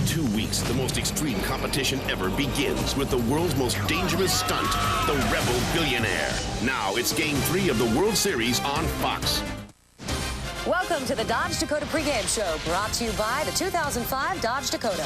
2 weeks, the most extreme competition ever begins with the world's most dangerous stunt, the Rebel Billionaire. Now it's Game 3 of the World Series on Fox. Welcome to the Dodge Dakota pregame show, brought to you by the 2005 Dodge Dakota.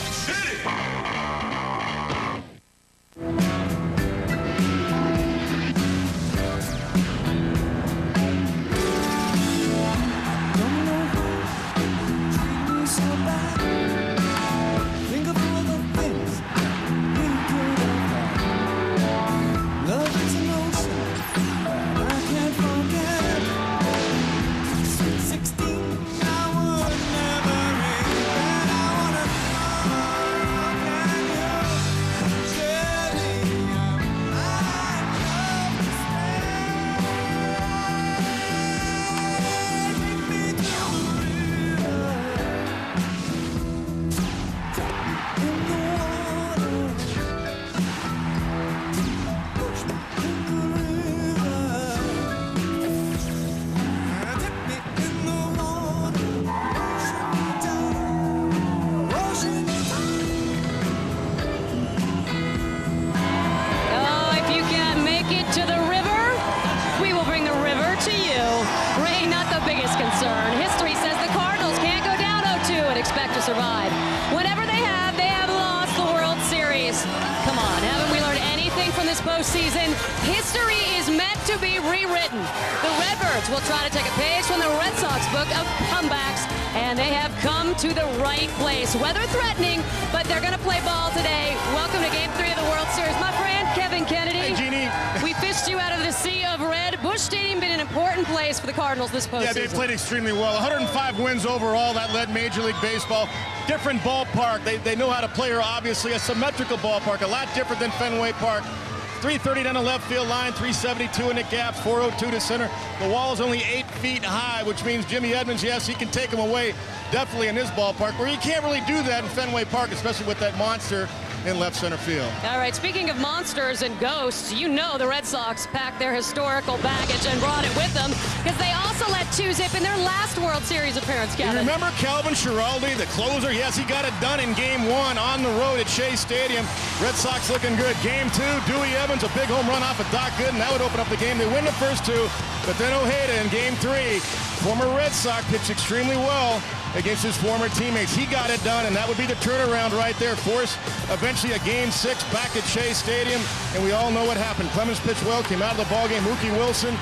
Concern. History says the Cardinals can't go down 0-2 and expect to survive. Whenever they have lost the World Series. Come on, haven't we learned anything from this postseason? History is meant to be rewritten. The Redbirds will try to take a page from the Red Sox book of comebacks, and they have come to the right place. Weather threatening, but they're going to play ball today. Welcome to Game 3 of the World Series. My friend, Kevin Kennedy. Hey, Jeannie. We fished you out of the sea of red. Busch Stadium been an important place for the Cardinals this postseason. Yeah, they played extremely well. 105 wins overall. That led Major League Baseball. Different ballpark. They know how to play her, obviously. A symmetrical ballpark, a lot different than Fenway Park. 330 down the left field line, 372 in the gaps, 402 to center. The wall is only 8 feet high, which means Jimmy Edmonds, yes, he can take them away definitely in this ballpark, where you can't really do that in Fenway Park, especially with that monster in left center field. All right, speaking of monsters and ghosts, you know the Red Sox packed their historical baggage and brought it with them, because they also let two zip in their last World Series appearance, Kevin. You remember Calvin Schiraldi, the closer? Yes, he got it done in Game 1 on the road at Shea Stadium. Red Sox looking good. Game 2, Dewey Evans, a big home run off of Doc Gooden. That would open up the game. They win the first two, but then Ojeda in Game 3, former Red Sox, pitched extremely well against his former teammates. He got it done, and that would be the turnaround right there. Force eventually a Game 6 back at Shea Stadium, and we all know what happened. Clemens pitched well, came out of the ballgame. Mookie Wilson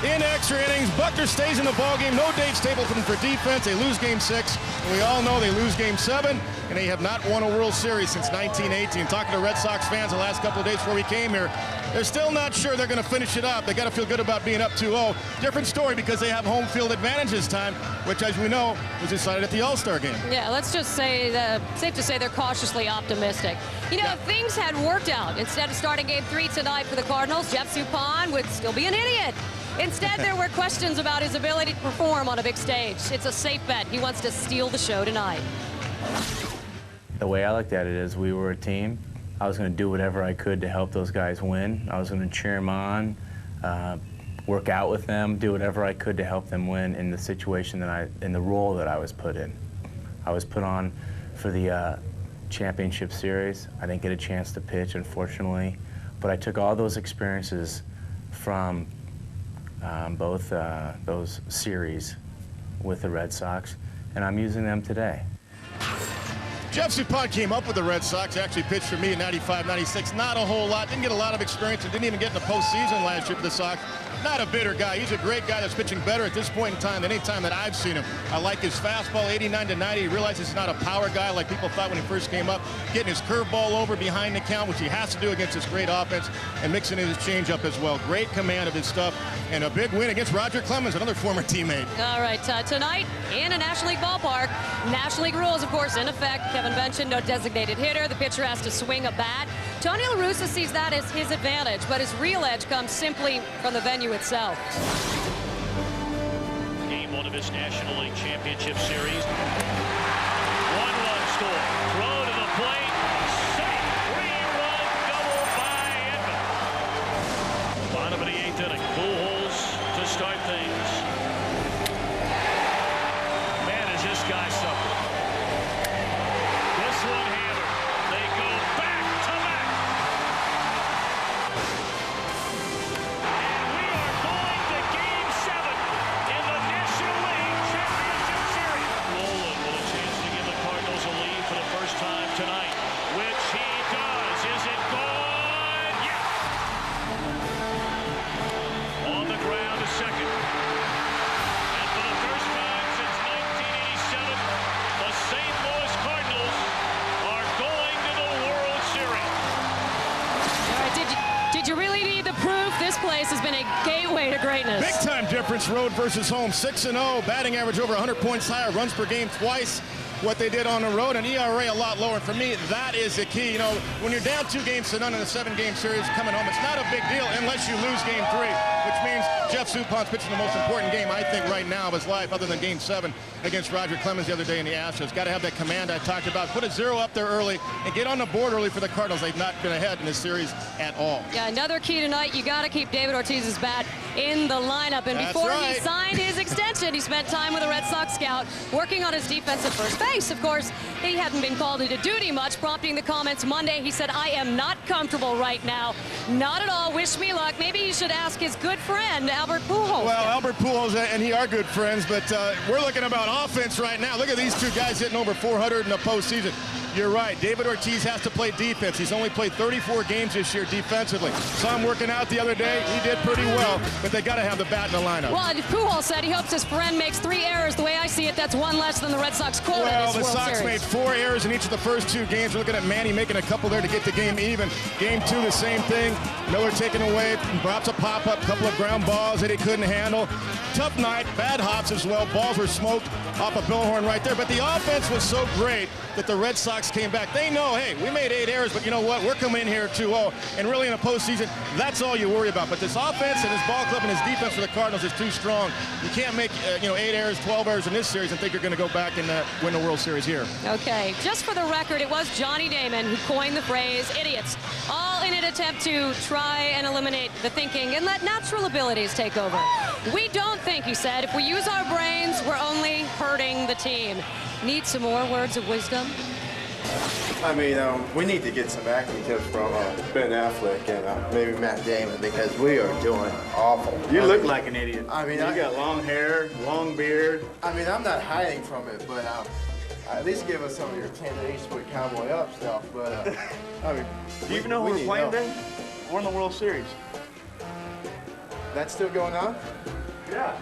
in extra innings. Buckner stays in the ballgame. No dates tabled for them for defense. They lose Game 6, and we all know they lose Game 7, and they have not won a World Series since 1918. Talking to Red Sox fans the last couple of days before we came here, they're still not sure they're going to finish it up. They got to feel good about being up 2-0. Different story because they have home field advantage this time, which, as we know, was decided at the All-Star game. Yeah, let's just say, safe to say they're cautiously optimistic. You know, if things had worked out, instead of starting Game 3 tonight for the Cardinals, Jeff Suppan would still be an idiot. Instead, there were questions about his ability to perform on a big stage. It's a safe bet. He wants to steal the show tonight. The way I looked at it is we were a team. I was going to do whatever I could to help those guys win. I was going to cheer them on, work out with them, do whatever I could to help them win in the situation in the role that I was put in. I was put on for the championship series. I didn't get a chance to pitch, unfortunately, but I took all those experiences from both those series with the Red Sox, and I'm using them today. Jeff Suppan came up with the Red Sox, actually pitched for me in 95, 96. Not a whole lot, didn't get a lot of experience, and didn't even get in the postseason last year for the Sox. Not a bitter guy. He's a great guy that's pitching better at this point in time than any time that I've seen him. I like his fastball, 89 to 90. He realizes he's not a power guy like people thought when he first came up. Getting his curveball over behind the count, which he has to do against this great offense, and mixing in his changeup as well. Great command of his stuff, and a big win against Roger Clemens, another former teammate. All right, tonight in a National League ballpark, National League rules, of course, in effect. Kevin mentioned no designated hitter. The pitcher has to swing a bat. Tony La Russa sees that as his advantage, but his real edge comes simply from the venue itself. Game 1 of this National League Championship Series. 1-run score. Throw to the plate. Safe. 3-run double by Edmonds. Bottom of the 8th inning. Pujols to start things. Man, is this guy something. This one has been a gateway to greatness. Big time difference, road versus home. 6-0, batting average over 100 points higher, runs per game twice what they did on the road, and ERA a lot lower. And for me, that is the key. You know, when you're down 2-0 in a 7-game series coming home, it's not a big deal unless you lose game 3, which means Jeff Suppan's pitching the most important game, I think, right now of his life, other than game 7 against Roger Clemens the other day in the Astros. Got to have that command I talked about. Put a 0 up there early and get on the board early for the Cardinals. They've not been ahead in this series at all. Yeah, another key tonight, you got to keep David Ortiz's bat in the lineup. And That's before right. he signed his extension, he spent time with a Red Sox scout working on his defensive first base. Of course, he hadn't been called into duty much, prompting the comments Monday. He said, "I am not comfortable right now. Not at all. Wish me luck." Maybe he should ask his good friend, Albert Pujols. Well, Albert Pujols and he are good friends, but we're looking about offense right now. Look at these two guys hitting over 400 in the postseason. You're right. David Ortiz has to play defense. He's only played 34 games this year defensively. Saw him working out the other day. He did pretty well, but they got to have the bat in the lineup. Well, Pujols said he hopes his friend makes 3 errors. The way I see it, that's 1 less than the Red Sox quota Well, this the World Sox Series. made 4 errors in each of the first 2 games. We're looking at Manny making a couple there to get the game even. Game 2, the same thing. Miller taking away, drops a pop-up, couple of ground balls that he couldn't handle. Tough night, bad hops as well. Balls were smoked off a Billhorn right there. But the offense was so great that the Red Sox came back. They know, hey, we made 8 errors, but you know what? We're coming in here 2-0. And really in a postseason, that's all you worry about. But this offense and this ball club and his defense for the Cardinals is too strong. You can't make 8 errors, 12 errors in this series and think you're going to go back and win the World Series here. Okay, just for the record, it was Johnny Damon who coined the phrase idiots, all in an attempt to try and eliminate the thinking and let natural abilities take over. We don't think, he said, if we use our brains, we're only hurting the team. Need some more words of wisdom? I mean, we need to get some acting tips from Ben Affleck and maybe Matt Damon because we are doing awful. You look like an idiot. I mean, you got long hair, long beard. I mean, I'm not hiding from it, but at least give us some of your Clint Eastwood cowboy up stuff. But I mean, Do you even know who we're playing today? We're in the World Series. That's still going on? Yeah.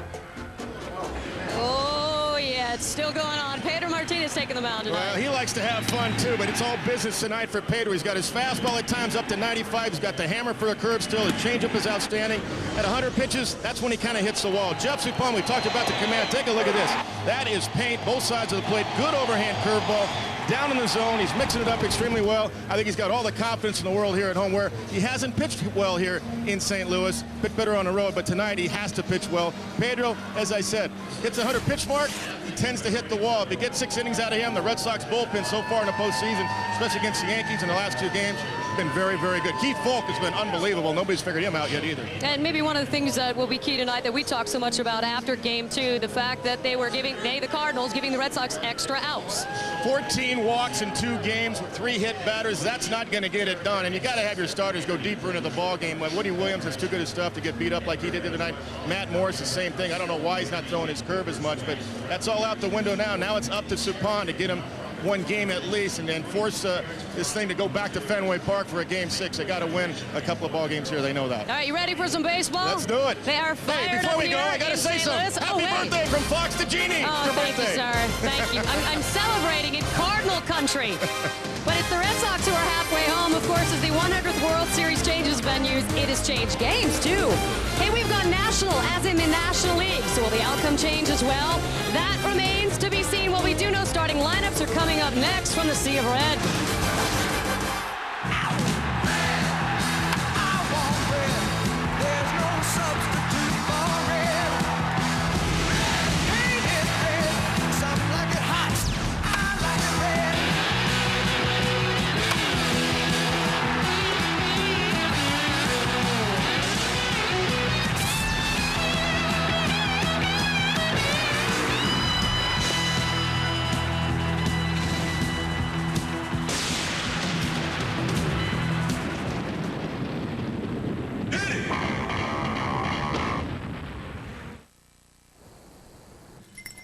Oh, yeah, it's still going on. Pedro Martinez taking the mound tonight. Well, he likes to have fun, too, but it's all business tonight for Pedro. He's got his fastball at times up to 95. He's got the hammer for a curve still. His changeup is outstanding. At 100 pitches, that's when he kind of hits the wall. Jeff Suppan, we talked about the command. Take a look at this. That is paint, both sides of the plate. Good overhand curveball. Down in the zone. He's mixing it up extremely well. I think he's got all the confidence in the world here at home, where he hasn't pitched well here in St. Louis. Bit better on the road, but tonight he has to pitch well. Pedro, as I said, hits the 100 pitch mark. He tends to hit the wall. If you get 6 innings out of him, the Red Sox bullpen so far in the postseason, especially against the Yankees in the last 2 games, been very, very good. Keith Falk has been unbelievable. Nobody's figured him out yet either. And maybe one of the things that will be key tonight that we talked so much about after game 2, the fact that the Cardinals, giving the Red Sox extra outs. 14 walks in 2 games with 3 hit batters. That's not going to get it done. And you got to have your starters go deeper into the ball game. When Woody Williams has too good of stuff to get beat up like he did tonight. Matt Morris, the same thing. I don't know why he's not throwing his curve as much, but that's all out the window now. Now it's up to Suppan to get him 1 game at least and then force this thing to go back to Fenway Park for a game 6. They got to win a couple of ball games here. They know that. All right, you ready for some baseball? Let's do it. They are fired Hey, before up we go, here I got to in say St. something. Louis. Happy birthday from Fox to Jeannie. Oh, for thank birthday. you, sir. Thank you. I'm celebrating in Cardinal country. But it's the Red Sox who are halfway home. Of course, as the 100th World Series changes venues, it has changed games, too. Hey, we've got national, as in the National League. So will the outcome change as well? That remains to be seen. Well, we do know starting lineups are coming up next from the Sea of Red.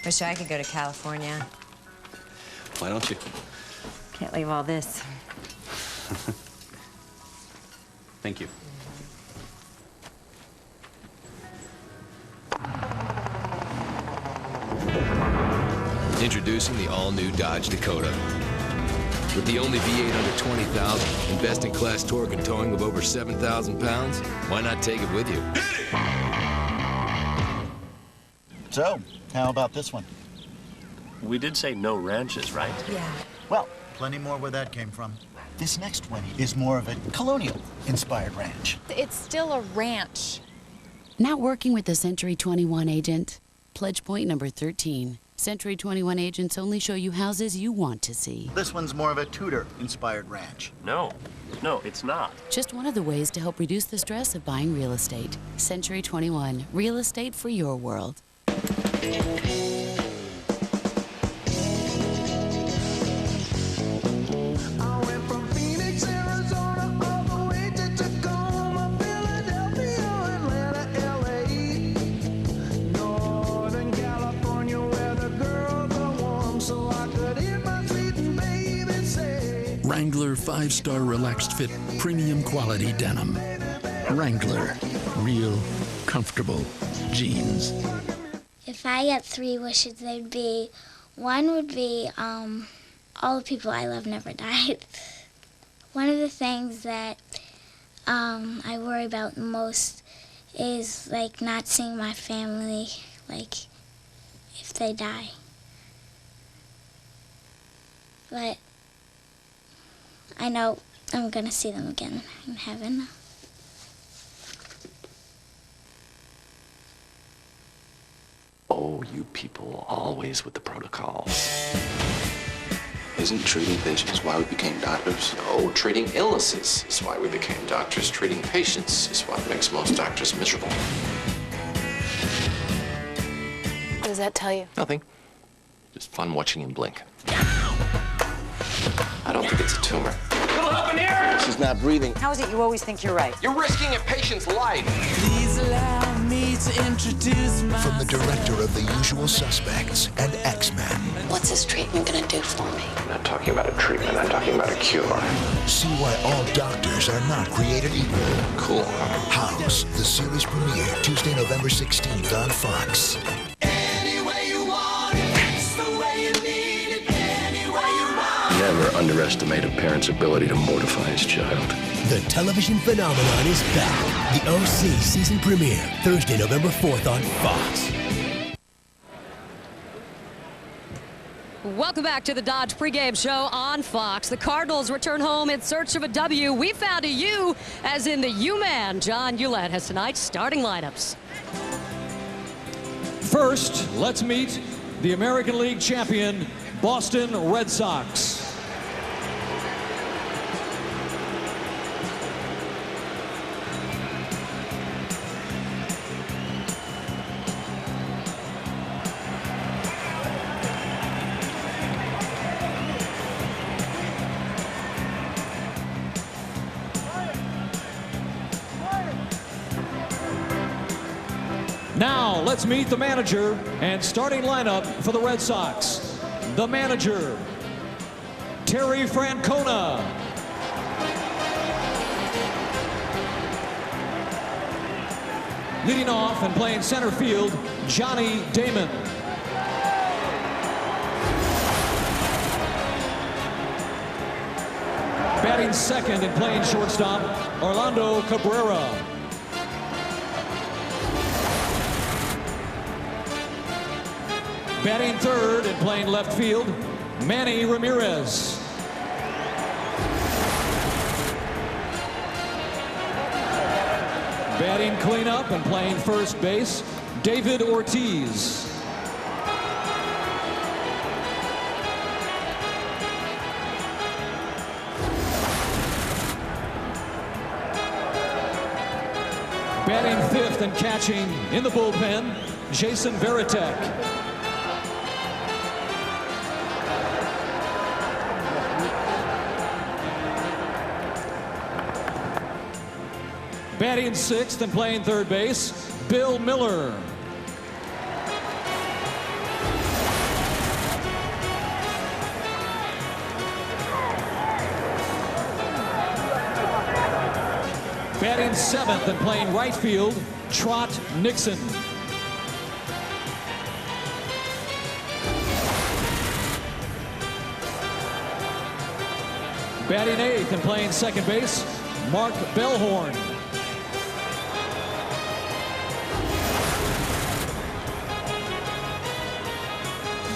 Wish I could go to California. Why don't you? Can't leave all this. Thank you. Introducing the all-new Dodge Dakota. With the only V8 under 20,000 and best-in-class torque and towing of over 7,000 pounds, why not take it with you? So, how about this one? We did say no ranches, right? Yeah. Well, plenty more where that came from. This next one is more of a colonial-inspired ranch. It's still a ranch. Not working with the Century 21 agent? Pledge point number 13. Century 21 agents only show you houses you want to see. This one's more of a Tudor-inspired ranch. No, it's not. Just one of the ways to help reduce the stress of buying real estate. Century 21, real estate for your world. Wrangler 5-star relaxed fit premium quality denim. Wrangler, real comfortable jeans. If I get 3 wishes, they'd be, one would be all the people I love never died. One of the things that I worry about the most is like not seeing my family, like if they die. But I know I'm gonna see them again in heaven. Oh, you people, always with the protocols. Isn't treating patients why we became doctors? No, treating illnesses is why we became doctors. Treating patients is what makes most doctors miserable. What does that tell you? Nothing. Just fun watching him blink. I don't think it's a tumor. Little help in here! She's not breathing. How is it you always think you're right? You're risking a patient's life. Please allow me to introduce myself. From the director of The Usual Suspects and X-Men. What's this treatment gonna do for me? I'm not talking about a treatment, I'm talking about a cure. See why all doctors are not created equal. Cool. House, the series premiere, Tuesday, November 16th on Fox. Never underestimate a parent's ability to mortify his child. The television phenomenon is back. The OC season premiere, Thursday, November 4th on Fox. Welcome back to the Dodge pregame show on Fox. The Cardinals return home in search of a W. We found a U, as in the U-Man. John Hewlett has tonight's starting lineups. First, let's meet the American League champion, Boston Red Sox. Now, let's meet the manager and starting lineup for the Red Sox. The manager, Terry Francona. Leading off and playing center field, Johnny Damon. Batting second and playing shortstop, Orlando Cabrera. Batting third and playing left field, Manny Ramirez. Batting cleanup and playing first base, David Ortiz. Batting fifth and catching in the bullpen, Jason Varitek. Batting sixth and playing third base, Bill Miller. Batting seventh and playing right field, Trot Nixon. Batting eighth and playing second base, Mark Bellhorn.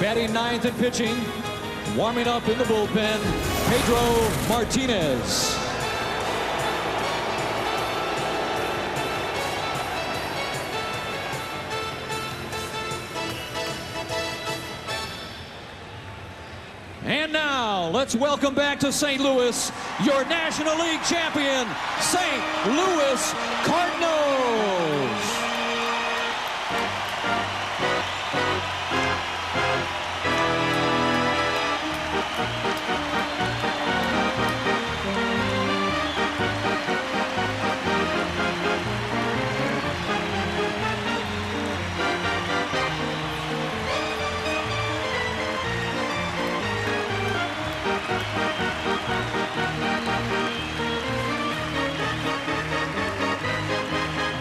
Batting ninth and pitching, warming up in the bullpen, Pedro Martinez. And now, let's welcome back to St. Louis, your National League champion, St. Louis Cardinals.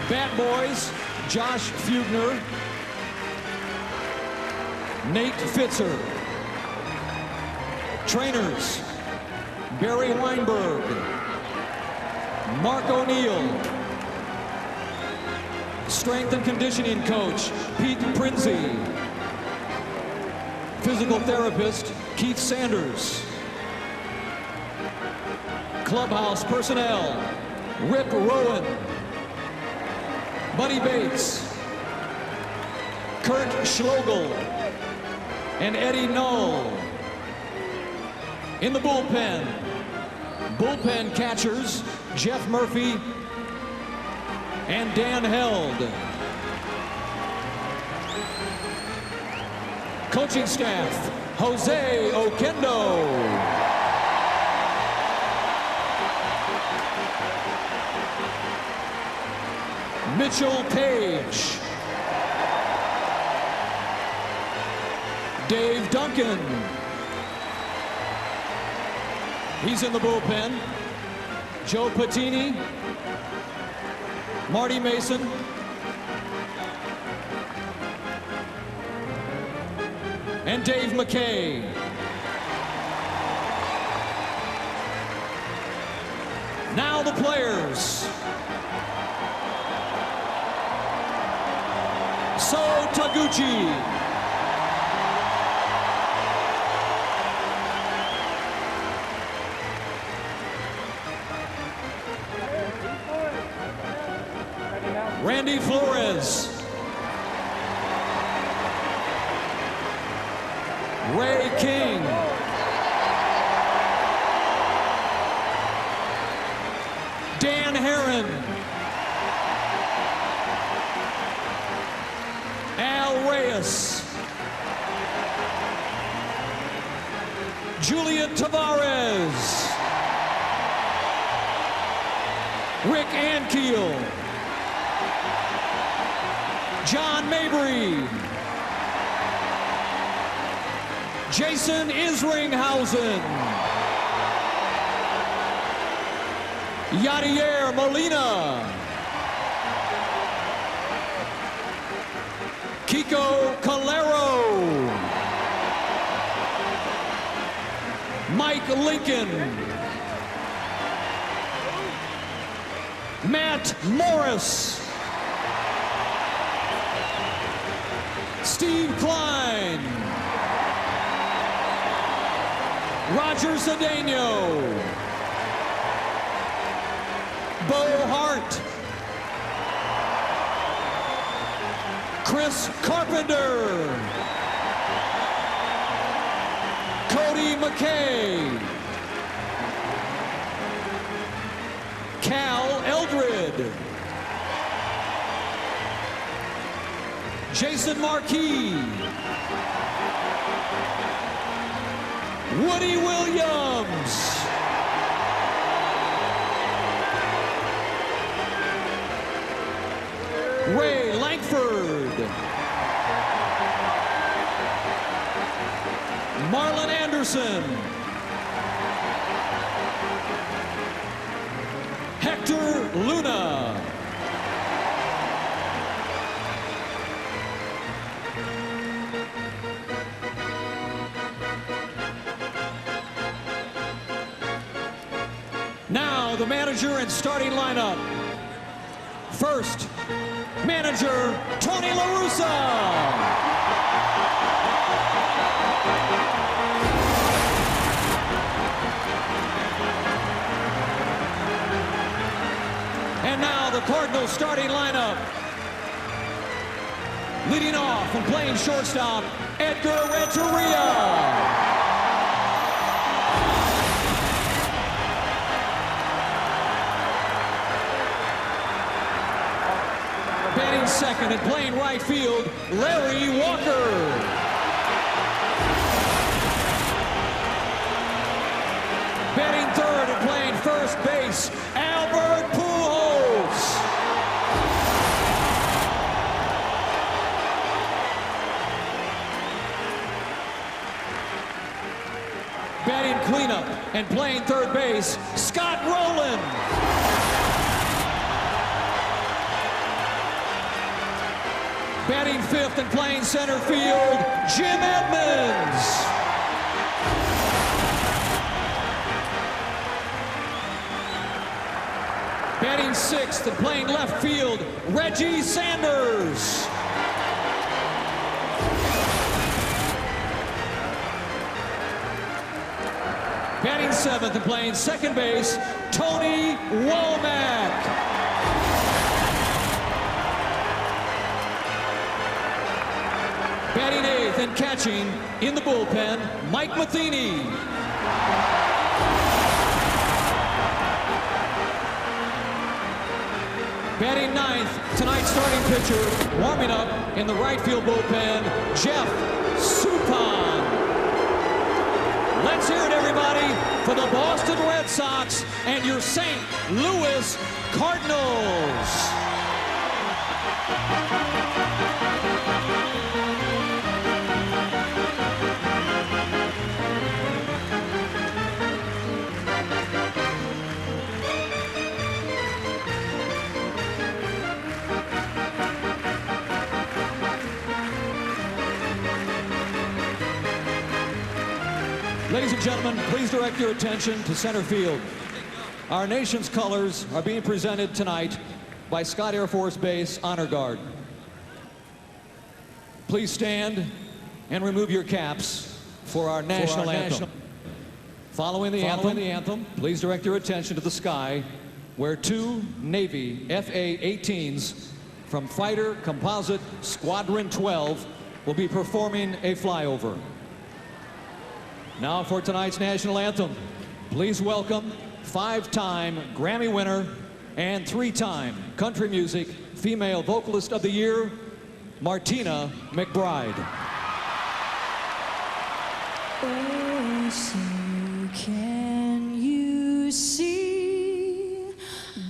Bat boys, Josh Fugner, Nate Fitzer. Trainers, Barry Weinberg, Mark O'Neill. Strength and conditioning coach, Pete Prinzi. Physical therapist, Keith Sanders. Clubhouse personnel, Rip Rowan, Buddy Bates, Kurt Schlegel, and Eddie Knoll. In the bullpen, bullpen catchers, Jeff Murphy and Dan Held. Coaching staff, Jose Oquendo. Mitchell Page. Dave Duncan. He's in the bullpen. Joe Patini. Marty Mason. And Dave McKay. Now the players. So Taguchi. Randy Flores. Ray King. Dan Herron. Al Reyes. Julian Tavares. Rick Ankiel. John Mabry. Jason Isringhausen. Yadier Molina. Kiko Calero. Mike Lincoln. Matt Morris. Steve Klein. Roger Cedeno. Bo Hart. Chris Carpenter. Cody McKay. Cal Eldred. Jason Marquis. Woody Williams. Ray Langford. Marlon Anderson. Hector Luna. Now the manager and starting lineup. First, manager Tony La Russa. And now the Cardinals starting lineup. Leading off and playing shortstop, Edgar Renteria. Batting second and playing right field, Larry Walker. Batting third and playing first base, Albert Pujols. Batting cleanup and playing third base, Scott Rowland. Batting fifth and playing center field, Jim Edmonds. Batting sixth and playing left field, Reggie Sanders. Batting seventh and playing second base, Tony Womack. Batting eighth and catching in the bullpen, Mike Matheny. Batting ninth, tonight's starting pitcher, warming up in the right field bullpen, Jeff Suppan. Let's hear it, everybody, for the Boston Red Sox and your St. Louis Cardinals. Ladies and gentlemen, please direct your attention to center field. Our nation's colors are being presented tonight by Scott Air Force Base Honor Guard. Please stand and remove your caps for our national anthem. Following the anthem, please direct your attention to the sky, where two Navy FA-18s from Fighter Composite Squadron 12 will be performing a flyover. Now for tonight's national anthem, please welcome five-time Grammy winner and three-time country music female vocalist of the year, Martina McBride. Oh, so can you see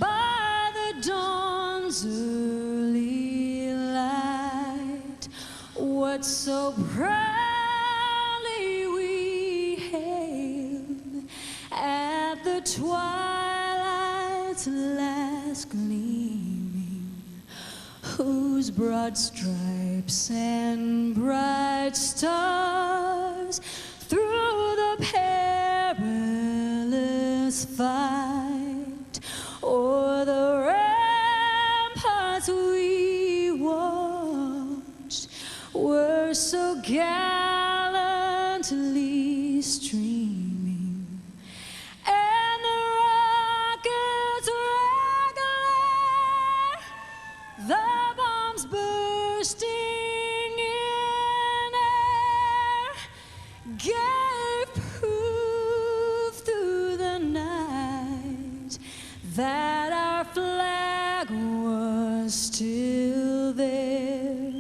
by the dawn's early light what so proudly we hailed at the twilight's last gleaming, whose broad stripes and bright stars through the perilous fight o'er the ramparts we watched were so gallantly streaming, and the rockets regular, the bombs bursting in air, gave proof through the night that our flag was still there.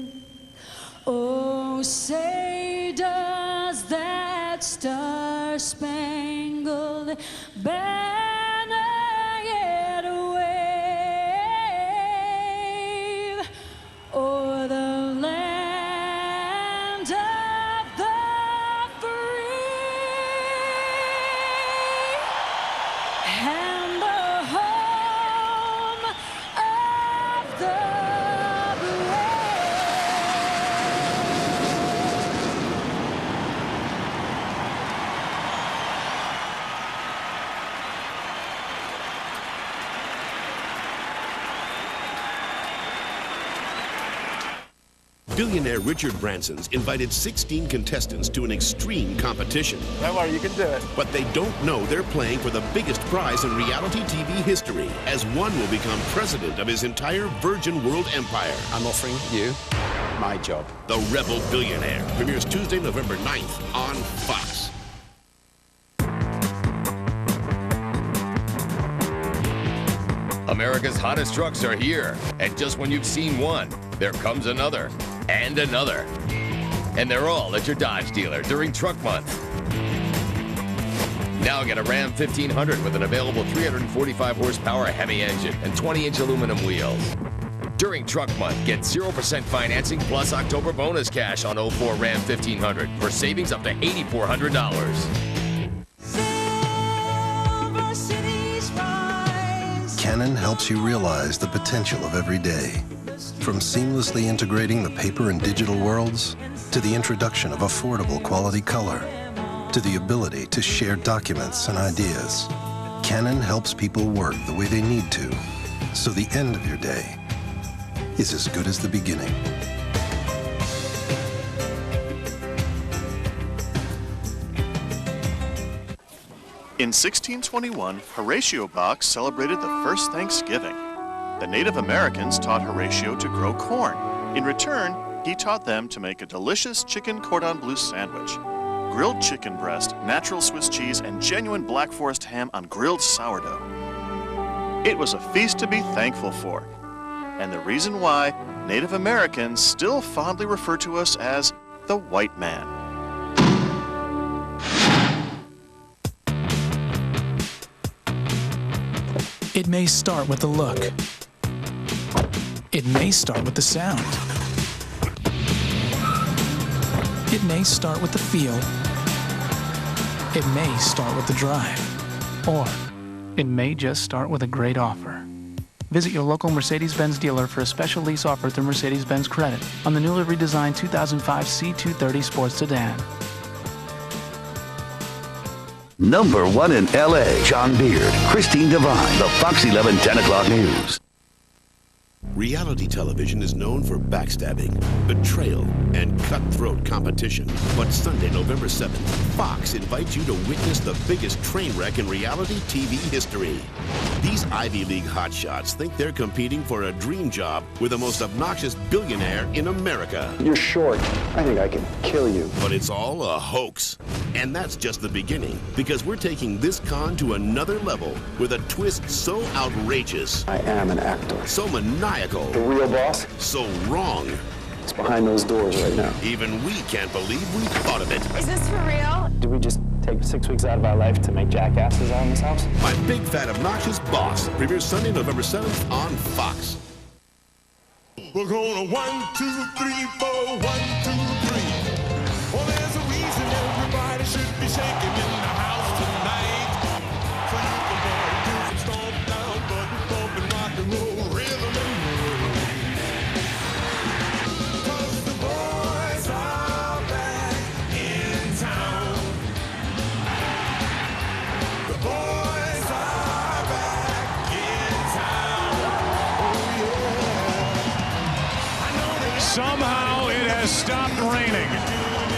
Oh, say does that star-spangled banner yet wave o'er the land of the free and the home of the Billionaire Richard Branson's invited 16 contestants to an extreme competition. Come on, you can do it. But they don't know they're playing for the biggest prize in reality TV history, as one will become president of his entire Virgin World empire. I'm offering you my job. The Rebel Billionaire premieres Tuesday, November 9th on Fox. America's hottest trucks are here. And just when you've seen one, there comes another and another. And they're all at your Dodge dealer during Truck Month. Now get a Ram 1500 with an available 345 horsepower Hemi engine and 20-inch aluminum wheels. During Truck Month, get 0% financing plus October bonus cash on 04 Ram 1500 for savings up to $8,400. Canon helps you realize the potential of every day. From seamlessly integrating the paper and digital worlds, to the introduction of affordable quality color, to the ability to share documents and ideas. Canon helps people work the way they need to, so the end of your day is as good as the beginning. In 1621, Horatio Bach celebrated the first Thanksgiving. The Native Americans taught Horatio to grow corn. In return, he taught them to make a delicious chicken cordon bleu sandwich. Grilled chicken breast, natural Swiss cheese, and genuine Black Forest ham on grilled sourdough. It was a feast to be thankful for, and the reason why Native Americans still fondly refer to us as the white man. It may start with the look. It may start with the sound. It may start with the feel. It may start with the drive. Or it may just start with a great offer. Visit your local Mercedes-Benz dealer for a special lease offer through Mercedes-Benz Credit on the newly redesigned 2005 C230 Sports Sedan. Number 1 in L.A., John Beard, Christine Devine, the Fox 11 10 o'clock news. Reality television is known for backstabbing, betrayal, and cutthroat competition. But Sunday, November 7th, Fox invites you to witness the biggest train wreck in reality TV history. These Ivy League hotshots think they're competing for a dream job with the most obnoxious billionaire in America. You're short. I think I can kill you. But it's all a hoax. And that's just the beginning, because we're taking this con to another level with a twist so outrageous. I am an actor. So maniacal. The real boss? So wrong. It's behind those doors right now. Even we can't believe we thought of it. Is this for real? Did we just take 6 weeks out of our life to make jackasses out in this house? My Big Fat Obnoxious Boss premieres Sunday, November 7th on Fox. We're gonna 1, 2, 3, 4, 1, 2, 3. Well, there's a reason everybody should be shaking in the house tonight. So you can go and stomp down, button, bump, and rock and roll rhythm and blues. 'Cause the boys are back in town. The boys are back in town. Oh, yeah. I know that somehow it has stopped raining.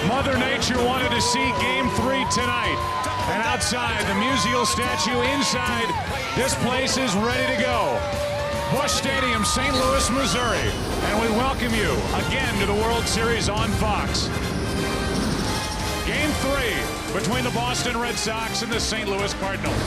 Mother Nature wanted to see Game 3 tonight. And outside, the Musial statue. Inside, this place is ready to go. Busch Stadium, St. Louis, Missouri. And we welcome you again to the World Series on Fox. Game 3 between the Boston Red Sox and the St. Louis Cardinals.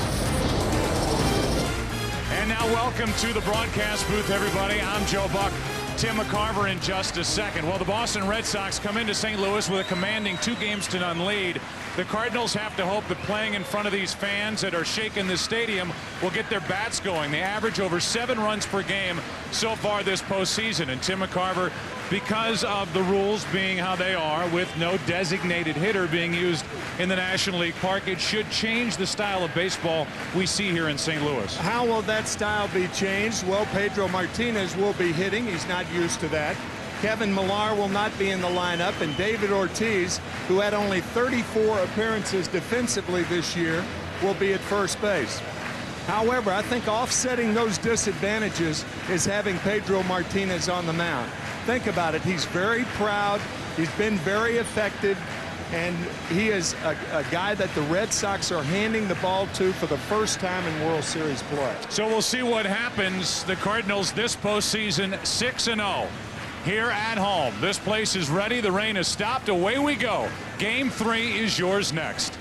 And now welcome to the broadcast booth, everybody. I'm Joe Buck. Tim McCarver in just a second. Well, the Boston Red Sox come into St. Louis with a commanding 2-0 lead. The Cardinals have to hope that playing in front of these fans that are shaking the stadium will get their bats going. They average over 7 runs per game so far this postseason. And Tim McCarver, because of the rules being how they are, with no designated hitter being used in the National League Park, it should change the style of baseball we see here in St. Louis. How will that style be changed? Well, Pedro Martinez will be hitting. He's not used to that. Kevin Millar will not be in the lineup, and David Ortiz, who had only 34 appearances defensively this year, will be at first base. However, I think offsetting those disadvantages is having Pedro Martinez on the mound. think about it, he's very proud. He's been very effective. And he is a guy that the Red Sox are handing the ball to for the first time in World Series play. So we'll see what happens. The Cardinals this postseason 6-0 here at home. This place is ready. The rain has stopped. Away we go. Game 3 is yours next.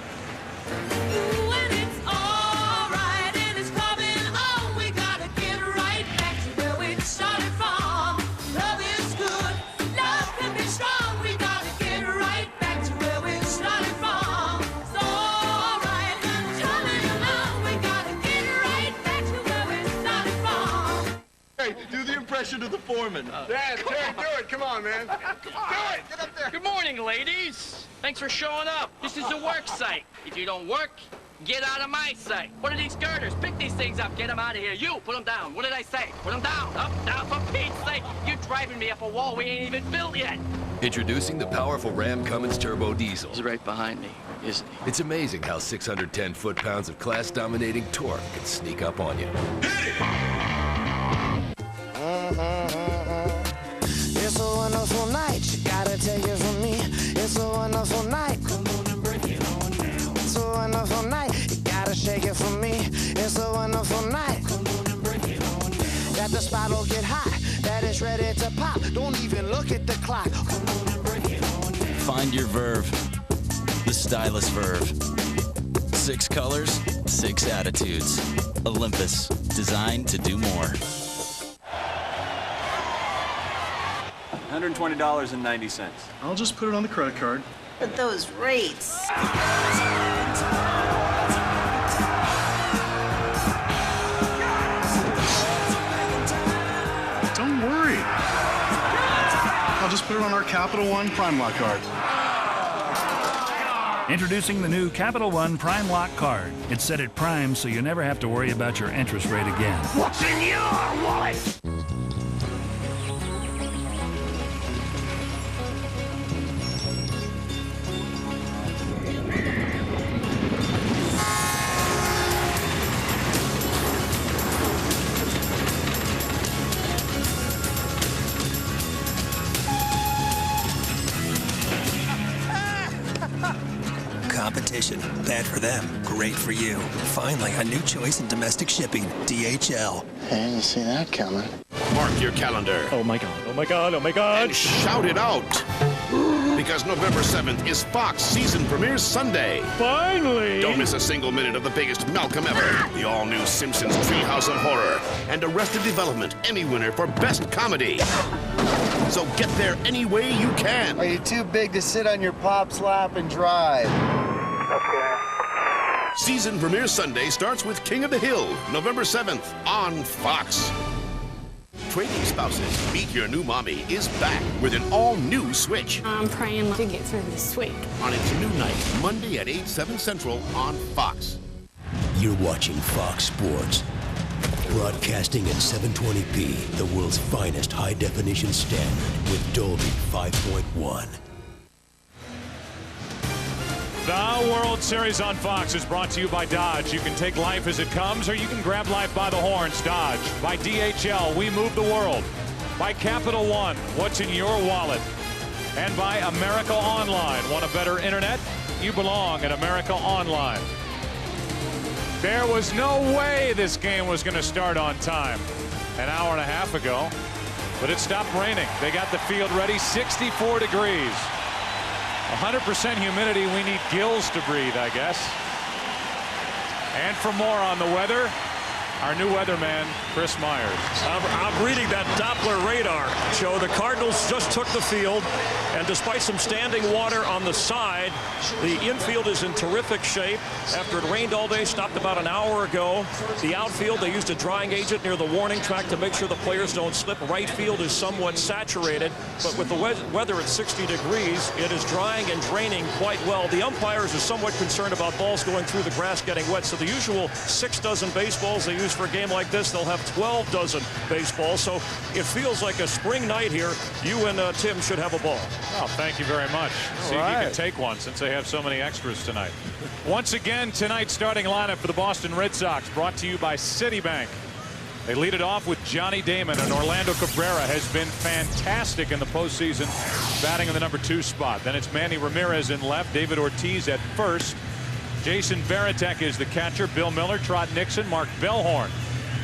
Do the impression of the foreman. Yeah, Terry, do it. Come on, man. Do it. Get up there. Good morning, ladies. Thanks for showing up. This is a work site. If you don't work, get out of my site. What are these girders? Pick these things up. Get them out of here. You, put them down. What did I say? Put them down. Up, down, for Pete's sake. You're driving me up a wall we ain't even built yet. Introducing the powerful Ram Cummins Turbo Diesel. He's right behind me, isn't he? It's amazing how 610 foot-pounds of class-dominating torque can sneak up on you. It's a wonderful night, you gotta take it from me. It's a wonderful night. Come on and break it on down. It's a wonderful night, you gotta shake it for me. It's a wonderful night. Come on and break it on down. That the spot will get hot, that it's ready to pop. Don't even look at the clock. Come on and break it on down. Find your Verve, the stylish Verve. 6 colors, 6 attitudes. Olympus, designed to do more. $120.90. I'll just put it on the credit card. But those rates. Don't worry. I'll just put it on our Capital One Prime Lock card. Introducing the new Capital One Prime Lock card. It's set at Prime so you never have to worry about your interest rate again. What's in your wallet? Competition. Bad for them. Great for you. Finally, a new choice in domestic shipping. DHL. I didn't see that coming. Mark your calendar. Oh my God, oh my God, oh my God. And shout it out. Because November 7th is Fox Season Premiere Sunday. Finally! Don't miss a single minute of the biggest Malcolm ever, the all-new Simpsons Treehouse of Horror, and Arrested Development Emmy winner for Best Comedy. So get there any way you can. Are you too big to sit on your pop's lap and drive? Okay. Season Premiere Sunday starts with King of the Hill, November 7th on Fox. Trading Spouses, Meet Your New Mommy is back with an all-new Switch. I'm praying to get through this week. On its new night, Monday at 8, 7 Central on Fox. You're watching Fox Sports. Broadcasting at 720p, the world's finest high-definition standard with Dolby 5.1. The World Series on Fox is brought to you by Dodge. You can take life as it comes, or you can grab life by the horns. Dodge. By DHL, we move the world. By Capital One, what's in your wallet? And by America Online. Want a better internet? You belong at America Online. There was no way this game was going to start on time an hour and a half ago, but it stopped raining. They got the field ready, 64 degrees. 100% humidity. We need gills to breathe, I guess. And for more on the weather, our new weatherman, Chris Myers. I'm reading that Doppler radar, Joe. The Cardinals just took the field, and despite some standing water on the side, the infield is in terrific shape. After it rained all day, stopped about an hour ago. The outfield, they used a drying agent near the warning track to make sure the players don't slip. Right field is somewhat saturated, but with the weather at 60 degrees, it is drying and draining quite well. The umpires are somewhat concerned about balls going through the grass getting wet, so the usual 6 dozen baseballs they use for a game like this, they'll have 12 dozen baseballs. So it feels like a spring night here. You and Tim should have a ball. Oh, thank you very much. See if you can take one since they have so many extras tonight. Once again, tonight's starting lineup for the Boston Red Sox brought to you by Citibank. They lead it off with Johnny Damon, and Orlando Cabrera has been fantastic in the postseason, batting in the number 2 spot. Then it's Manny Ramirez in left, David Ortiz at first. Jason Varitek is the catcher. Bill Miller, Trot Nixon, Mark Bellhorn.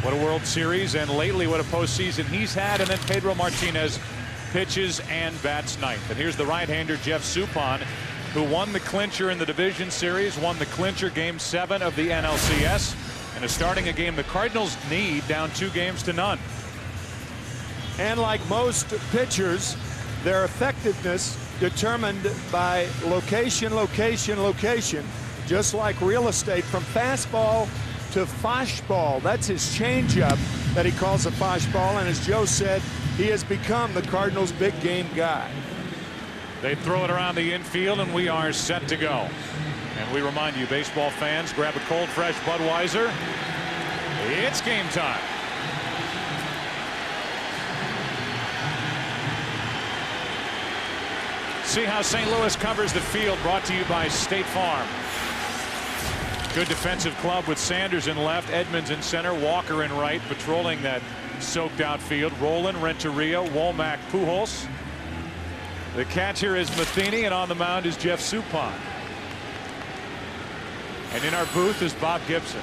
What a World Series, and lately what a postseason he's had. And then Pedro Martinez pitches and bats ninth. And here's the right-hander Jeff Suppan, who won the clincher in the division series, won the clincher Game 7 of the NLCS, and is starting a game the Cardinals need, down 2-0. And like most pitchers, their effectiveness determined by location, location, location, just like real estate, from fastball to fastball. That's his changeup that he calls a fastball, and as Joe said, he has become the Cardinals' big game guy. They throw it around the infield, and we are set to go. And we remind you, baseball fans, grab a cold, fresh Budweiser. It's game time. See how St. Louis covers the field, brought to you by State Farm. Good defensive club with Sanders in left, Edmonds in center, Walker in right, patrolling that soaked outfield. Roland, Renteria, Womack, Pujols. The catcher is Matheny, and on the mound is Jeff Suppan. And in our booth is Bob Gibson.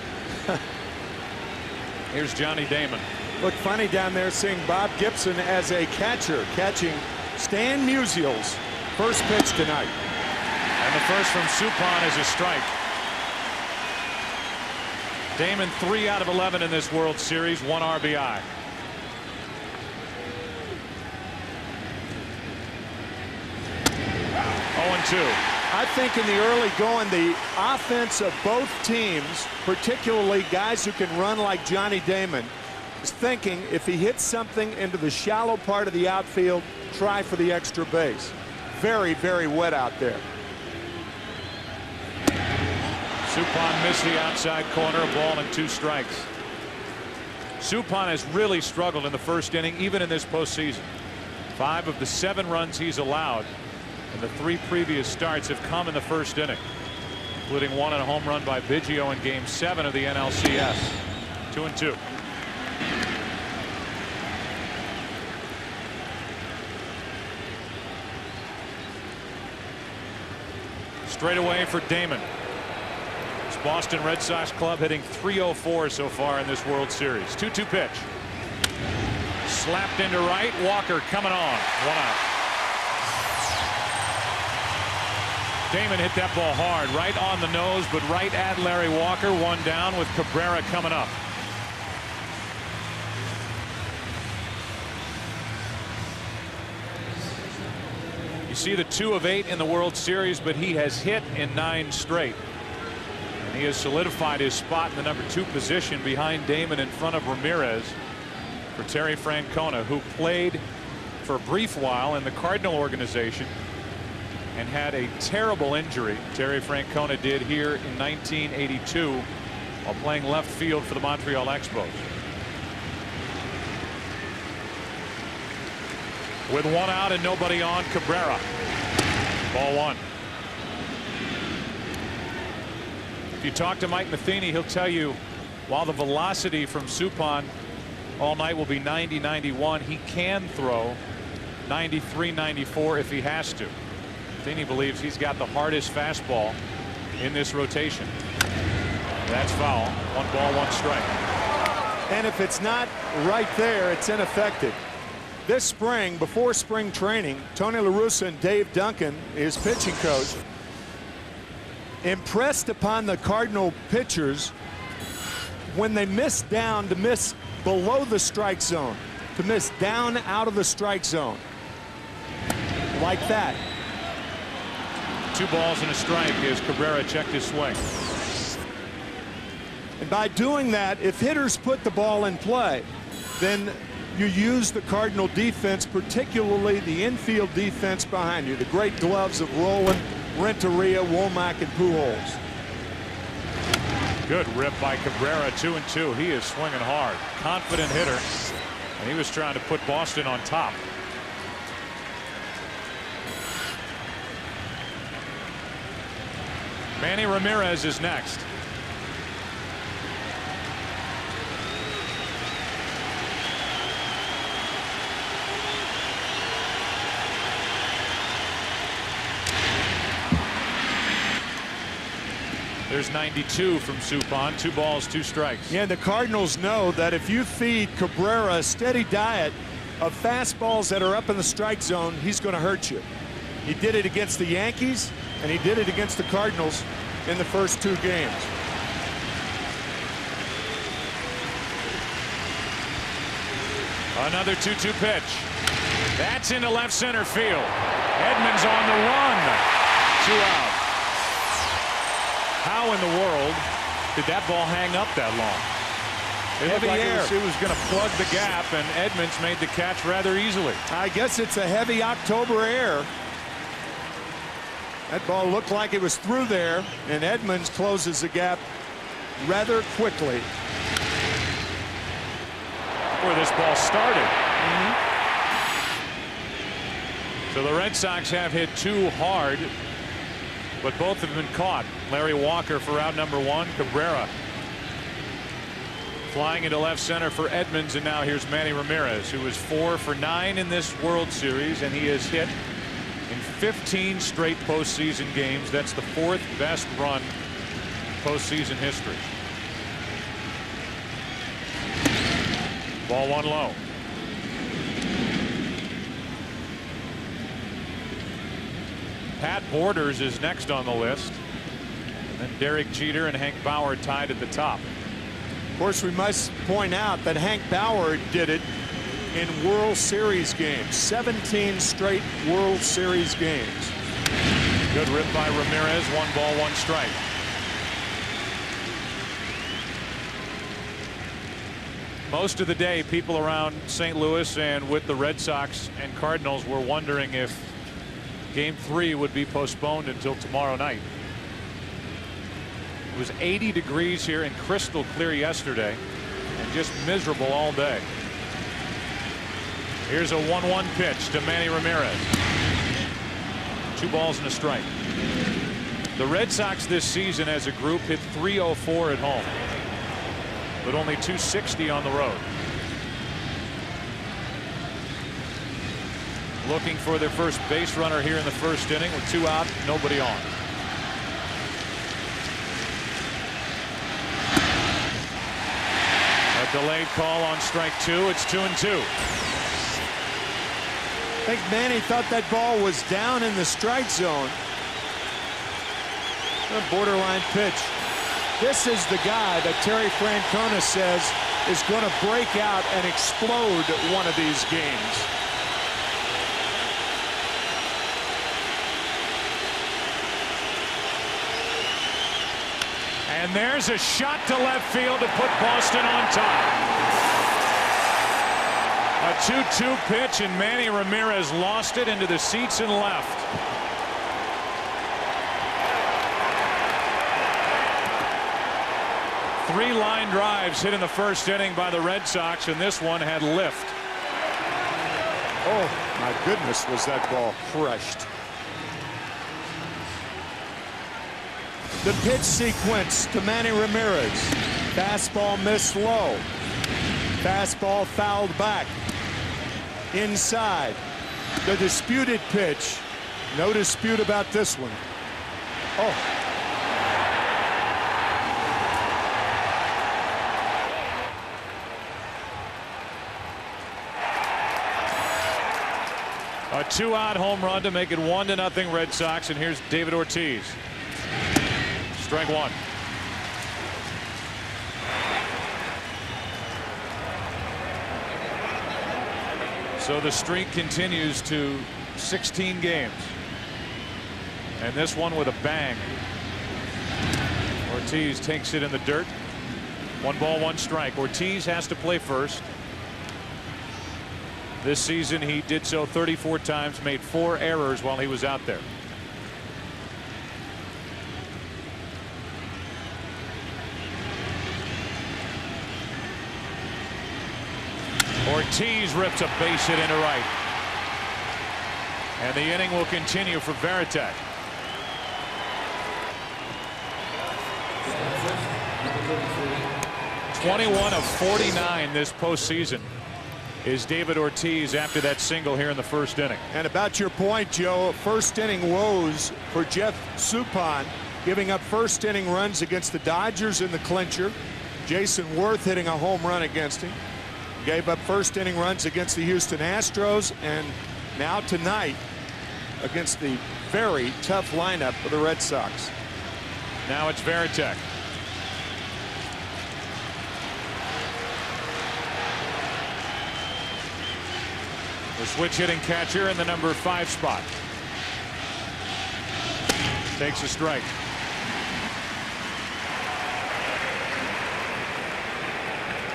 Here's Johnny Damon. Looked funny down there seeing Bob Gibson as a catcher, catching Stan Musial's first pitch tonight. And the first from Suppan is a strike. Damon 3 out of 11 in this World Series, 1 RBI. I think in the early going, the offense of both teams, particularly guys who can run like Johnny Damon, is thinking if he hits something into the shallow part of the outfield, try for the extra base. Very, very wet out there. Suppan missed the outside corner, a ball and 2 strikes. Suppan has really struggled in the first inning, even in this postseason. 5 of the 7 runs he's allowed in the 3 previous starts have come in the first inning, including 1 on a home run by Biggio in Game 7 of the NLCS. 2-2. Straight away for Damon. This Boston Red Sox club hitting .304 so far in this World Series. 2-2 pitch. Slapped into right. Walker coming on. 1 out. Damon hit that ball hard, right on the nose, but right at Larry Walker. 1 down with Cabrera coming up. You see the 2 of 8 in the World Series, but he has hit in 9 straight. And he has solidified his spot in the number 2 position behind Damon, in front of Ramirez, for Terry Francona, who played for a brief while in the Cardinal organization and had a terrible injury. Terry Francona did here in 1982 while playing left field for the Montreal Expos. With 1 out and nobody on, Cabrera. Ball 1. If you talk to Mike Matheny, he'll tell you while the velocity from Suppan all night will be 90-91, he can throw 93-94 if he has to. Matheny believes he's got the hardest fastball in this rotation. That's foul. 1 ball, 1 strike. And if it's not right there, it's ineffective. This spring, before spring training, Tony La Russa and Dave Duncan, his pitching coach, impressed upon the Cardinal pitchers when they miss down to miss below the strike zone, to miss down out of the strike zone. Like that. 2 balls and a strike as Cabrera checked his swing. And by doing that, if hitters put the ball in play, then you use the Cardinal defense, particularly the infield defense behind you. The great gloves of Roland, Renteria, Womack, and Pujols. Good rip by Cabrera. 2-2. He is swinging hard. Confident hitter. And he was trying to put Boston on top. Manny Ramirez is next. There's 92 from Suppan. 2 balls, 2 strikes. Yeah, the Cardinals know that if you feed Cabrera a steady diet of fastballs that are up in the strike zone, he's going to hurt you. He did it against the Yankees, and he did it against the Cardinals in the first 2 games. Another 2-2 pitch. That's into left center field. Edmonds on the run. 2 out. How in the world did that ball hang up that long? It looked like it was going to plug the gap, and Edmonds made the catch rather easily. I guess it's a heavy October air. That ball looked like it was through there, and Edmonds closes the gap rather quickly. Where this ball started. So the Red Sox have hit 2 hard, but both have been caught. Larry Walker for out number 1. Cabrera flying into left center for Edmonds, and now here's Manny Ramirez, who is 4 for 9 in this World Series, and he has hit in 15 straight postseason games. That's the 4th best run postseason history. Ball 1 low. Pat Borders is next on the list. And then Derek Jeter and Hank Bauer tied at the top. Of course, we must point out that Hank Bauer did it in World Series games. 17 straight World Series games. Good rip by Ramirez. 1 ball, 1 strike. Most of the day, people around St. Louis and with the Red Sox and Cardinals were wondering if Game 3 would be postponed until tomorrow night. It was 80 degrees here and crystal clear yesterday, and just miserable all day. Here's a 1-1 pitch to Manny Ramirez. 2 balls and a strike. The Red Sox this season as a group hit .304 at home, but only .260 on the road. Looking for their first base runner here in the first inning with 2 out, nobody on. A delayed call on strike 2. It's 2-2. I think Manny thought that ball was down in the strike zone. A borderline pitch. This is the guy that Terry Francona says is going to break out and explode one of these games. And there's a shot to left field to put Boston on top. A 2-2 pitch, and Manny Ramirez lost it into the seats and left. Three line drives hit in the first inning by the Red Sox, and this one had lift. Oh, my goodness, was that ball crushed. The pitch sequence to Manny Ramirez. Fastball missed low. Fastball fouled back. Inside. The disputed pitch. No dispute about this one. Oh. A 2-out home run to make it 1-0 Red Sox, and here's David Ortiz. Strike 1. So the streak continues to 16 games, and this one with a bang. Ortiz takes it in the dirt. 1 ball, 1 strike. Ortiz has to play first. This season he did so 34 times, made 4 errors while he was out there. Ortiz rips a base hit into right. And the inning will continue for Varitek. #21 of 49 this postseason is David Ortiz after that single here in the first inning. And about your point, Joe, first inning woes for Jeff Suppan. giving up first inning runs against the Dodgers in the clincher. Jason Worth hitting a home run against him. Gave up first inning runs against the Houston Astros, and now tonight against the very tough lineup for the Red Sox. Now it's Varitek. The switch hitting catcher in the number 5 spot. Takes a strike.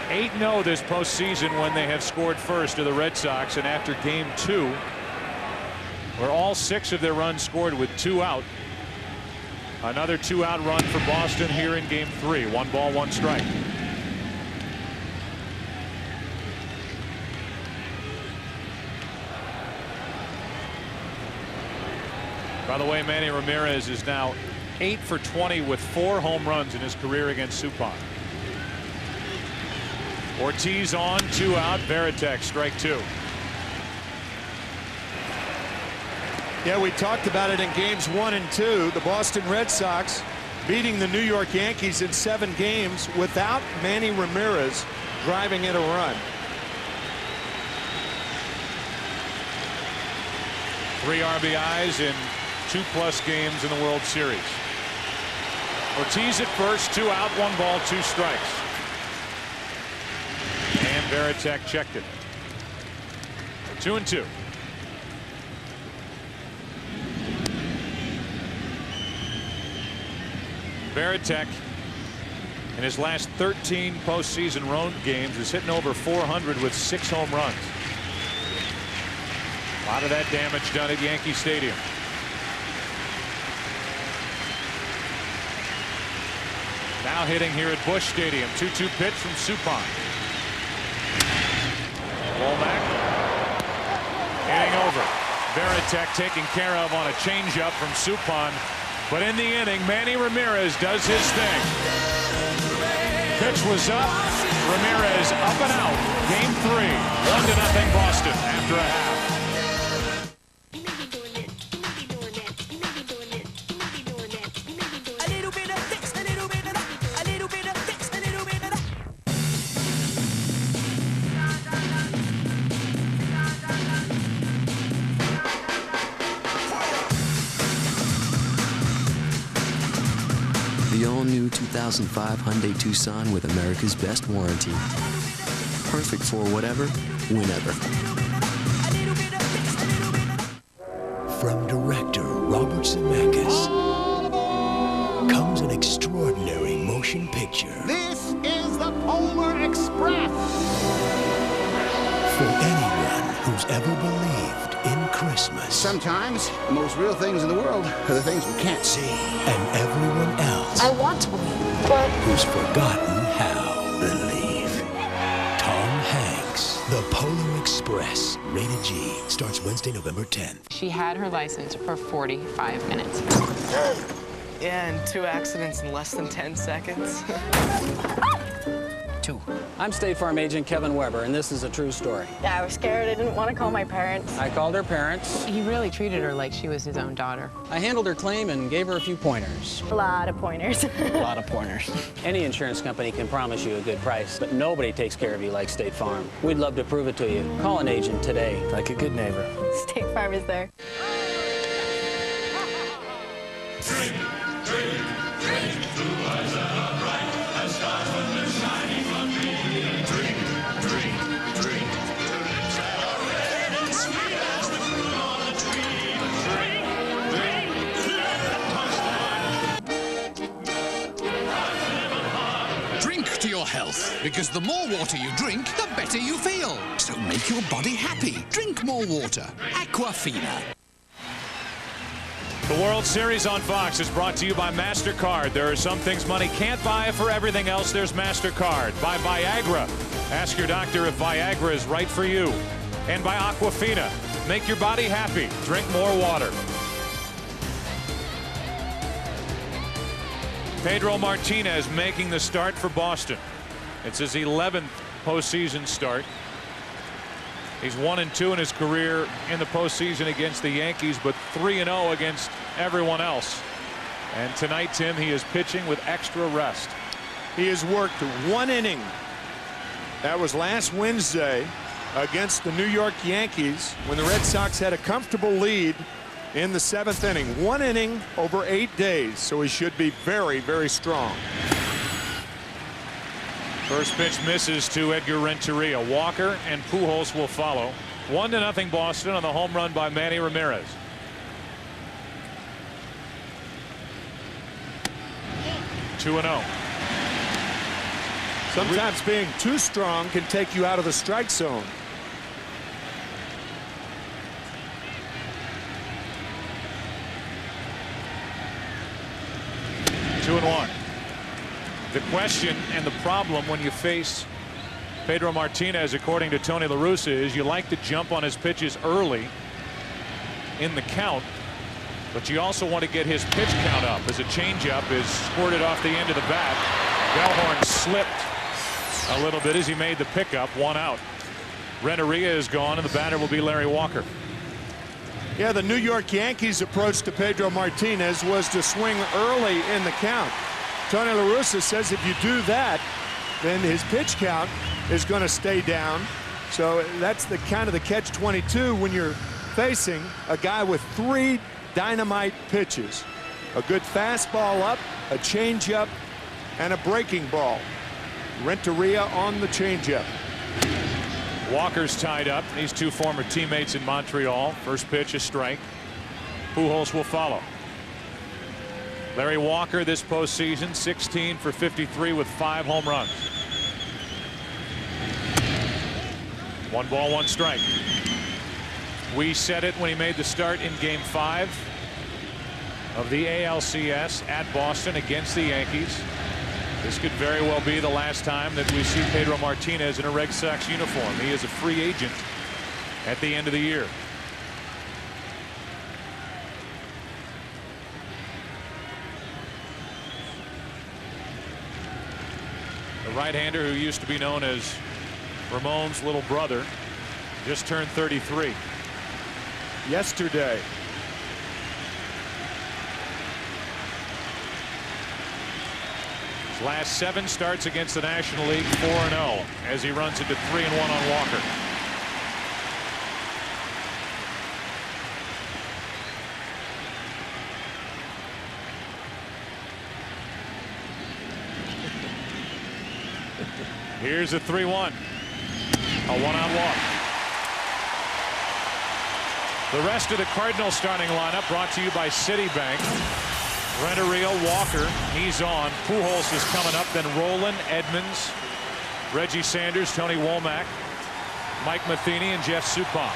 (8-0) this postseason when they have scored first to the Red Sox, and after game 2, where all 6 of their runs scored with 2 out, another 2-out run for Boston here in game 3. 1 ball, 1 strike. By the way, Manny Ramirez is now 8 for 20 with 4 home runs in his career against Suppan. Ortiz on, 2 out. Varitek, strike 2. Yeah, we talked about it in games 1 and 2. The Boston Red Sox beating the New York Yankees in 7 games without Manny Ramirez driving in a run. 3 RBIs in 2+ games in the World Series. Ortiz at first, 2 out, 1 ball, 2 strikes. And Varitek checked it. 2-2. Varitek in his last 13 postseason road games is hitting over 400 with 6 home runs. A lot of that damage done at Yankee Stadium. Now hitting here at Busch Stadium. 2-2 pitch from Suppan. Ball back. Inning over. Varitek taken care of on a changeup from Suppan. But in the inning, Manny Ramirez does his thing. Pitch was up. Ramirez up and out. Game 3. 1-0 Boston after a half. The all-new 2005 Hyundai Tucson with America's best warranty. Perfect for whatever, whenever. From director Robert Zemeckis comes an extraordinary motion picture. This is the Polar Express. For anyone who's ever believed in Christmas. Sometimes the most real things in the world are the things we can't see. And everyone else. I want to believe, but who's forgotten how. Believe. Tom Hanks, The Polar Express. Rated G. Starts Wednesday, November 10th. She had her license for 45 minutes. Yeah, and 2 accidents in less than 10 seconds. 2. I'm State Farm Agent Kevin Weber, and this is a true story. Yeah, I was scared. I didn't want to call my parents. I called her parents. He really treated her like she was his own daughter. I handled her claim and gave her a few pointers. A lot of pointers. A lot of pointers. Any insurance company can promise you a good price, but nobody takes care of you like State Farm. We'd love to prove it to you. Call an agent today, like a good neighbor. State Farm is there. Drink, drink, drink. 2 eyes that are bright as stars when they're shining from me. Drink, drink, drink. 2 lips that are red and sweet as the fruit on the tree. Drink, drink, Drink to your health, because the more water you drink, the better you feel. So make your body happy. Drink more water. Aquafina. The World Series on Fox is brought to you by MasterCard. There are some things money can't buy. For everything else, there's MasterCard. By Viagra. Ask your doctor if Viagra is right for you. And by Aquafina. Make your body happy. Drink more water. Pedro Martinez making the start for Boston. It's his 11th postseason start. He's 1-2 in his career in the postseason against the Yankees, but 3-0 against everyone else. And tonight, Tim, he is pitching with extra rest. He has worked 1 inning. That was last Wednesday against the New York Yankees when the Red Sox had a comfortable lead in the 7th inning. 1 inning over 8 days, so he should be very, very strong. First pitch misses to Edgar Renteria. Walker and Pujols will follow. 1-0 Boston on the home run by Manny Ramirez. Two and 0. Sometimes being too strong can take you out of the strike zone. Two and 1. The question and the problem when you face Pedro Martinez, according to Tony La Russa, is you like to jump on his pitches early in the count, but you also want to get his pitch count up as a changeup is squirted off the end of the bat. Bellhorn slipped a little bit as he made the pickup. 1 out. Renteria is gone, and the batter will be Larry Walker. Yeah, the New York Yankees' approach to Pedro Martinez was to swing early in the count. Tony La Russa says if you do that, then his pitch count is going to stay down. So that's the kind of the catch-22 when you're facing a guy with 3 dynamite pitches. A good fastball up, a changeup, and a breaking ball. Renteria on the changeup. Walker's tied up. These two former teammates in Montreal. First pitch, a strike. Pujols will follow. Larry Walker this postseason 16 for 53 with 5 home runs. 1 ball, 1 strike. We said it when he made the start in Game 5 of the ALCS at Boston against the Yankees. This could very well be the last time that we see Pedro Martinez in a Red Sox uniform. He is a free agent at the end of the year. The right-hander who used to be known as Ramon's little brother just turned 33 yesterday. His last 7 starts against the National League, 4-0 as he runs into 3-1 on Walker. Here's a 3-1. A 1-out walk. The rest of the Cardinals starting lineup brought to you by Citibank. Renteria, Walker, he's on. Pujols is coming up. Then Roland, Edmonds, Reggie Sanders, Tony Womack, Mike Matheny, and Jeff Suppan.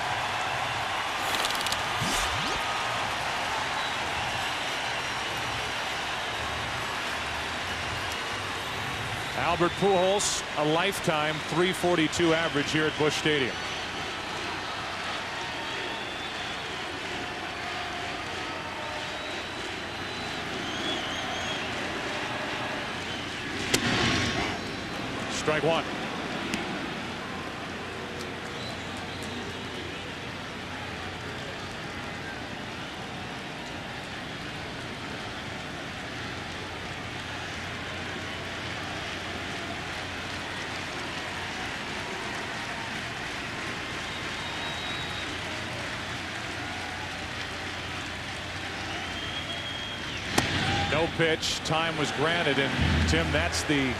Albert Pujols, a lifetime .342 average here at Busch Stadium. Strike 1. No pitch. Time was granted, and Tim, that's the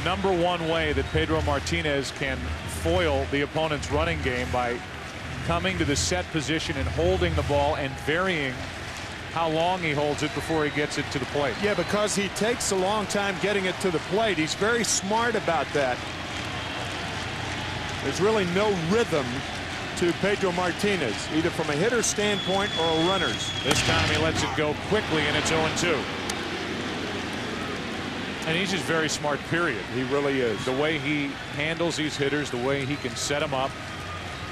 #1 way that Pedro Martinez can foil the opponent's running game, by coming to the set position and holding the ball and varying how long he holds it before he gets it to the plate. Yeah, because he takes a long time getting it to the plate. He's very smart about that. There's really no rhythm to Pedro Martinez, either from a hitter's standpoint or a runner's. This time he lets it go quickly, and it's 0-2. And he's just very smart, period. He really is. The way he handles these hitters, the way he can set them up.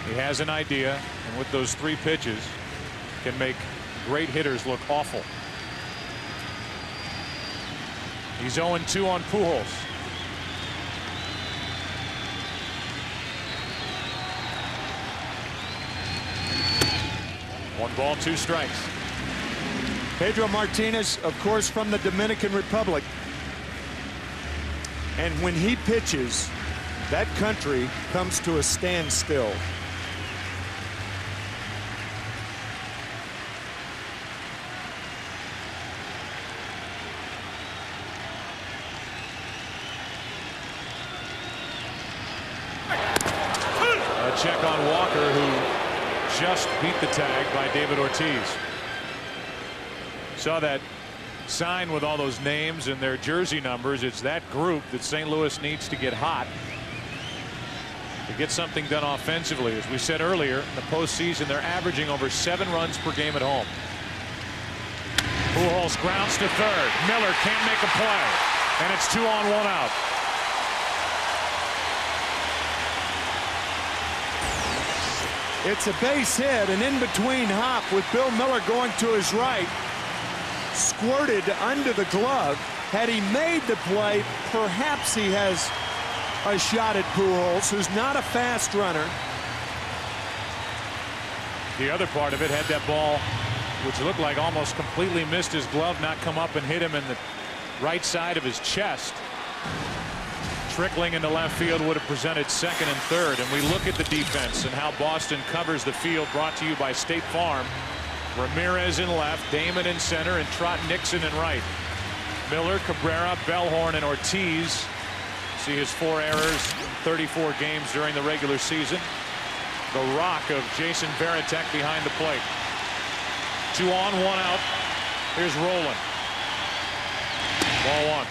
He has an idea, and with those 3 pitches can make great hitters look awful. He's 0-2 on Pujols. One ball, 2 strikes. Pedro Martinez, of course, from the Dominican Republic. And when he pitches, that country comes to a standstill. A check on Walker, who just beat the tag by David Ortiz. Saw that sign with all those names and their jersey numbers. It's that group that St. Louis needs to get hot to get something done offensively. As we said earlier, in the postseason, they're averaging over 7 runs per game at home. Pujols grounds to third. Miller can't make a play, and it's 2 on, 1 out. It's a base hit, an in-between hop with Bill Miller going to his right. Squirted under the glove. Had he made the play, perhaps he has a shot at Pujols, who's not a fast runner. The other part of it had that ball, which looked like almost completely missed his glove, not come up and hit him in the right side of his chest. Trickling into left field would have presented second and third. And we look at the defense and how Boston covers the field, brought to you by State Farm. Ramirez in left, Damon in center, and Trot Nixon in right. Miller, Cabrera, Bellhorn, and Ortiz. See his 4 errors in 34 games during the regular season. The rock of Jason Varitek behind the plate. 2 on, 1 out. Here's Roland. Ball 1.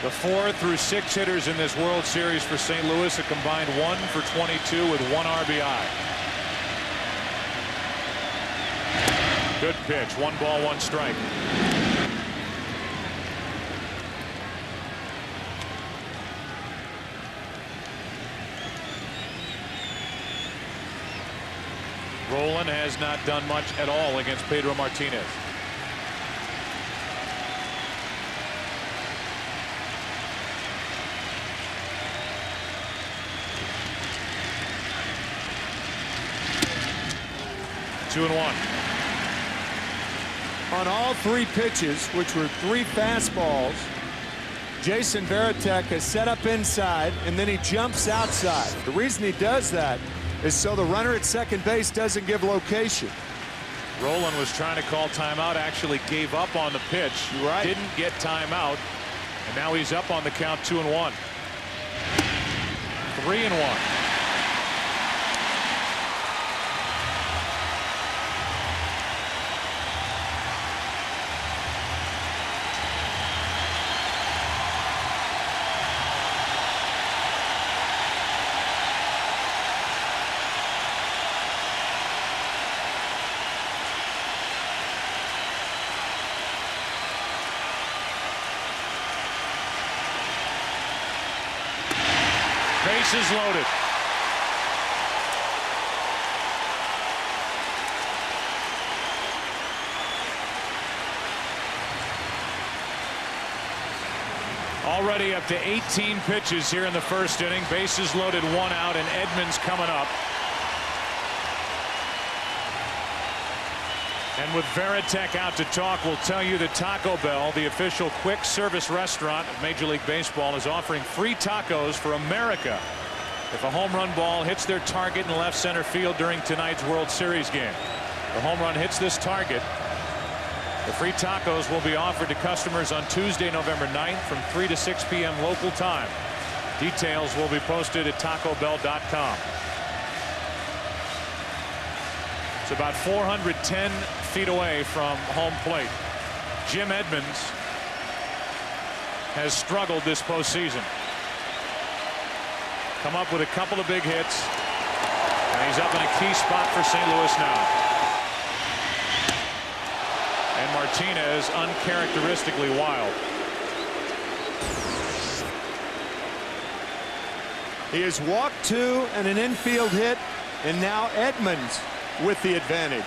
The 4 through 6 hitters in this World Series for St. Louis, a combined 1 for 22 with 1 RBI. Good pitch. 1 ball, 1 strike. Roland has not done much at all against Pedro Martinez. Two and 1. On all 3 pitches, which were 3 fastballs, Jason Varitek has set up inside, and then he jumps outside. The reason he does that is so the runner at second base doesn't give location. Roland was trying to call timeout, actually gave up on the pitch. Right. Didn't get timeout, and now he's up on the count 2 and 1. 3 and 1. Bases loaded. Already up to 18 pitches here in the first inning. Bases loaded, 1 out, and Edmonds coming up. And with Varitek out to talk, we'll tell you that Taco Bell, the official quick service restaurant of Major League Baseball, is offering free tacos for America if a home run ball hits their target in left center field during tonight's World Series game. The home run hits this target. The free tacos will be offered to customers on Tuesday, November 9th from 3 to 6 p.m. local time. Details will be posted at tacobell.com. It's about 410 feet away from home plate. Jim Edmonds has struggled this postseason. Come up with a couple of big hits, and he's up in a key spot for St. Louis now. And Martinez uncharacteristically wild. He has walked 2 and an infield hit, and now Edmonds with the advantage.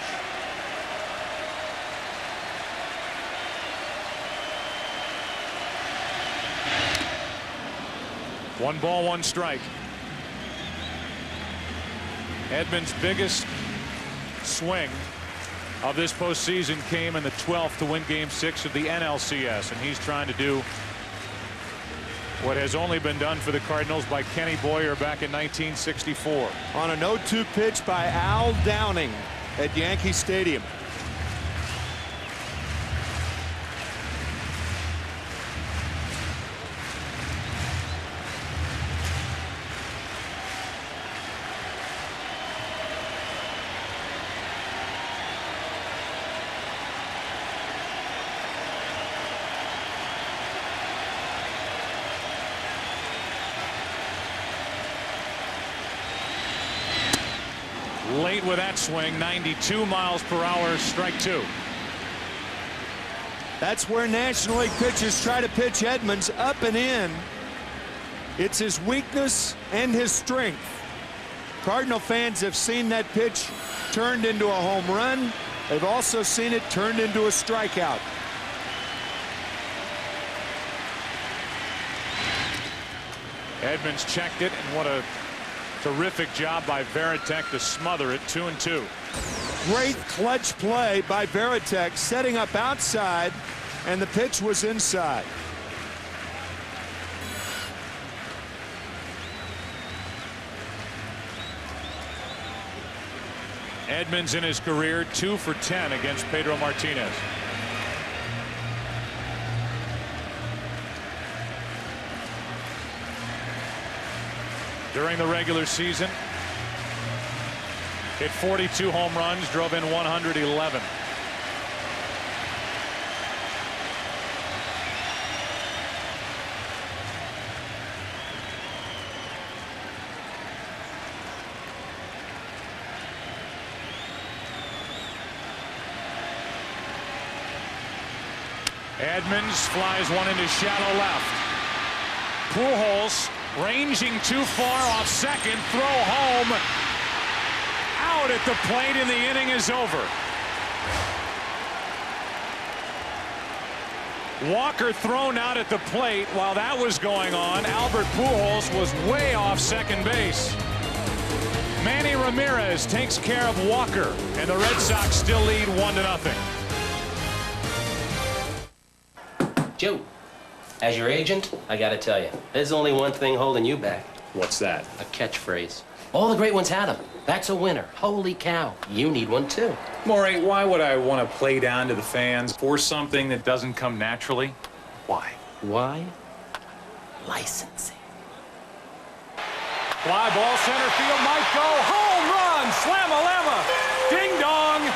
1 ball, 1 strike. Edmonds' biggest swing of this postseason came in the 12th to win Game 6 of the NLCS, and he's trying to do what has only been done for the Cardinals by Kenny Boyer back in 1964. On an 0-2 pitch by Al Downing at Yankee Stadium. Late with that swing, 92 miles per hour, strike 2. That's where National League pitchers try to pitch Edmonds, up and in. It's his weakness and his strength. Cardinal fans have seen that pitch turned into a home run. They've also seen it turned into a strikeout. Edmonds checked it, and what a terrific job by Varitek to smother it. 2-2. Great clutch play by Varitek, setting up outside, and the pitch was inside. Edmonds in his career 2 for 10 against Pedro Martinez. During the regular season, hit 42 home runs, drove in 111. Edmonds flies one into shallow left. Pujols ranging too far off second, throw home, out at the plate, and the inning is over. Walker thrown out at the plate. While that was going on, Albert Pujols was way off second base. Manny Ramirez takes care of Walker, and the Red Sox still lead 1-0. Joe, as your agent, I gotta tell you, there's only one thing holding you back. What's that? A catchphrase. All the great ones had them. That's a winner. Holy cow. You need one too. Maury, why would I want to play down to the fans for something that doesn't come naturally? Why? Why? Licensing. Fly ball, center field, might go. Home run! Slam-a-lamma! Ding-dong!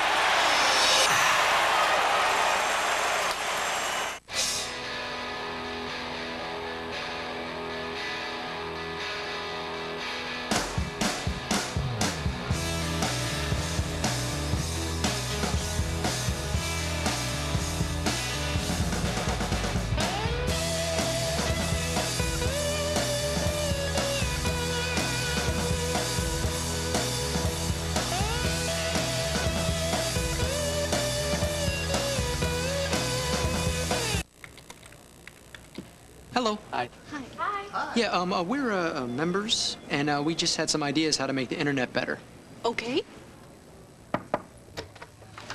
Hello. Hi. Hi. Yeah, we're members, and we just had some ideas how to make the internet better. Okay.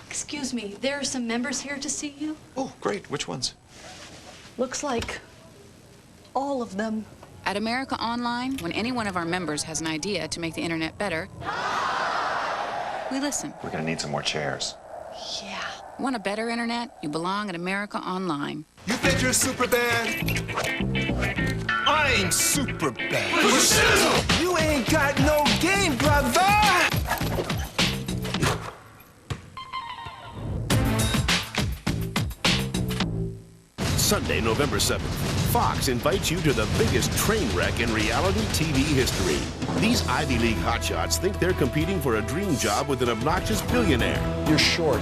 Excuse me, there are some members here to see you. Oh, great. Which ones? Looks like all of them. At America Online, when any one of our members has an idea to make the internet better, we listen. We're gonna need some more chairs. Yeah. Want a better internet? You belong at America Online. You think you're super bad? I'm super bad. You ain't got no game, brother! Sunday, November 7th, Fox invites you to the biggest train wreck in reality TV history. These Ivy League hotshots think they're competing for a dream job with an obnoxious billionaire. You're short.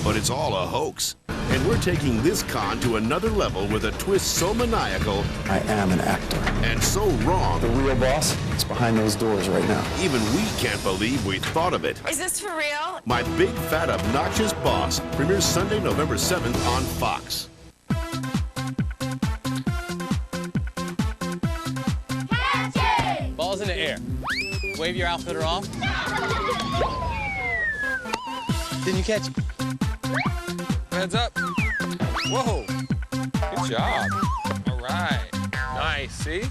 But it's all a hoax. And we're taking this con to another level with a twist so maniacal. I am an actor. And so wrong. The real boss is behind those doors right now. Even we can't believe we thought of it. Is this for real? My Big Fat Obnoxious Boss premieres Sunday, November 7th on Fox. Here, wave your outfitter off. Then you catch it. Heads up. Whoa, good job. All right, nice, see?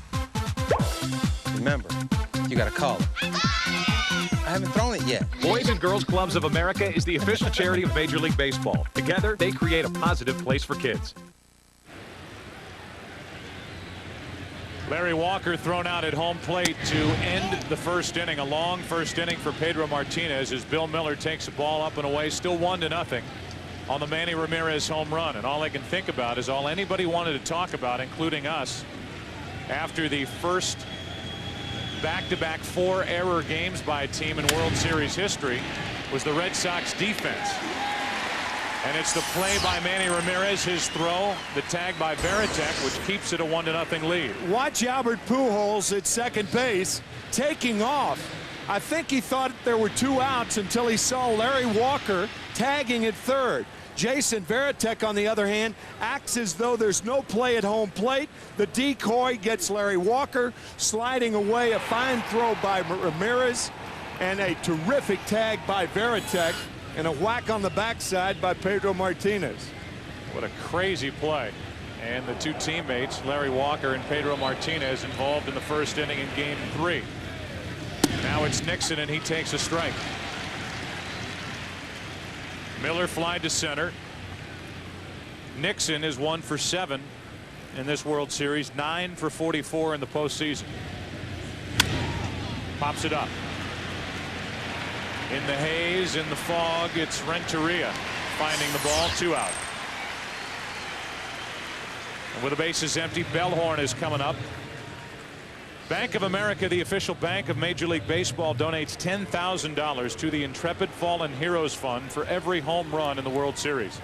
Remember, you gotta call it. I haven't thrown it yet. Boys and Girls Clubs of America is the official charity of Major League Baseball. Together, they create a positive place for kids. Larry Walker thrown out at home plate to end the first inning. A long first inning for Pedro Martinez as Bill Miller takes the ball up and away, still 1-0 on the Manny Ramirez home run. And all I can think about is all anybody wanted to talk about, including us, after the first back-to-back 4-error games by a team in World Series history, was the Red Sox defense. And it's the play by Manny Ramirez, his throw, the tag by Veritek, which keeps it a 1-0 lead. Watch Albert Pujols at second base taking off. I think he thought there were 2 outs until he saw Larry Walker tagging at third. Jason Veritek, on the other hand, acts as though there's no play at home plate. The decoy gets Larry Walker sliding away. A fine throw by Ramirez and a terrific tag by Veritek and a whack on the backside by Pedro Martinez. What a crazy play. And the two teammates, Larry Walker and Pedro Martinez, involved in the first inning in Game 3. Now it's Nixon, and he takes a strike. Miller flied to center. Nixon is 1 for 7 in this World Series, 9 for 44 in the postseason. Pops it up. In the haze, in the fog, it's Renteria finding the ball, 2 out. And with the bases empty, Bellhorn is coming up. Bank of America, the official bank of Major League Baseball, donates $10,000 to the Intrepid Fallen Heroes Fund for every home run in the World Series.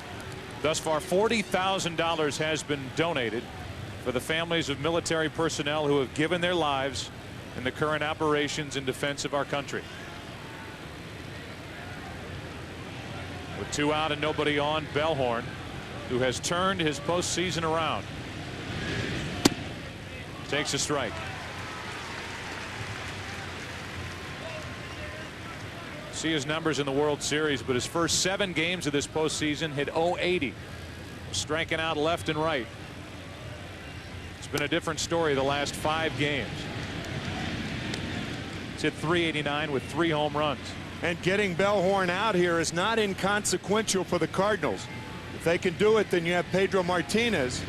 Thus far, $40,000 has been donated for the families of military personnel who have given their lives in the current operations in defense of our country. With 2 out and nobody on, Bellhorn, who has turned his postseason around, takes a strike. See his numbers in the World Series, but his first 7 games of this postseason hit .080, striking out left and right. It's been a different story the last 5 games. It's hit .389 with 3 home runs. And getting Bellhorn out here is not inconsequential for the Cardinals. If they can do it, then you have Pedro Martinez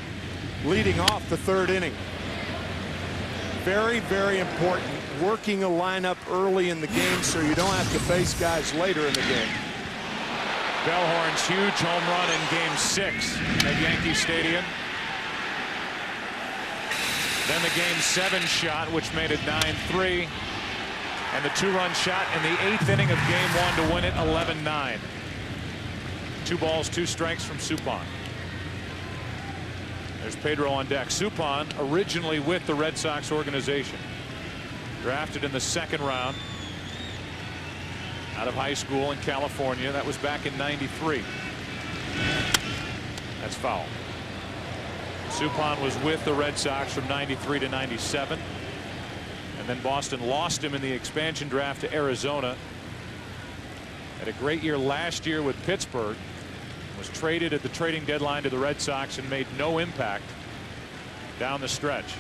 leading off the 3rd inning. Very, very important, working a lineup early in the game so you don't have to face guys later in the game. Bellhorn's huge home run in Game 6 at Yankee Stadium. Then the Game 7 shot, which made it 9-3. And the 2-run shot in the 8th inning of Game 1 to win it 11-9. 2 balls, 2 strikes from Suppan. There's Pedro on deck. Suppan, originally with the Red Sox organization, drafted in the 2nd round out of high school in California. That was back in '93. That's foul. Suppan was with the Red Sox from '93 to '97. And then Boston lost him in the expansion draft to Arizona. Had a great year last year with Pittsburgh. Was traded at the trading deadline to the Red Sox and made no impact down the stretch.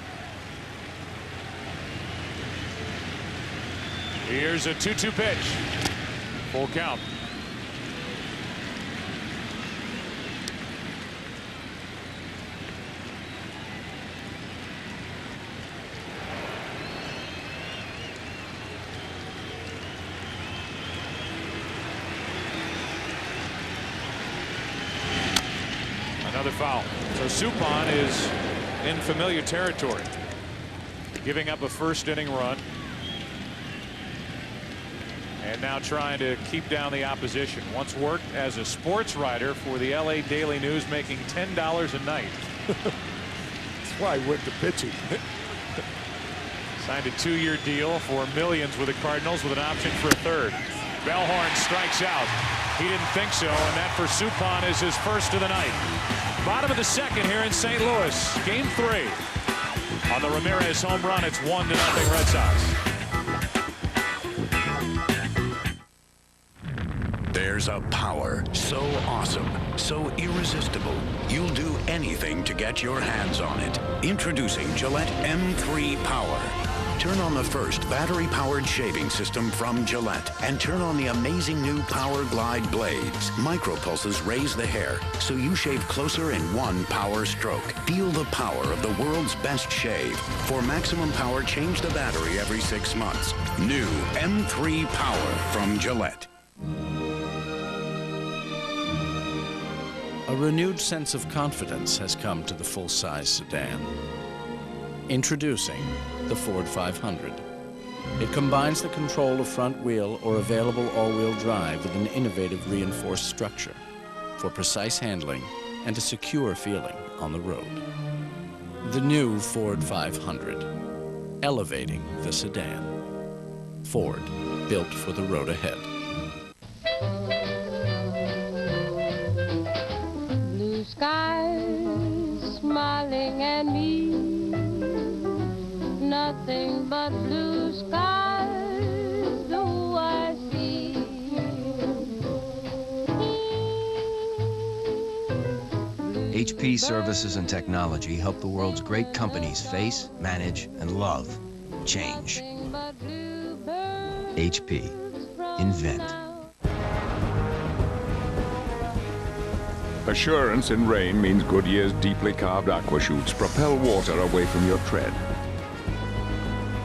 Here's a 2-2 pitch. Full count. Another foul. So Suppan is in familiar territory, giving up a first inning run and now trying to keep down the opposition. Once worked as a sports writer for the LA Daily News, making $10 a night. That's why I went to pitching. Signed a 2-year deal for millions with the Cardinals with an option for a 3rd. Bellhorn strikes out. He didn't think so, and that for Suppan is his first of the night. Bottom of the 2nd here in St. Louis. Game 3. On the Ramirez home run, it's 1-0 Red Sox. There's a power so awesome, so irresistible, you'll do anything to get your hands on it. Introducing Gillette M3 Power. Turn on the first battery-powered shaving system from Gillette and turn on the amazing new Power Glide blades. Micropulses raise the hair, so you shave closer in one power stroke. Feel the power of the world's best shave. For maximum power, change the battery every 6 months. New M3 Power from Gillette. A renewed sense of confidence has come to the full-size sedan. Introducing the Ford 500. It combines the control of front wheel or available all-wheel drive with an innovative reinforced structure for precise handling and a secure feeling on the road. The new Ford 500, elevating the sedan. Ford, built for the road ahead. Blue skies smiling at me, nothing but blue skies do I see. HP Services and Technology help the world's great companies face, manage, and love change. HP. Invent. Assurance in rain means Goodyear's deeply carved aqua chutes propel water away from your tread.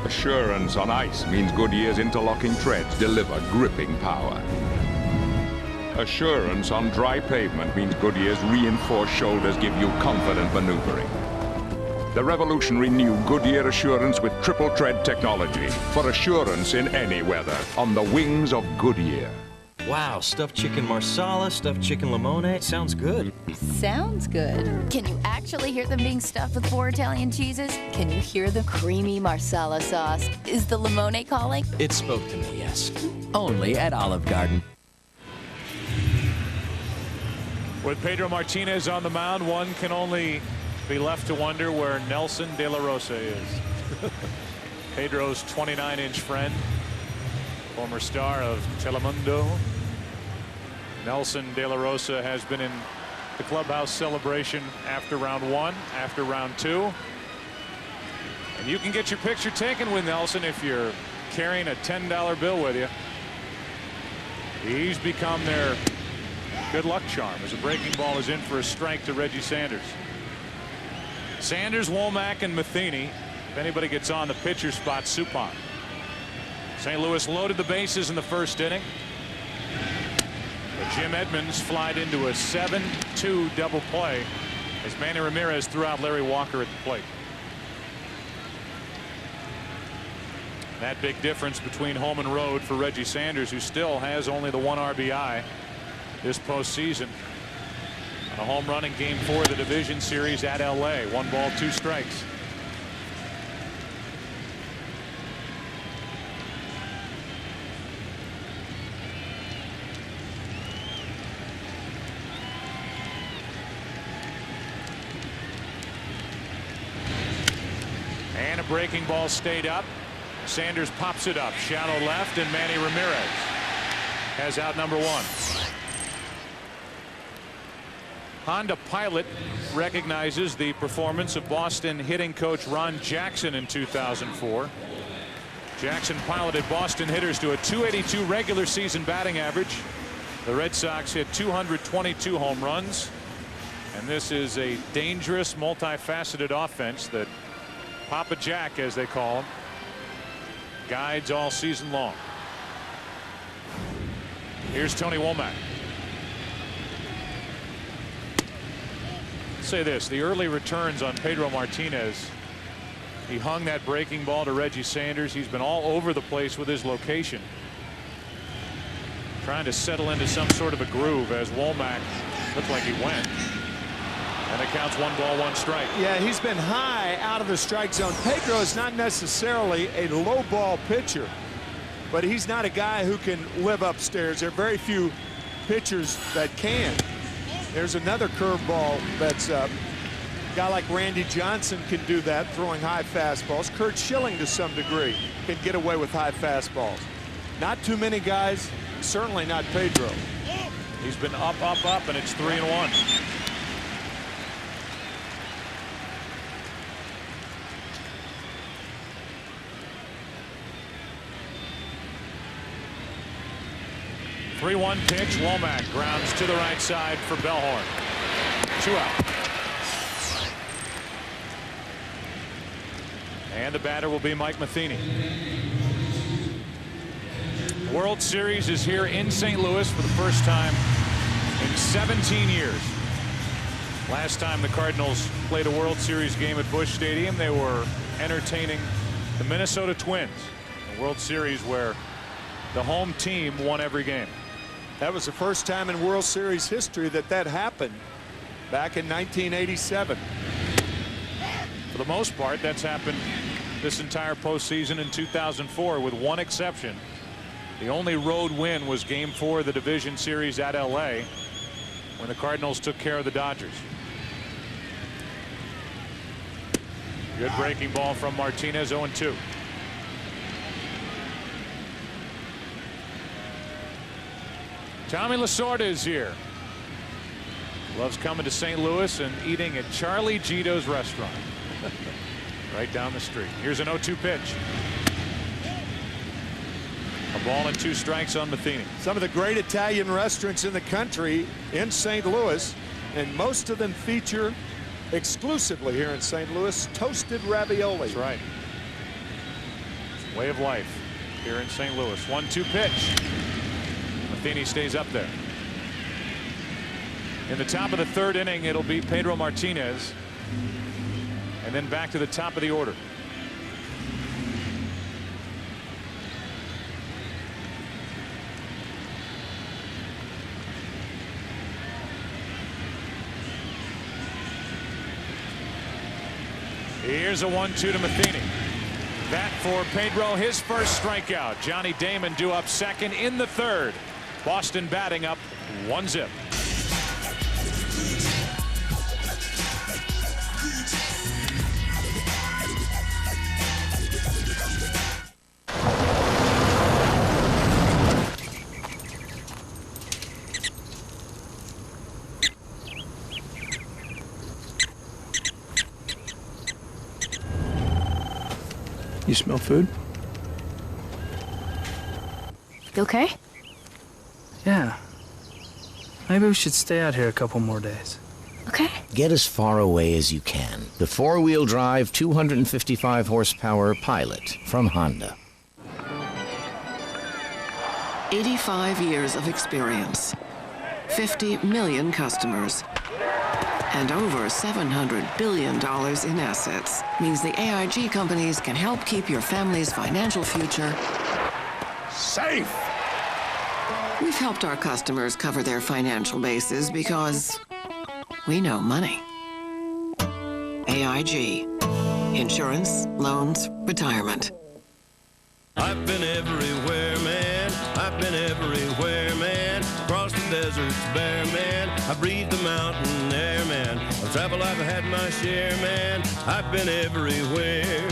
Assurance on ice means Goodyear's interlocking treads deliver gripping power. Assurance on dry pavement means Goodyear's reinforced shoulders give you confident maneuvering. The revolutionary new Goodyear Assurance with triple tread technology for assurance in any weather on the wings of Goodyear. Wow, stuffed chicken marsala, stuffed chicken limone, sounds good. Sounds good. Can you actually hear them being stuffed with 4 Italian cheeses? Can you hear the creamy marsala sauce? Is the limone calling? It spoke to me, yes. Only at Olive Garden. With Pedro Martinez on the mound, one can only be left to wonder where Nelson De La Rosa is. Pedro's 29-inch friend, former star of Telemundo. Nelson De La Rosa has been in the clubhouse celebration after round 1, after round 2. And you can get your picture taken with Nelson if you're carrying a $10 bill with you. He's become their good luck charm as a breaking ball is in for a strike to Reggie Sanders. Sanders, Womack, and Matheny. If anybody gets on the pitcher spot, Suppan. St. Louis loaded the bases in the first inning. But Jim Edmonds flied into a 7-2 double play as Manny Ramirez threw out Larry Walker at the plate. That big difference between home and road for Reggie Sanders, who still has only the 1 RBI this postseason. A home run in Game 4 of the division series at LA. 1 ball, 2 strikes. And a breaking ball stayed up. Sanders pops it up. Shallow left, and Manny Ramirez has out number 1. Honda Pilot recognizes the performance of Boston hitting coach Ron Jackson in 2004. Jackson piloted Boston hitters to a .282 regular season batting average. The Red Sox hit 222 home runs. And this is a dangerous, multifaceted offense that Papa Jack, as they call him, guides all season long. Here's Tony Womack. Say this, the early returns on Pedro Martinez. He hung that breaking ball to Reggie Sanders. He's been all over the place with his location, trying to settle into some sort of a groove as Womack looked like he went. And it counts 1 ball, 1 strike. Yeah, he's been high out of the strike zone. Pedro is not necessarily a low ball pitcher, but he's not a guy who can live upstairs. There are very few pitchers that can. There's another curveball that's a guy like Randy Johnson can do that, throwing high fastballs. Kurt Schilling, to some degree, can get away with high fastballs. Not too many guys, certainly not Pedro. He's been up, and it's 3-1. Three-one pitch. Womack grounds to the right side for Bellhorn. 2 out. And the batter will be Mike Matheny. World Series is here in St. Louis for the first time in 17 years. Last time the Cardinals played a World Series game at Busch Stadium, they were entertaining the Minnesota Twins. A World Series where the home team won every game. That was the first time in World Series history that happened back in 1987. For the most part, that's happened this entire postseason in 2004, with one exception. The only road win was Game 4 of the division series at LA when the Cardinals took care of the Dodgers. Good breaking ball from Martinez. 0-2. Tommy Lasorda is here. Loves coming to St. Louis and eating at Charlie Gito's restaurant right down the street. Here's an 0-2 pitch. A ball and 2 strikes on Matheny. Some of the great Italian restaurants in the country in St. Louis, and most of them feature exclusively here in St. Louis toasted ravioli. That's right. Way of life here in St. Louis. 1-2 pitch. Matheny stays up there. In the top of the 3rd inning, it'll be Pedro Martinez, and then back to the top of the order. Here's a 1-2 to Matheny. That for Pedro, his first strikeout. Johnny Damon due up second in the 3rd. Boston batting up 1-0. You smell food? You okay? Yeah. Maybe we should stay out here a couple more days. Okay. Get as far away as you can. The 4-wheel drive, 255 horsepower Pilot from Honda. 85 years of experience, 50 million customers, and over $700 billion in assets means the AIG companies can help keep your family's financial future safe. We've helped our customers cover their financial bases because we know money. AIG. Insurance, loans, retirement. I've been everywhere, man. I've been everywhere, man. Across the deserts bare, man. I breathe the mountain air, man. I've traveled, I've had my share, man. I've been everywhere.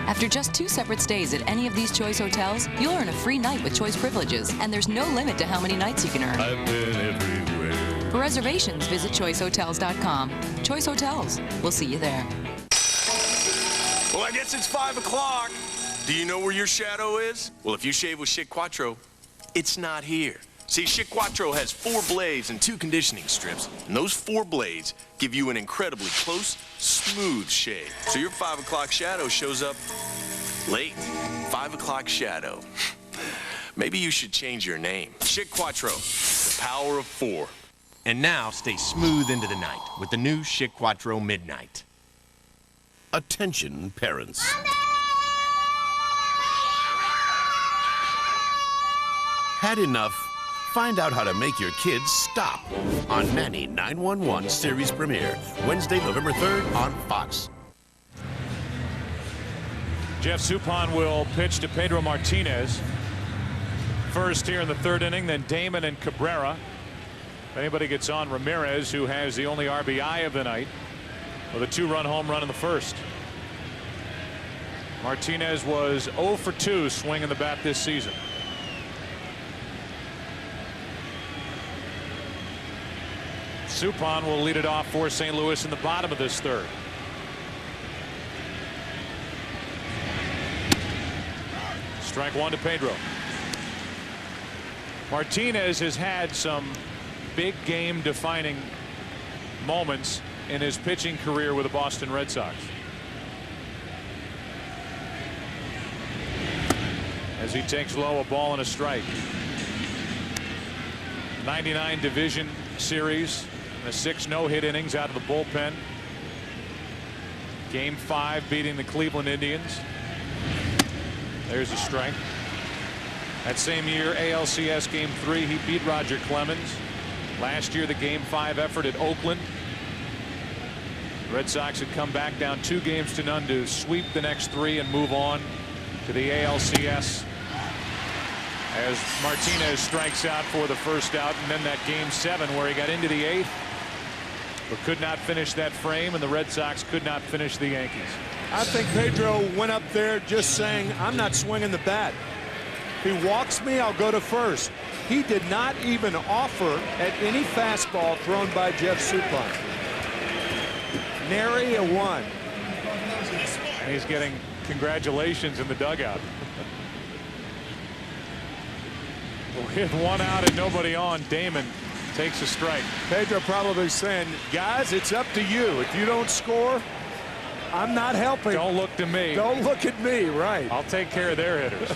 After just 2 separate stays at any of these Choice hotels, you'll earn a free night with Choice privileges, and there's no limit to how many nights you can earn. I've been everywhere. For reservations, visit choicehotels.com. Choice Hotels. We'll see you there. Well, I guess it's 5 o'clock. Do you know where your shadow is? Well, if you shave with Schick Quattro, it's not here. See, Schick Quattro has 4 blades and 2 conditioning strips, and those 4 blades give you an incredibly close, smooth shave. So your 5 o'clock shadow shows up late. 5 o'clock shadow. Maybe you should change your name. Schick Quattro, the power of 4. And now stay smooth into the night with the new Schick Quattro Midnight. Attention, parents. Had enough? Find out how to make your kids stop on Nanny 911 series premiere, Wednesday, November 3rd on Fox. Jeff Suppan will pitch to Pedro Martinez. First here in the 3rd inning, then Damon and Cabrera. If anybody gets on, Ramirez, who has the only RBI of the night, with a 2-run home run in the 1st. Martinez was 0 for 2 swinging the bat this season. Suppan will lead it off for St. Louis in the bottom of this third. Strike one to Pedro. Martinez has had some big game defining moments in his pitching career with the Boston Red Sox. As he takes low, a ball and a strike. 99 division series, and the 6 no-hit innings out of the bullpen. Game 5 beating the Cleveland Indians. There's a strike. That same year, ALCS Game 3, he beat Roger Clemens. Last year, the Game 5 effort at Oakland. The Red Sox had come back down 2-0 to sweep the next 3 and move on to the ALCS. As Martinez strikes out for the first out, and then that Game 7 where he got into the 8th, but could not finish that frame, and the Red Sox could not finish the Yankees. I think Pedro went up there just saying, I'm not swinging the bat. If he walks me, I'll go to first. He did not even offer at any fastball thrown by Jeff Suppan. Nary a one. And he's getting congratulations in the dugout. With 1 out and nobody on, Damon takes a strike. Pedro probably saying, guys, it's up to you. If you don't score, I'm not helping. Don't look to me. Don't look at me, right. I'll take care of their hitters.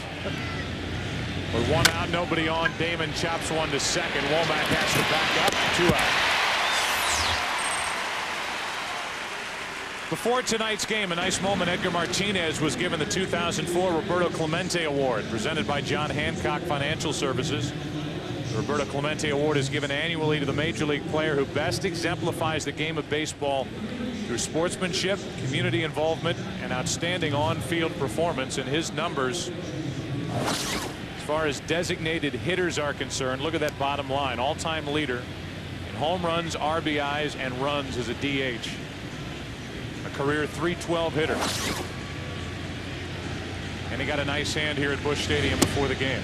With 1 out, nobody on, Damon chops one to second. Womack has to back up. 2 out. Before tonight's game, a nice moment. Edgar Martinez was given the 2004 Roberto Clemente Award, presented by John Hancock Financial Services. The Roberto Clemente Award is given annually to the Major League player who best exemplifies the game of baseball through sportsmanship, community involvement, and outstanding on-field performance. And his numbers, as far as designated hitters are concerned, look at that bottom line. All-time leader in home runs, RBIs, and runs as a DH. A career .312 hitter. And he got a nice hand here at Busch Stadium before the game.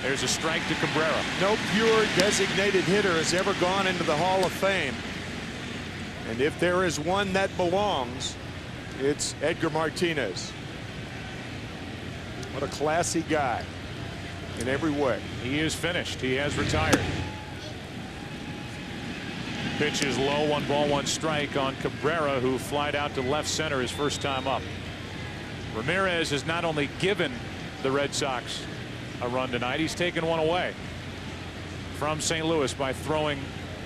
There's a strike to Cabrera. No pure designated hitter has ever gone into the Hall of Fame. And if there is one that belongs, it's Edgar Martinez. What a classy guy in every way. He is finished. He has retired. Pitch is low, 1 ball, 1 strike on Cabrera, who flied out to left center his first time up. Ramirez has not only given the Red Sox a run tonight, he's taken one away from St. Louis by throwing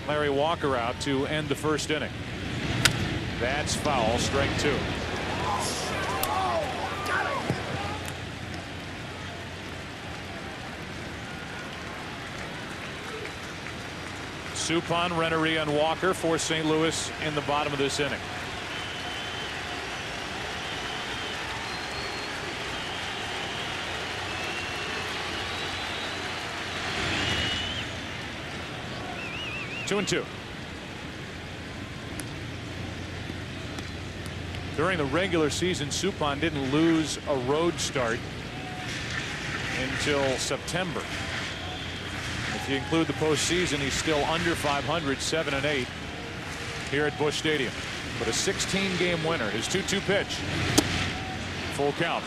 Larry Walker out to end the first inning. That's foul. Strike 2. Suppan, Rennery, and Walker for St. Louis in the bottom of this inning. Two and 2. During the regular season, Suppan didn't lose a road start until September. If you include the postseason, he's still under 500, 7-8 here at Busch Stadium. But a 16-game winner. His 2-2 pitch. Full count.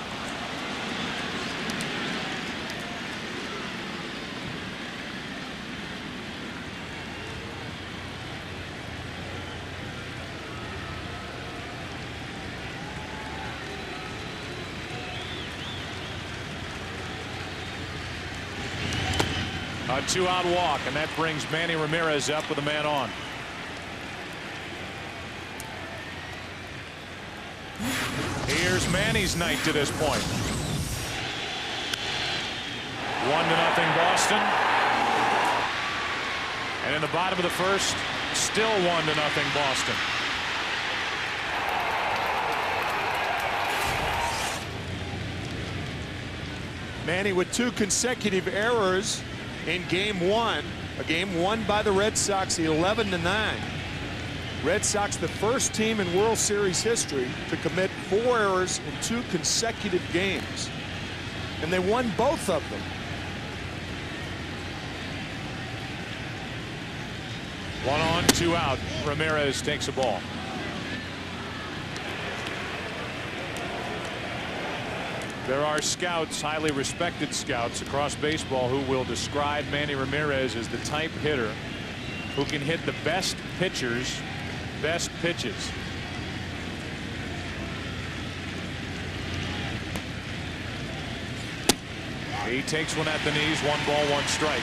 A 2-out walk, and that brings Manny Ramirez up with a man on. Here's Manny's night to this point. 1-0 Boston. And in the bottom of the first, still 1-0 Boston. Manny with 2 consecutive errors in Game 1, a game won by the Red Sox 11-9. Red Sox, the first team in World Series history to commit 4 errors in 2 consecutive games. And they won both of them. 1 on, 2 out. Ramirez takes a ball. There are scouts, highly respected scouts across baseball, who will describe Manny Ramirez as the type hitter who can hit the best pitchers' best pitches. He takes one at the knees. 1 ball, 1 strike.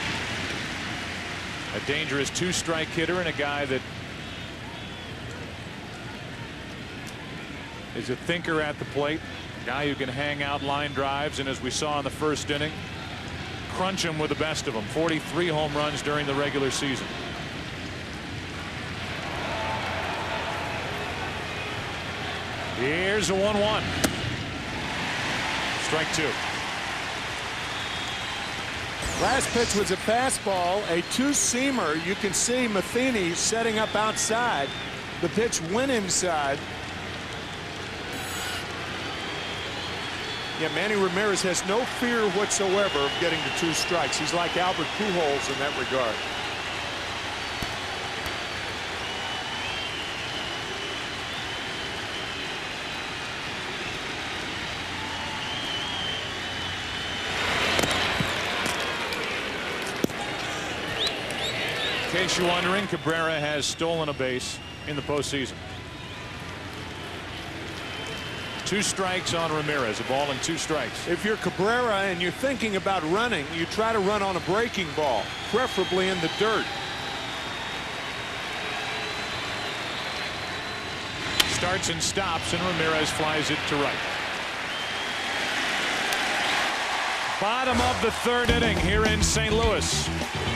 A dangerous 2-strike hitter and a guy that is a thinker at the plate. Guy who can hang out line drives, and as we saw in the first inning, crunch him with the best of them. 43 home runs during the regular season. Here's a 1-1. Strike 2. Last pitch was a fastball, a 2-seamer. You can see Matheny setting up outside. The pitch went inside. Yeah, Manny Ramirez has no fear whatsoever of getting to 2 strikes. He's like Albert Pujols in that regard. In case you're wondering, Cabrera has stolen a base in the postseason. 2 strikes on Ramirez, a ball and 2 strikes. If you're Cabrera and you're thinking about running, you try to run on a breaking ball, preferably in the dirt. Starts and stops, and Ramirez flies it to right. Bottom of the 3rd inning here in St. Louis.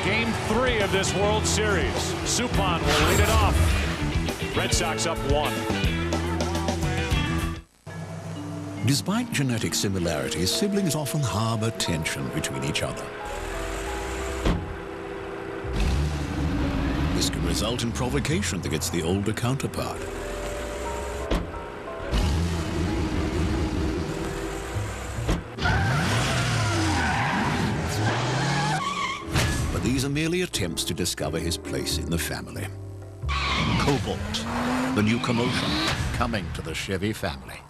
Game 3 of this World Series. Suppan will lead it off. Red Sox up 1. Despite genetic similarities, siblings often harbor tension between each other. This can result in provocation against the older counterpart. But these are merely attempts to discover his place in the family. Cobalt, the new commotion, coming to the Chevy family.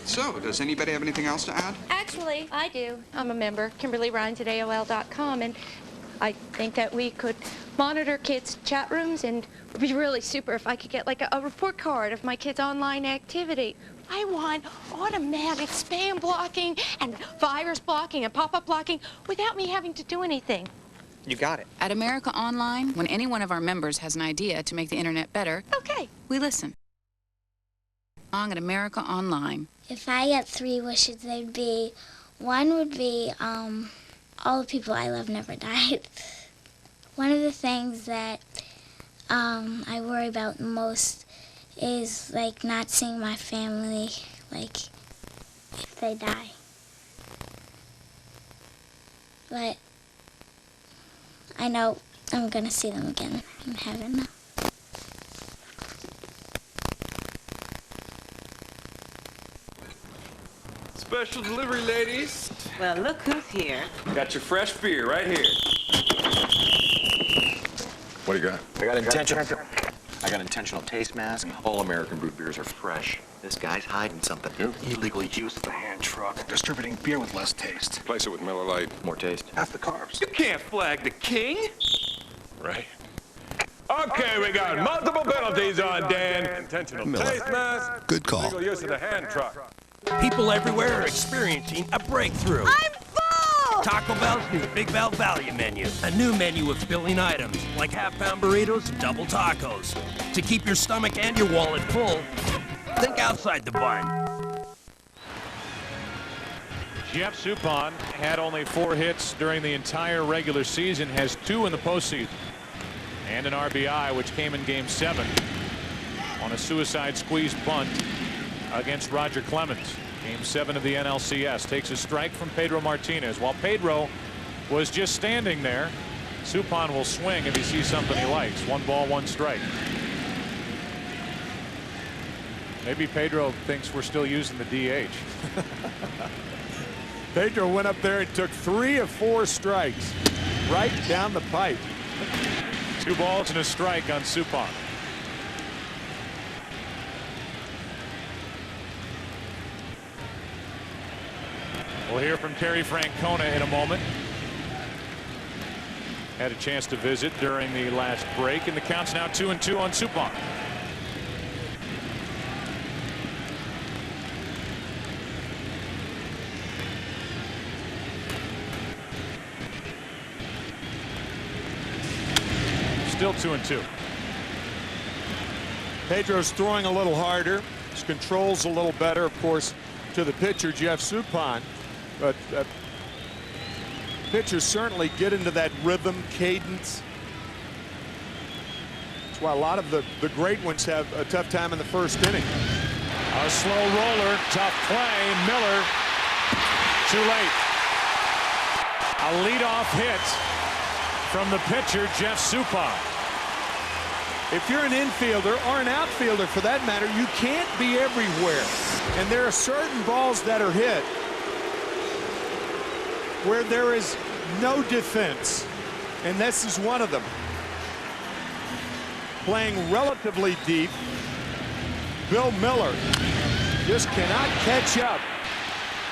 So, does anybody have anything else to add? Actually, I do. I'm a member, Kimberly Rhines at AOL.com, and I think that we could monitor kids' chat rooms, and it would be really super if I could get like a report card of my kids' online activity. I want automatic spam blocking and virus blocking and pop-up blocking without me having to do anything. You got it. At America Online, when any one of our members has an idea to make the internet better, okay, we listen. At America Online. If I get 3 wishes, they'd be, one would be all the people I love never died. One of the things that I worry about the most is like not seeing my family, like if they die. But I know I'm gonna see them again in heaven. Special delivery, ladies. Well, look who's here. Got your fresh beer right here. What do you got? I got intentional taste mask. All American brewed beers are fresh. This guy's hiding something. Illegal use of the hand truck. Distributing beer with less taste. Replace it with Miller Lite. More taste. Half the carbs. You can't flag the king. Right. Okay, we got multiple penalties on Dan. Intentional Miller. taste mask. Good call. Illegal use of the hand truck. People everywhere are experiencing a breakthrough. I'm full! Taco Bell's new Big Bell Value Menu. A new menu of filling items, like half-pound burritos and double tacos. To keep your stomach and your wallet full, think outside the bun. Jeff Suppan had only 4 hits during the entire regular season, has 2 in the postseason. And an RBI, which came in Game 7 on a suicide squeeze bunt against Roger Clemens. Game 7 of the NLCS. Takes a strike from Pedro Martinez. While Pedro was just standing there, Suppan will swing if he sees something he likes. 1 ball, 1 strike. Maybe Pedro thinks we're still using the DH. Pedro went up there and took 3 of 4 strikes right down the pipe. 2 balls and a strike on Suppan. We'll hear from Terry Francona in a moment. Had a chance to visit during the last break, and the count's now 2-2 on Suppan. Still 2-2. Pedro's throwing a little harder. His control's a little better, of course, to the pitcher, Jeff Suppan. But pitchers certainly get into that rhythm, cadence. That's why a lot of the great ones have a tough time in the first inning. A slow roller, tough play. Miller, too late. A leadoff hit from the pitcher, Jeff Suppan. If you're an infielder or an outfielder for that matter, you can't be everywhere. And there are certain balls that are hit where there is no defense. And this is one of them. Playing relatively deep, Bill Miller just cannot catch up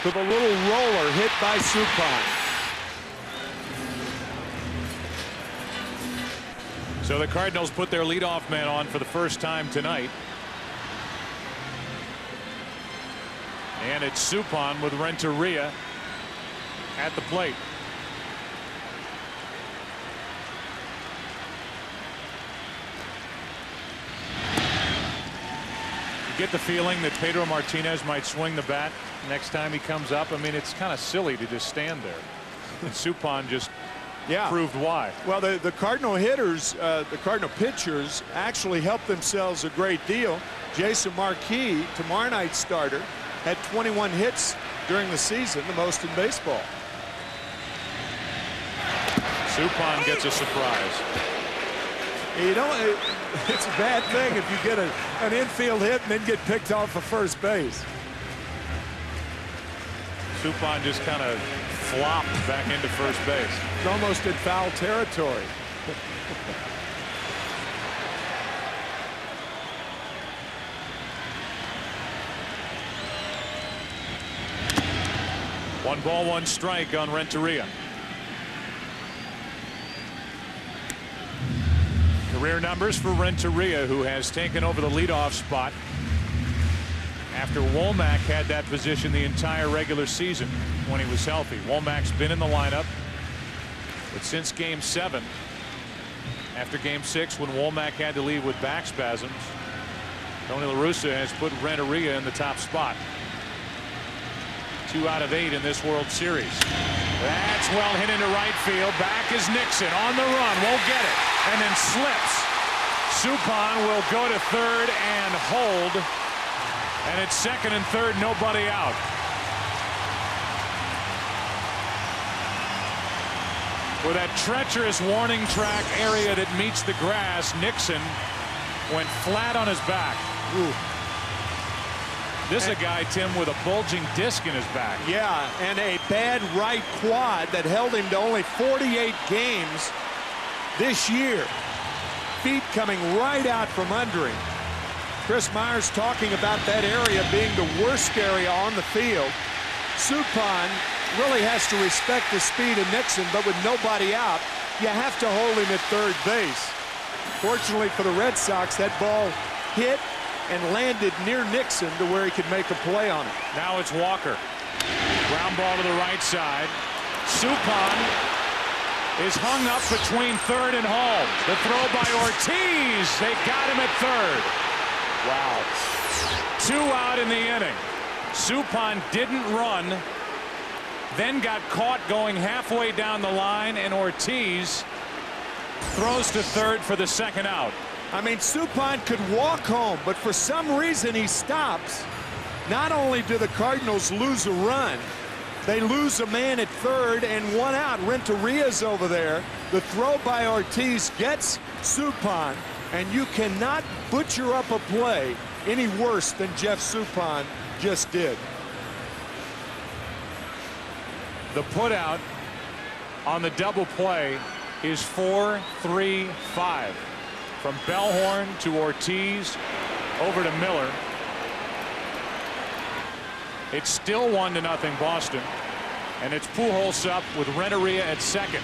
to the little roller hit by Suppan. So the Cardinals put their leadoff man on for the first time tonight. And it's Suppan with Renteria at the plate. You get the feeling that Pedro Martinez might swing the bat next time he comes up. I mean, it's kind of silly to just stand there. And Suppan just proved why. Well, the Cardinal hitters, the Cardinal pitchers actually helped themselves a great deal. Jason Marquis, tomorrow night's starter, had 21 hits during the season, the most in baseball. Suppan gets a surprise. You know, it's a bad thing if you get an infield hit and then get picked off for first base. Suppan just kind of flopped back into first base. It's almost in foul territory. One ball, one strike on Renteria. Career numbers for Renteria, who has taken over the leadoff spot after Womack had that position the entire regular season when he was healthy. Womack's been in the lineup, but since Game 7, after Game 6 when Womack had to leave with back spasms, Tony La Russa has put Renteria in the top spot. 2 out of 8 in this World Series. That's well hit into right field. Back is Nixon on the run. Won't get it. And then slips. Suppan will go to third and hold. And it's second and third, nobody out. For that treacherous warning track area that meets the grass, Nixon went flat on his back. Ooh. This is a guy, Tim, with a bulging disc in his back. Yeah, and a bad right quad that held him to only 48 games this year. Feet coming right out from under him. Chris Myers talking about that area being the worst area on the field. Suppan really has to respect the speed of Nixon, but with nobody out, you have to hold him at third base. Fortunately for the Red Sox, that ball hit and landed near Nixon to where he could make a play on it. Now it's Walker. Ground ball to the right side. Suppan is hung up between third and home. The throw by Ortiz. They got him at third. Wow. 2 out in the inning. Suppan didn't run, then got caught going halfway down the line, and Ortiz throws to third for the second out. I mean, Suppan could walk home, but for some reason he stops. Not only do the Cardinals lose a run, they lose a man at third and 1 out. Renteria's over there. The throw by Ortiz gets Suppan. And you cannot butcher up a play any worse than Jeff Suppan just did. The putout on the double play is 4-3-5. From Bellhorn to Ortiz over to Miller. It's still 1-0 Boston. And it's Pujols up with Renteria at second.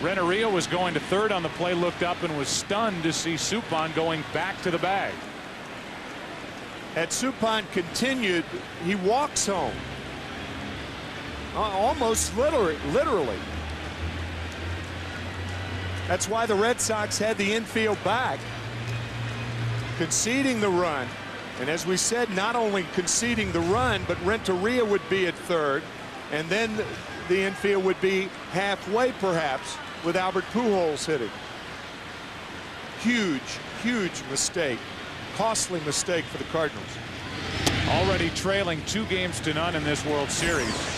Renteria was going to third on the play, looked up and was stunned to see Suppan going back to the bag. Had Suppan continued, he walks home. Almost literally. That's why the Red Sox had the infield back, conceding the run. And as we said, not only conceding the run, but Renteria would be at third, and then the infield would be halfway perhaps with Albert Pujols hitting. Huge mistake. Costly mistake for the Cardinals. Already trailing 2-0 in this World Series.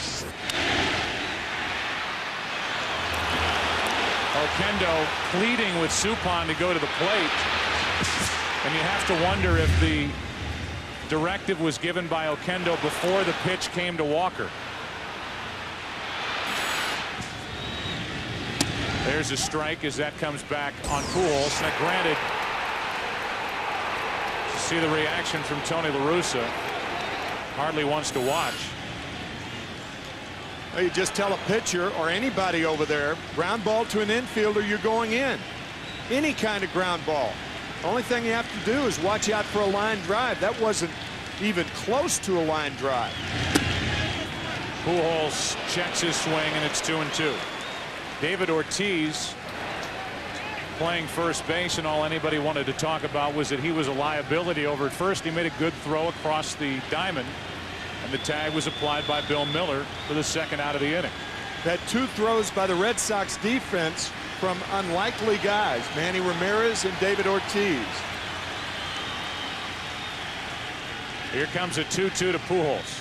Oquendo pleading with Suppan to go to the plate. And you have to wonder if the directive was given by Oquendo before the pitch came to Walker. There's a strike as that comes back on Pujols. Now granted, see the reaction from Tony La Russa. Hardly wants to watch. Well, you just tell a pitcher or anybody over there, ground ball to an infielder, you're going in. Any kind of ground ball. Only thing you have to do is watch out for a line drive. That wasn't even close to a line drive. Pujols checks his swing, and it's 2-2. David Ortiz playing first base, and all anybody wanted to talk about was that he was a liability over at first. He made a good throw across the diamond, and the tag was applied by Bill Miller for the second out of the inning. Had 2 throws by the Red Sox defense from unlikely guys, Manny Ramirez and David Ortiz. Here comes a 2-2 to Pujols.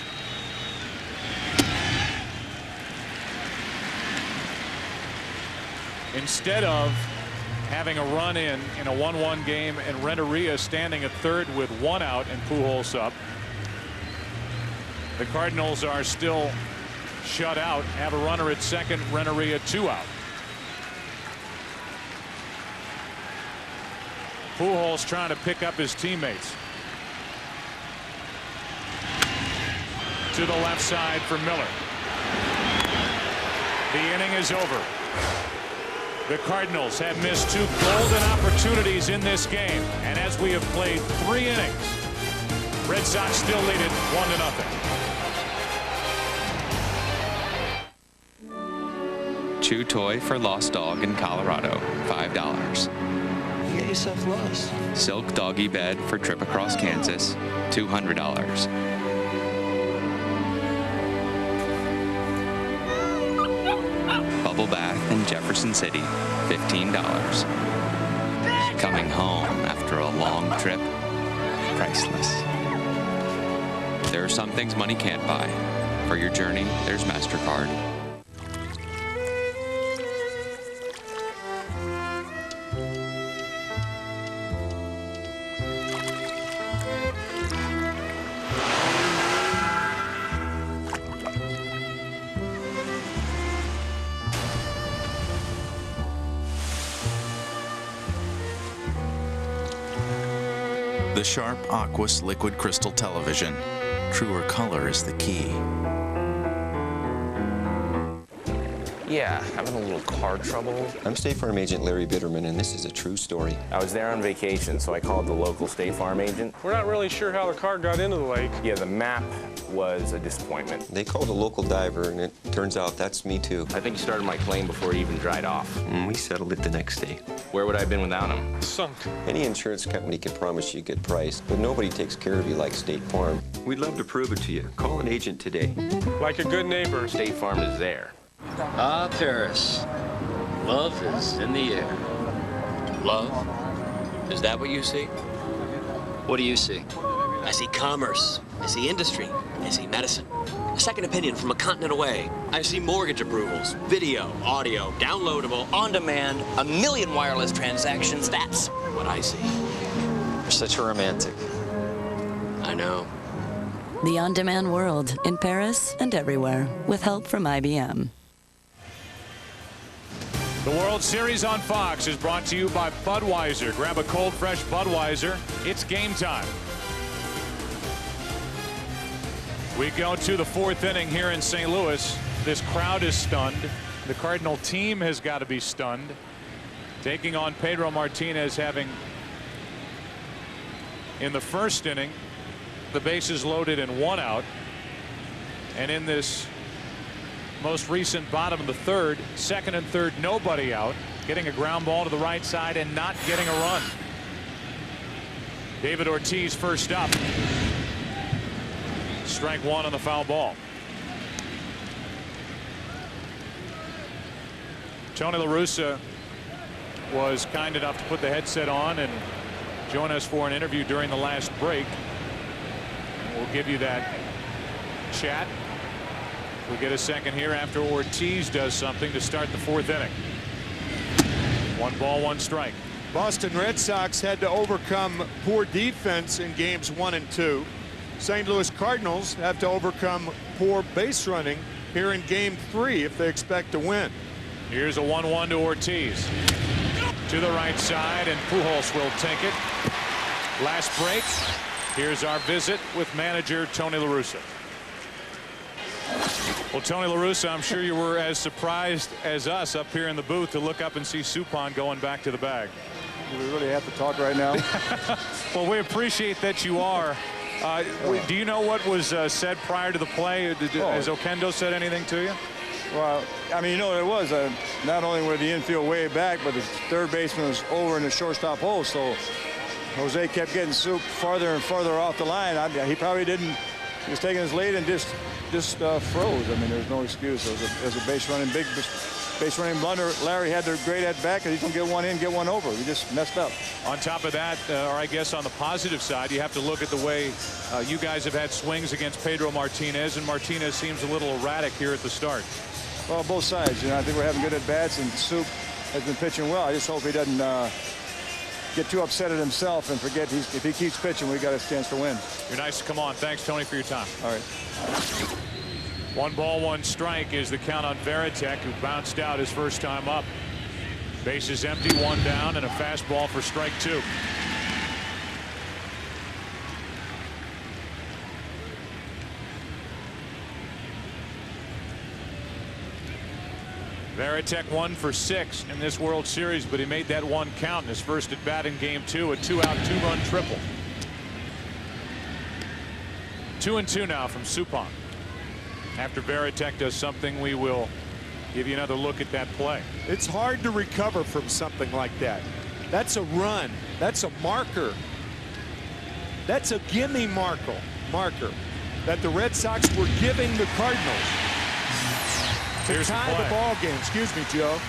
Instead of having a run in a 1-1 game and Renteria standing at third with 1 out and Pujols up, the Cardinals are still shut out, have a runner at second, Renteria 2 out. Pujols trying to pick up his teammates. To the left side for Miller. The inning is over. The Cardinals have missed 2 golden opportunities in this game, and as we have played 3 innings, Red Sox still lead it 1-0. Chew toy for lost dog in Colorado, $5. You get yourself lost. Silk doggy bed for trip across Kansas, $200. Bubble bath in Jefferson City, $15. Coming home after a long trip, priceless. There are some things money can't buy. For your journey, there's MasterCard. The Sharp Aquos Liquid Crystal Television. Truer color is the key. Yeah, having a little car trouble. I'm State Farm Agent Larry Bitterman, and this is a true story. I was there on vacation, so I called the local State Farm agent. We're not really sure how the car got into the lake. Yeah, the map was a disappointment. They called a local diver, and it turns out that's me too. I think he started my claim before he even dried off. And we settled it the next day. Where would I have been without him? Sunk. Any insurance company can promise you a good price, but nobody takes care of you like State Farm. We'd love to prove it to you. Call an agent today. Like a good neighbor. State Farm is there. Ah, Paris. Love is in the air. Love? Is that what you see? What do you see? I see commerce. I see industry. I see medicine. A second opinion from a continent away. I see mortgage approvals, video, audio, downloadable, on demand, a million wireless transactions. That's what I see. You're such a romantic. I know. The on-demand world in Paris and everywhere with help from IBM. The World Series on Fox is brought to you by Budweiser. Grab a cold, fresh Budweiser. It's game time. We go to the fourth inning here in St. Louis. This crowd is stunned. The Cardinal team has got to be stunned. Taking on Pedro Martinez, having in the first inning the bases loaded and 1 out. And in this most recent bottom of the third, second and third, nobody out, getting a ground ball to the right side and not getting a run. David Ortiz first up. Strike one on the foul ball. Tony La Russa was kind enough to put the headset on and join us for an interview during the last break. We'll give you that chat. We'll get a second here after Ortiz does something to start the fourth inning. 1 ball, 1 strike. Boston Red Sox had to overcome poor defense in games 1 and 2. St. Louis Cardinals have to overcome poor base running here in game 3 if they expect to win. Here's a 1-1 to Ortiz. To the right side, and Pujols will take it. Last break. Here's our visit with manager Tony La Russa. Well, Tony La Russa, I'm sure you were as surprised as us up here in the booth to look up and see Suppan going back to the bag. Do we really have to talk right now? Well, we appreciate that you are. Do you know what was said prior to the play? Has Oquendo said anything to you? Well, I mean, you know what it was. Not only were the infield way back, but the third baseman was over in the shortstop hole. So Jose kept getting Soup farther and farther off the line. He probably didn't. He was taking his lead and just froze. I mean, there's no excuse. It was a base running blunder. Larry had the great at bat because he's going to get one in, get one over. He just messed up. On top of that, or I guess on the positive side, you have to look at the way you guys have had swings against Pedro Martinez, and Martinez seems a little erratic here at the start. Well, both sides. You know, I think we're having good at bats, and Soup has been pitching well. I just hope he doesn't get too upset at himself and forget if he keeps pitching, we got a chance to win. You're nice to come on. Thanks, Tony, for your time. All right. 1 ball, 1 strike is the count on Veritek, who bounced out his first time up. Bases empty, 1 down, and a fastball for strike 2. Veritek 1 for 6 in this World Series, but he made that 1 count in his first at bat in game 2, a 2-out, 2-run triple. 2-2 now from Suppan. After Veritek does something, we will give you another look at that play. It's hard to recover from something like that. That's a run. That's a marker. That's a gimme marker that the Red Sox were giving the Cardinals to tie the ball game. Excuse me, Joe.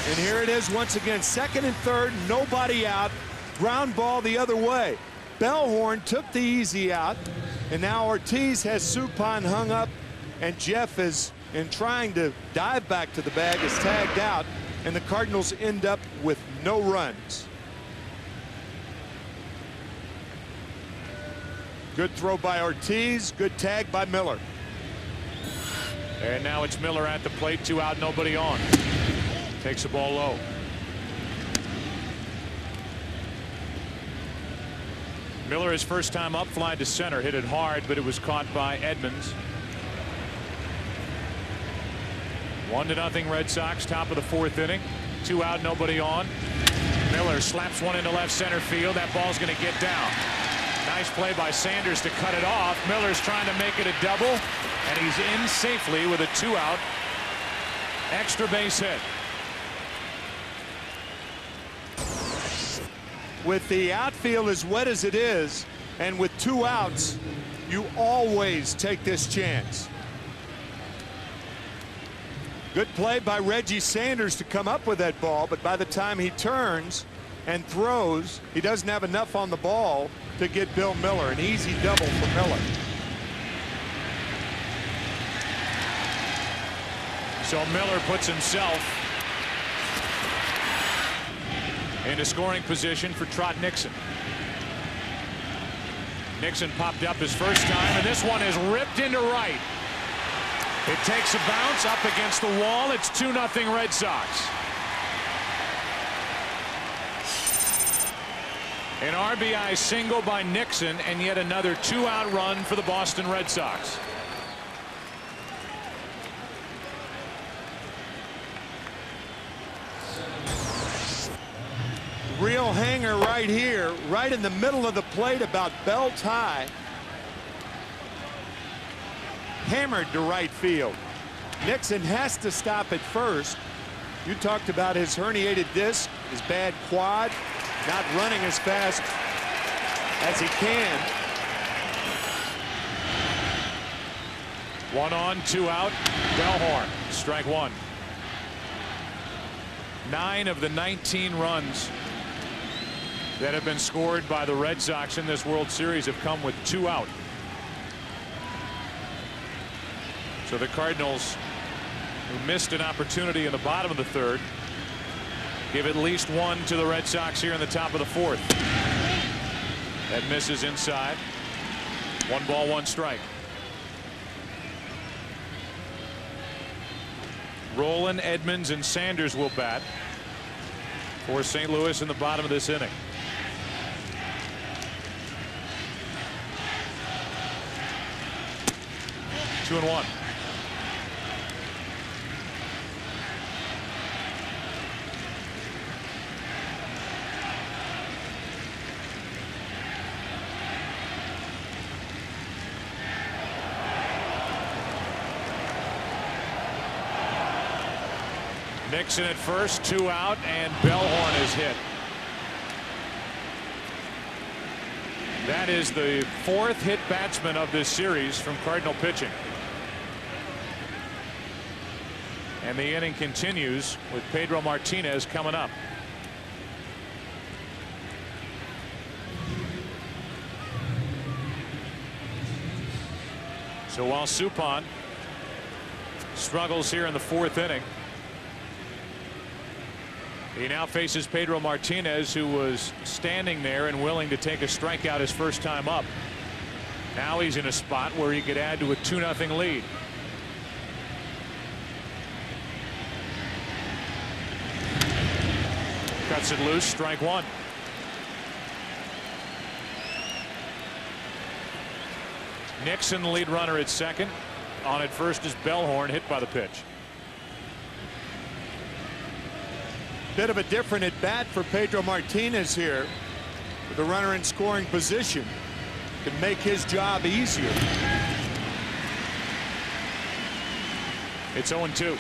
And here it is once again, second and third, nobody out, ground ball the other way. Bellhorn took the easy out, and now Ortiz has Suppan hung up, and Jeff is in trying to dive back to the bag, is tagged out, and the Cardinals end up with no runs. Good throw by Ortiz, good tag by Miller. And now it's Miller at the plate, 2 out, nobody on. Takes the ball low. Miller, his first time up, fly to center, hit it hard, but it was caught by Edmonds. 1-0 Red Sox, top of the 4th inning. 2 out, nobody on. Miller slaps one into left center field. That ball's going to get down. Nice play by Sanders to cut it off. Miller's trying to make it a double, and he's in safely with a 2-out extra base hit. With the outfield as wet as it is, and with 2 outs, you always take this chance. Good play by Reggie Sanders to come up with that ball, but by the time he turns and throws, he doesn't have enough on the ball to get Bill Miller. An easy double for Miller. So Miller puts himself into scoring position for Trot Nixon. Nixon popped up his first time, and this one is ripped into right. It takes a bounce up against the wall. It's 2-0 Red Sox. An RBI single by Nixon, and yet another 2-out run for the Boston Red Sox. Real hanger right here, right in the middle of the plate, about belt high. Hammered to right field. Nixon has to stop at first. You talked about his herniated disc, his bad quad, not running as fast as he can. 1 on, 2 out. Bellhorn, strike 1. 9 of the 19 runs that have been scored by the Red Sox in this World Series have come with 2 out. So the Cardinals, who missed an opportunity in the bottom of the 3rd, give at least 1 to the Red Sox here in the top of the 4th. That misses inside. 1 ball, 1 strike. Rowland, Edmonds, and Sanders will bat for St. Louis in the bottom of this inning. Two and 1. Nixon at first, 2 out, and Bellhorn is hit. That is the 4th hit batsman of this series from Cardinal pitching. And the inning continues with Pedro Martinez coming up. So while Suppan struggles here in the 4th inning, he now faces Pedro Martinez, who was standing there and willing to take a strikeout his first time up. Now he's in a spot where he could add to a 2-0 lead. Cuts it loose, strike 1. Nixon, the lead runner at second. On at first is Bellhorn, hit by the pitch. Bit of a different at bat for Pedro Martinez here. With the runner in scoring position, can make his job easier. It's 0-2.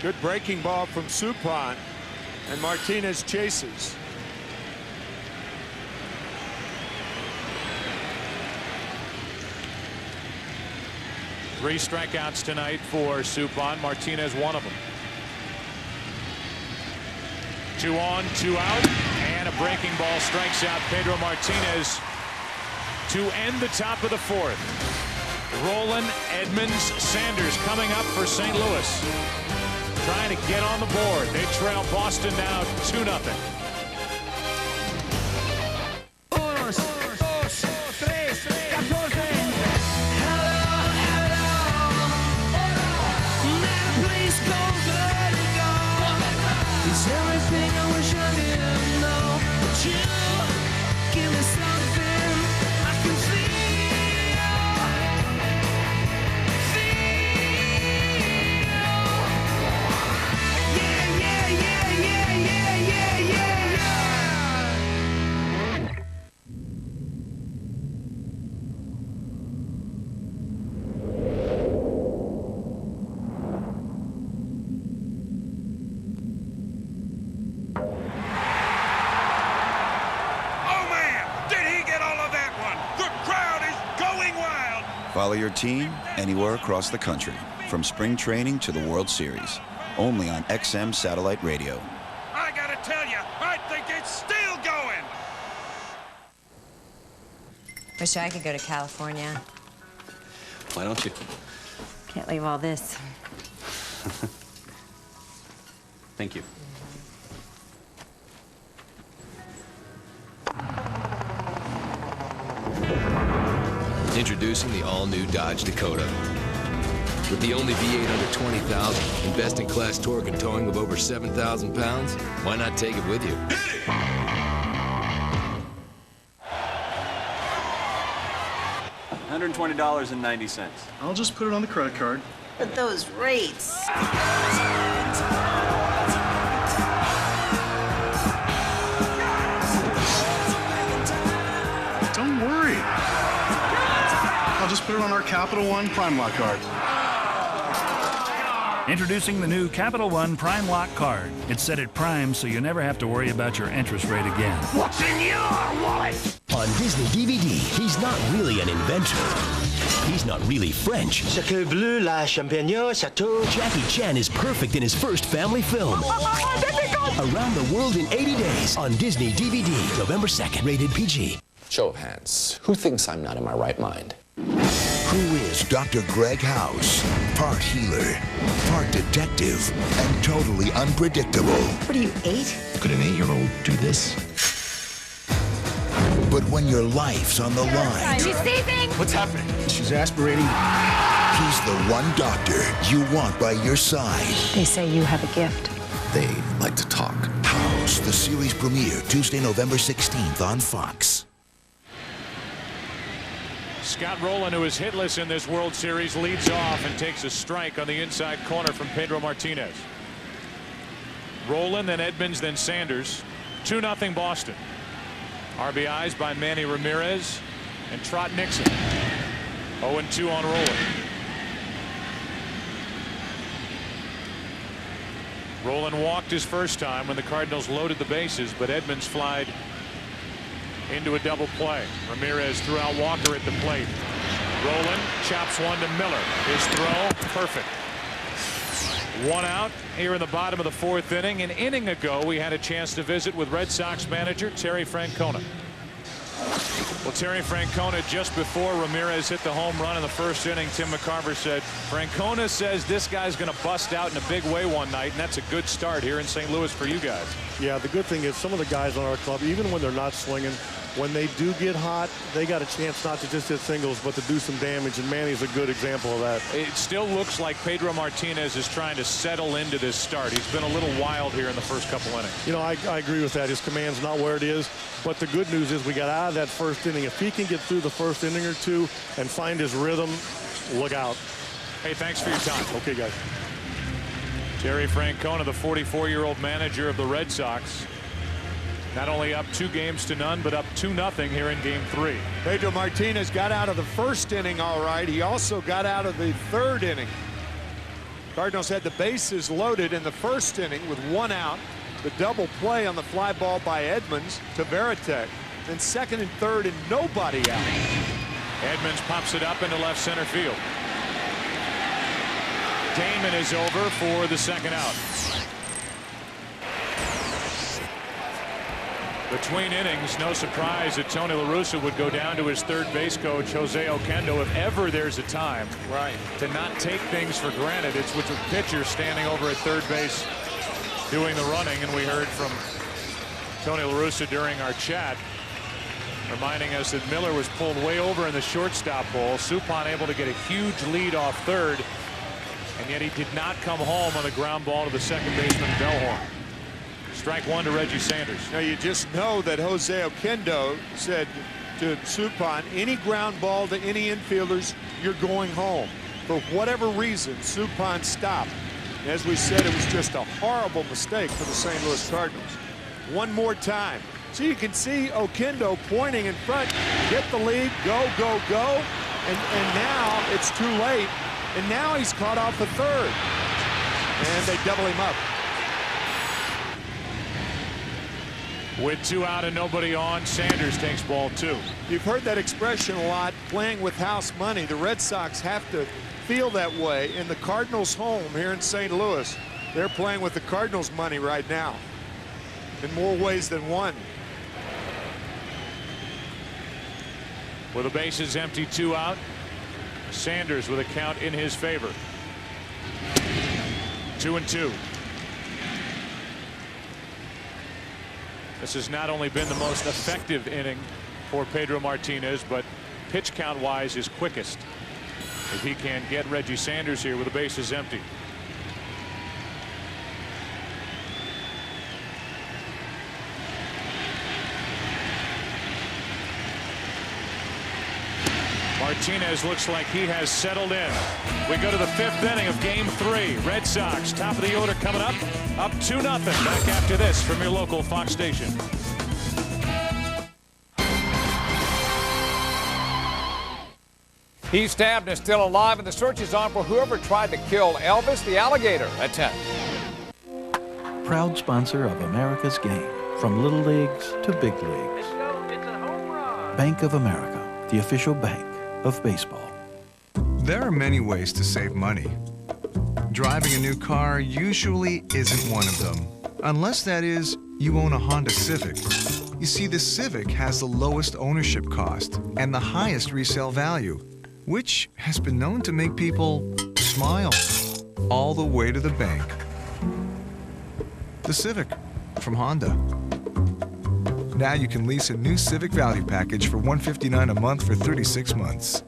Good breaking ball from Suppan, and Martinez chases. Three strikeouts tonight for Suppan. Martinez, one of them. 2 on, 2 out, and a breaking ball strikes out Pedro Martinez to end the top of the 4th. Rowland, Edmonds, Sanders coming up for St. Louis, trying to get on the board. They trail Boston now 2-0. Everything I wish I didn't know, but you give me something I can Follow your team anywhere across the country, from spring training to the World Series, only on XM Satellite Radio. I gotta tell you, I think it's still going. Wish I could go to California. Why don't you? Can't leave all this. Thank you. Introducing the all-new Dodge Dakota. With the only V8 under 20,000 and best-in-class torque and towing of over 7,000 pounds, why not take it with you? $120.90. I'll just put it on the credit card. But those rates. Don't worry. I'll just put it on our Capital One Prime Lock card. Introducing the new Capital One Prime Lock card. It's set at Prime so you never have to worry about your interest rate again. What's in your wallet? On Disney DVD, he's not really an inventor. He's not really French. Sacre bleu, la champagne, chateau. Jackie Chan is perfect in his first family film. Around the world in 80 days on Disney DVD, November 2nd, rated PG. Show of hands. Who thinks I'm not in my right mind? Who is Dr. Greg House? Part healer, part detective, and totally unpredictable. What are you, 8? Could an 8-year-old do this? But when your life's on the line... She's seizing! What's happening? She's aspirating. He's the one doctor you want by your side. They say you have a gift. They like to talk. House, the series premiere, Tuesday, November 16th on Fox. Scott Rowland, who is hitless in this World Series, leads off and takes a strike on the inside corner from Pedro Martinez. Rowland, then Edmonds, then Sanders. 2-0 Boston. RBIs by Manny Ramirez and Trot Nixon. 0-2 on Rowland. Rowland walked his first time when the Cardinals loaded the bases, but Edmonds flied into a double play. Ramirez threw out Walker at the plate. Rowland chops one to Miller. His throw, perfect. 1 out here in the bottom of the 4th inning. An inning ago, we had a chance to visit with Red Sox manager Terry Francona. Well, Terry Francona, just before Ramirez hit the home run in the 1st inning, Tim McCarver said, Francona says this guy's going to bust out in a big way one night, and that's a good start here in St. Louis for you guys. Yeah, the good thing is some of the guys on our club, even when they're not swinging, when they do get hot, they got a chance not to just hit singles, but to do some damage, and Manny's a good example of that. It still looks like Pedro Martinez is trying to settle into this start. He's been a little wild here in the first couple innings. You know, I agree with that. His command's not where it is, but the good news is we got out of that 1st inning. If he can get through the 1st inning or 2 and find his rhythm, look out. Hey, thanks for your time. Okay, guys. Terry Francona, the 44-year-old manager of the Red Sox. Not only up 2-0, but up 2-0 here in Game 3. Pedro Martinez got out of the 1st inning all right. He also got out of the 3rd inning. Cardinals had the bases loaded in the 1st inning with 1 out. The double play on the fly ball by Edmonds to Veritek. Then 2nd and 3rd and nobody out. Edmonds pops it up into left center field. Damon is over for the 2nd out. Between innings, no surprise that Tony La Russa would go down to his 3rd base coach, Jose Oquendo. If ever there's a time to not take things for granted, it's with the pitcher standing over at 3rd base doing the running. And we heard from Tony La Russa during our chat, reminding us that Miller was pulled way over in the shortstop hole. Suppan able to get a huge lead off 3rd, and yet he did not come home on the ground ball to the 2nd baseman, Bellhorn. Strike 1 to Reggie Sanders. Now you just know that Jose Oquendo said to Suppan, any ground ball to any infielders, you're going home. For whatever reason, Suppan stopped. As we said, it was just a horrible mistake for the St. Louis Cardinals. One more time. So you can see Oquendo pointing in front, get the lead, go, go, go. And now it's too late. And now he's caught off the 3rd. And they double him up. With 2 out and nobody on, Sanders takes ball 2. You've heard that expression a lot, playing with house money. The Red Sox have to feel that way in the Cardinals' home here in St. Louis. They're playing with the Cardinals' money right now in more ways than one. With the bases empty, 2 out. Sanders with a count in his favor. 2-2. This has not only been the most effective inning for Pedro Martinez, but pitch count wise his quickest. If he can get Reggie Sanders here with the bases empty. Martinez looks like he has settled in. We go to the 5th inning of Game 3. Red Sox, top of the order coming up 2-0. Back after this from your local Fox station. He's stabbed and still alive, and the search is on for whoever tried to kill Elvis the alligator at 10. Proud sponsor of America's game, from little leagues to big leagues. Bank of America, the official bank of baseball. There are many ways to save money. Driving a new car usually isn't one of them, unless that is, you own a Honda Civic. You see, the Civic has the lowest ownership cost and the highest resale value, which has been known to make people smile all the way to the bank. The Civic from Honda. Now you can lease a new Civic Value Package for $159 a month for 36 months.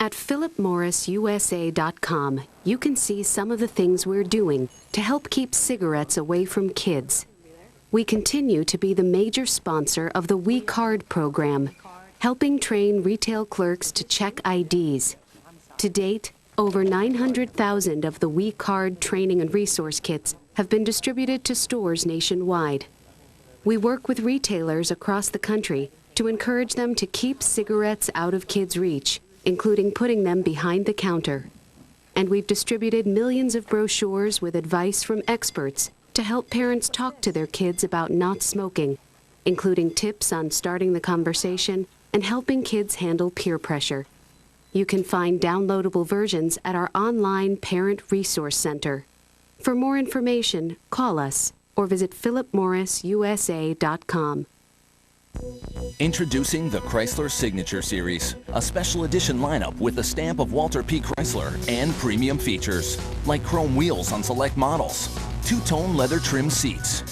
At philipmorrisusa.com, you can see some of the things we're doing to help keep cigarettes away from kids. We continue to be the major sponsor of the We Card program, helping train retail clerks to check IDs. To date, over 900,000 of the We Card training and resource kits have been distributed to stores nationwide. We work with retailers across the country to encourage them to keep cigarettes out of kids' reach, including putting them behind the counter. And we've distributed millions of brochures with advice from experts to help parents talk to their kids about not smoking, including tips on starting the conversation and helping kids handle peer pressure. You can find downloadable versions at our online Parent Resource Center. For more information, call us or visit philipmorrisusa.com. Introducing the Chrysler Signature Series, a special edition lineup with the stamp of Walter P. Chrysler and premium features, like chrome wheels on select models, two-tone leather trim seats,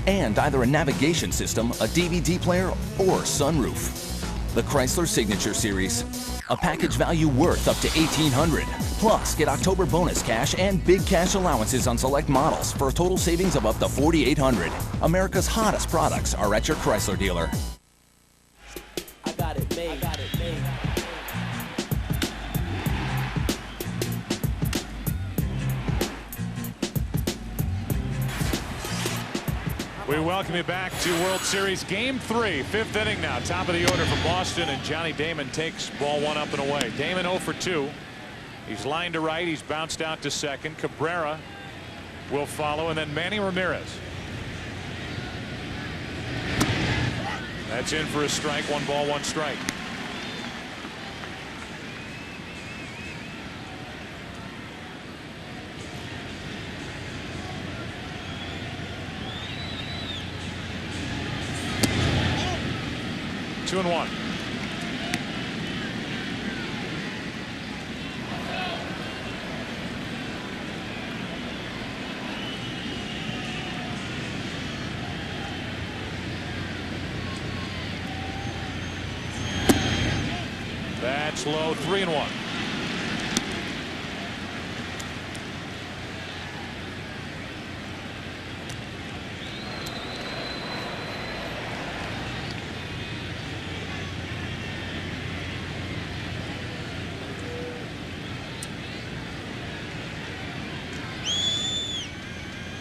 and either a navigation system, a DVD player, or sunroof. The Chrysler Signature Series, a package value worth up to $1,800. Plus, get October bonus cash and big cash allowances on select models for a total savings of up to $4,800. America's hottest products are at your Chrysler dealer. I got it made. I got it made. We welcome you back to World Series Game 3, 5th inning now. Top of the order for Boston, and Johnny Damon takes ball 1 up and away. Damon 0 for 2. He's lined to right. He's bounced out to second. Cabrera will follow, and then Manny Ramirez. That's in for a strike. 1 ball, 1 strike. Two and 1. That's low. 3 and 1.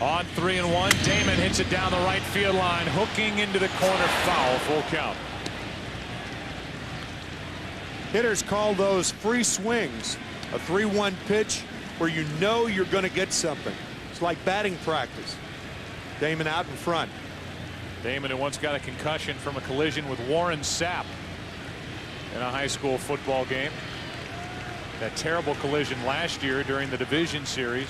On 3 and 1, Damon hits it down the right field line, hooking into the corner, foul, full count. Hitters call those free swings. A 3-1 pitch where you know you're going to get something. It's like batting practice. Damon out in front. Damon, who once got a concussion from a collision with Warren Sapp in a high school football game. That terrible collision last year during the division series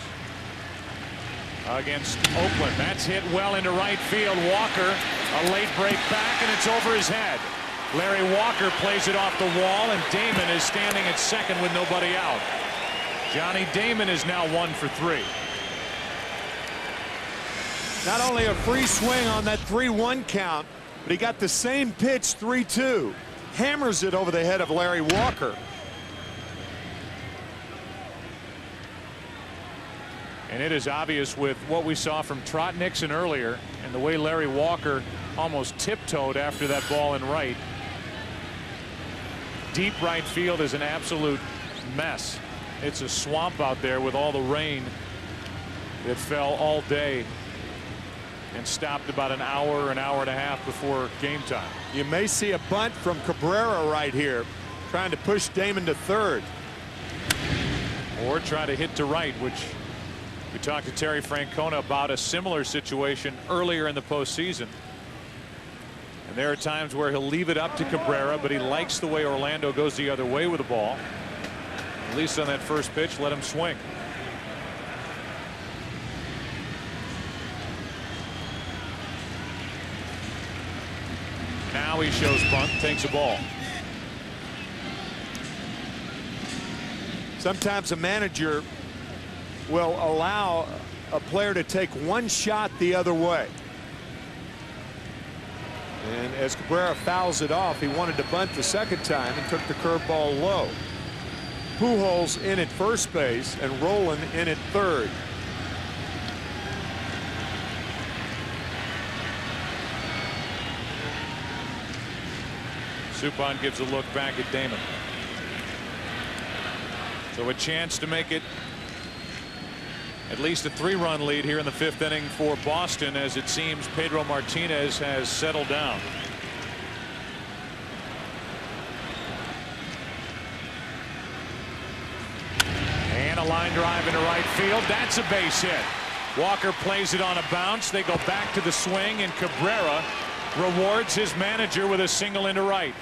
against Oakland. That's hit well into right field. Walker, a late break back, and it's over his head. Larry Walker plays it off the wall, and Damon is standing at second with nobody out. Johnny Damon is now 1 for 3. Not only a free swing on that 3-1 count, but he got the same pitch 3-2. Hammers it over the head of Larry Walker. And it is obvious with what we saw from Trot Nixon earlier and the way Larry Walker almost tiptoed after that ball in right. Deep right field is an absolute mess. It's a swamp out there with all the rain that fell all day and stopped about an hour and a half before game time. You may see a bunt from Cabrera right here, trying to push Damon to third. Or try to hit to right, which we talked to Terry Francona about a similar situation earlier in the postseason. And there are times where he'll leave it up to Cabrera, but he likes the way Orlando goes the other way with the ball. At least on that first pitch, let him swing. Now he shows bunt, takes a ball. Sometimes a manager will allow a player to take one shot the other way. And as Cabrera fouls it off, he wanted to bunt the second time and took the curveball low. Pujols in at first base and Rolen in at third. Suppan gives a look back at Damon. So a chance to make it at least a 3-run lead here in the 5th inning for Boston, as it seems Pedro Martinez has settled down. And a line drive into right field. That's a base hit. Walker plays it on a bounce. They go back to the swing, and Cabrera rewards his manager with a single into right.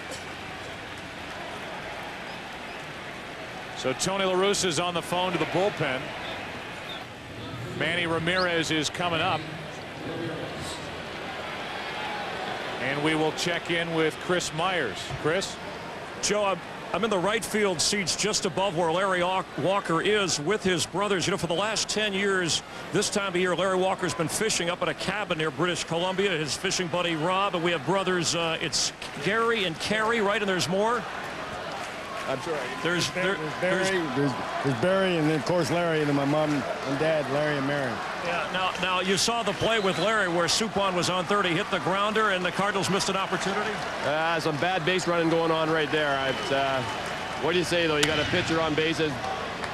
So Tony La Russa is on the phone to the bullpen. Manny Ramirez is coming up. And we will check in with Chris Myers. Chris? Joe, I'm in the right field seats just above where Larry Walker is with his brothers. You know, for the last 10 years, this time of year, Larry Walker's been fishing up at a cabin near British Columbia. His fishing buddy Rob, and we have brothers. It's Gary and Carrie, right? And there's more. That's right. There's Barry, and then of course Larry, and then my mom and dad, Larry and Mary. Yeah. Now you saw the play with Larry where Suppan was on third. He hit the grounder, and the Cardinals missed an opportunity. Some bad base running going on right there. What do you say though? You got a pitcher on bases,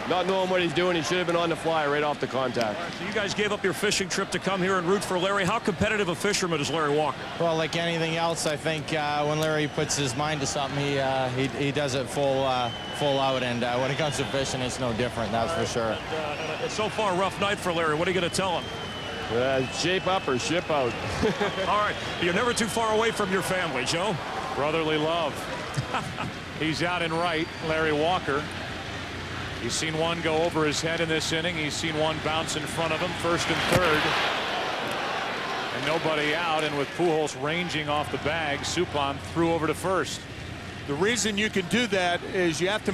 not knowing what he's doing. He should have been on the fly right off the contact. Right, so you guys gave up your fishing trip to come here and root for Larry. How competitive a fisherman is Larry Walker? Well, like anything else, I think when Larry puts his mind to something, he does it full out. And when it comes to fishing, it's no different. That's for sure. It's so far a rough night for Larry. What are you going to tell him? Shape up or ship out. All right. You're never too far away from your family, Joe. Brotherly love. He's out in right, Larry Walker. He's seen one go over his head in this inning. He's seen one bounce in front of him, first and third. And nobody out, and with Pujols ranging off the bag, Suppan threw over to first. The reason you can do that is you have to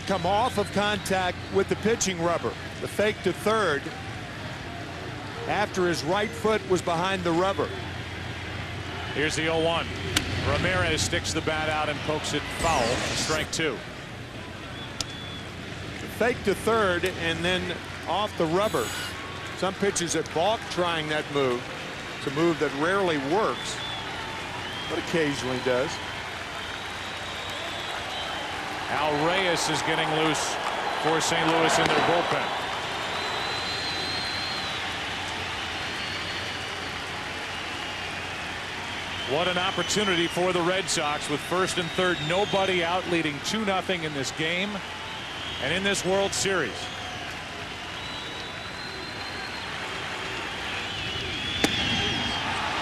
come off of contact with the pitching rubber. The fake to third after his right foot was behind the rubber. Here's the 0-1. Ramirez sticks the bat out and pokes it foul. Strike 2. Fake to third and then off the rubber. Some pitchers have balked trying that move. It's a move that rarely works, but occasionally does. Al Reyes is getting loose for St. Louis in their bullpen. What an opportunity for the Red Sox with first and third, nobody out, leading 2-0 in this game and in this World Series.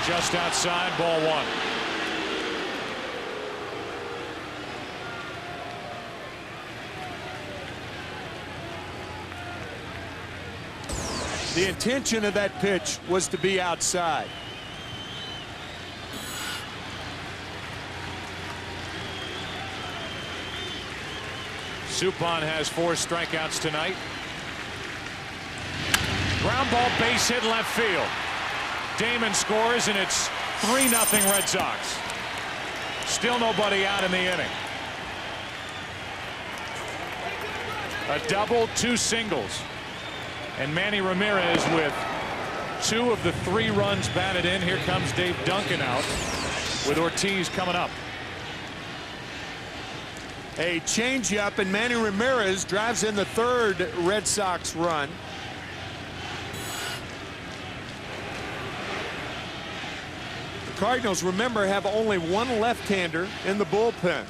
Just outside, ball 1. The intention of that pitch was to be outside. Suppan has 4 strikeouts tonight. Ground ball, base hit left field. Damon scores, and it's 3-0 Red Sox. Still nobody out in the inning. A double, 2 singles. And Manny Ramirez with 2 of the 3 runs batted in. Here comes Dave Duncan out with Ortiz coming up. A changeup, and Manny Ramirez drives in the 3rd Red Sox run. The Cardinals, remember, have only 1 left-hander in the bullpen,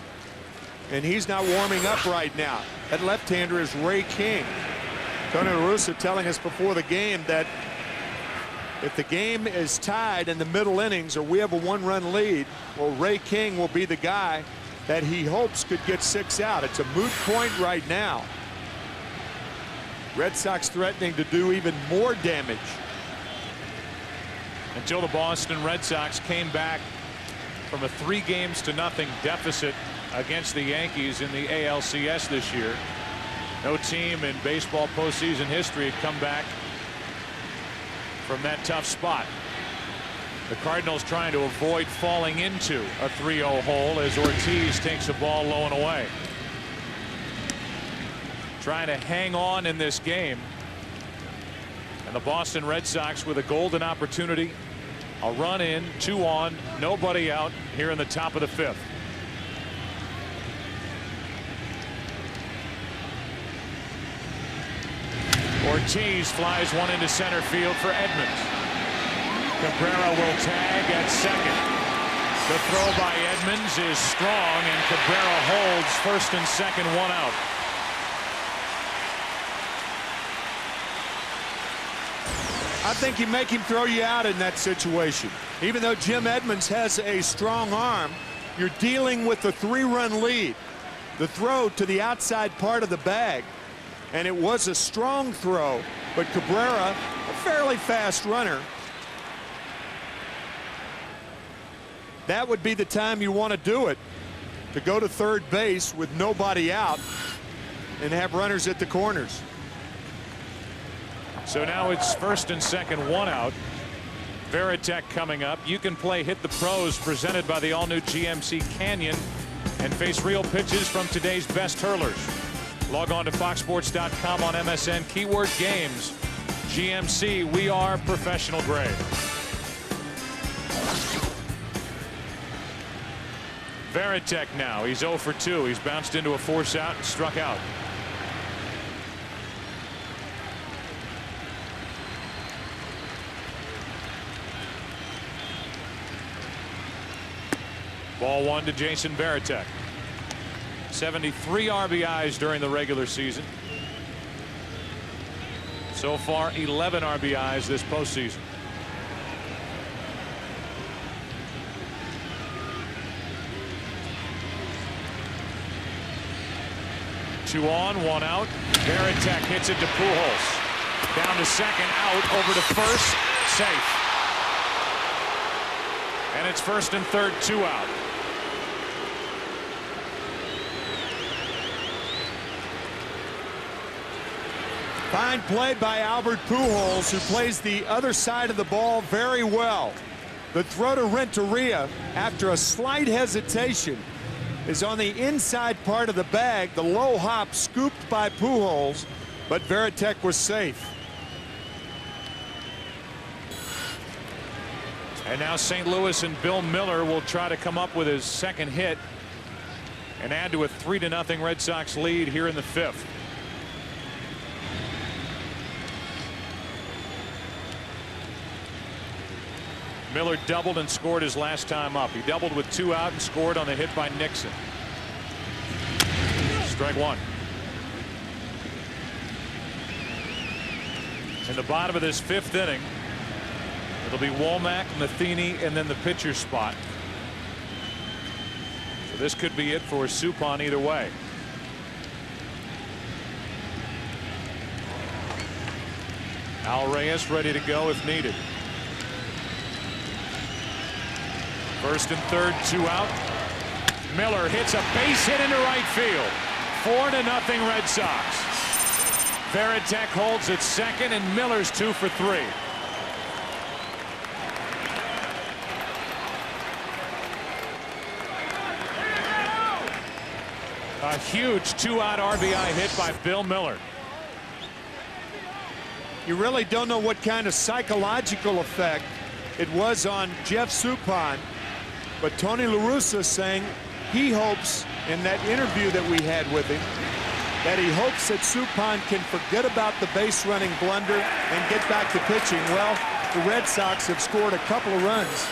and he's not warming up right now. That left-hander is Ray King. Tony La Russa telling us before the game that if the game is tied in the middle innings or we have a 1-run lead, well, Ray King will be the guy that he hopes could get 6 out. It's a moot point right now. Red Sox threatening to do even more damage. Until the Boston Red Sox came back from a 3-0 deficit against the Yankees in the ALCS this year. No team in baseball postseason history had come back from that tough spot. The Cardinals trying to avoid falling into a 3-0 hole as Ortiz takes the ball low and away. Trying to hang on in this game. And the Boston Red Sox with a golden opportunity. A run in, 2 on, nobody out here in the top of the 5th. Ortiz flies one into center field for Edmonds. Cabrera will tag at second. The throw by Edmonds is strong, and Cabrera holds first and second, 1 out. I think you make him throw you out in that situation. Even though Jim Edmonds has a strong arm, you're dealing with a 3-run lead. The throw to the outside part of the bag, and it was a strong throw, but Cabrera, a fairly fast runner, that would be the time you want to do it, to go to third base with nobody out and have runners at the corners. So now it's first and second, 1 out. Veritek coming up. You can play Hit the Pros, presented by the all-new GMC Canyon, and face real pitches from today's best hurlers. Log on to foxsports.com on MSN, keyword games. GMC, we are professional grade. Veritek now. He's 0 for 2. He's bounced into a force out and struck out. Ball 1 to Jason Veritek. 73 RBIs during the regular season. So far 11 RBIs this postseason. Two on, 1 out. Veritek hits it to Pujols. Down to second, out, over to first, safe. And it's first and third, 2 out. Fine play by Albert Pujols, who plays the other side of the ball very well. The throw to Renteria, after a slight hesitation, is on the inside part of the bag. The low hop scooped by Pujols, but Veritek was safe. And now St. Louis and Bill Miller will try to come up with his second hit and add to a 3-0 Red Sox lead here in the 5th. Miller doubled and scored his last time up. He doubled with 2 out and scored on the hit by Nixon. Strike 1. In the bottom of this 5th inning, it'll be Womack, Matheny, and then the pitcher spot. So this could be it for Suppan either way. Al Reyes ready to go if needed. First and third, 2 out. Miller hits a base hit into right field. 4-0 Red Sox. Veritek holds at second, and Miller's 2 for 3. A huge 2-out RBI hit by Bill Miller. You really don't know what kind of psychological effect it was on Jeff Suppan, but Tony La Russa saying he hopes in that interview that we had with him that he hopes that Suppan can forget about the base running blunder and get back to pitching. Well, the Red Sox have scored a couple of runs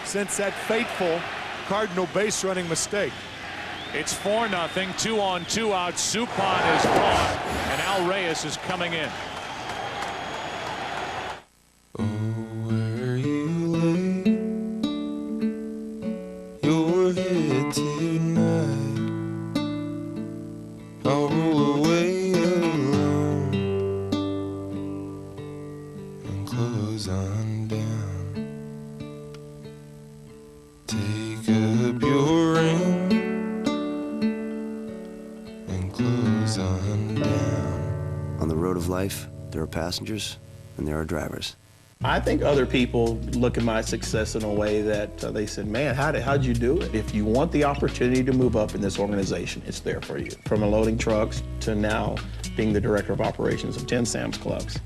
since that fateful Cardinal base running mistake. It's 4-0, 2 on, 2 out. Suppan is gone, and Al Reyes is coming in. Where you lay your head tonight, I'll roll away alone and close on down. Take up your ring and close on down. On the road of life, there are passengers and there are drivers. I think other people look at my success in a way that they said, man, how'd you do it? If you want the opportunity to move up in this organization, it's there for you. From unloading trucks to now being the director of operations of 10 Sam's Clubs.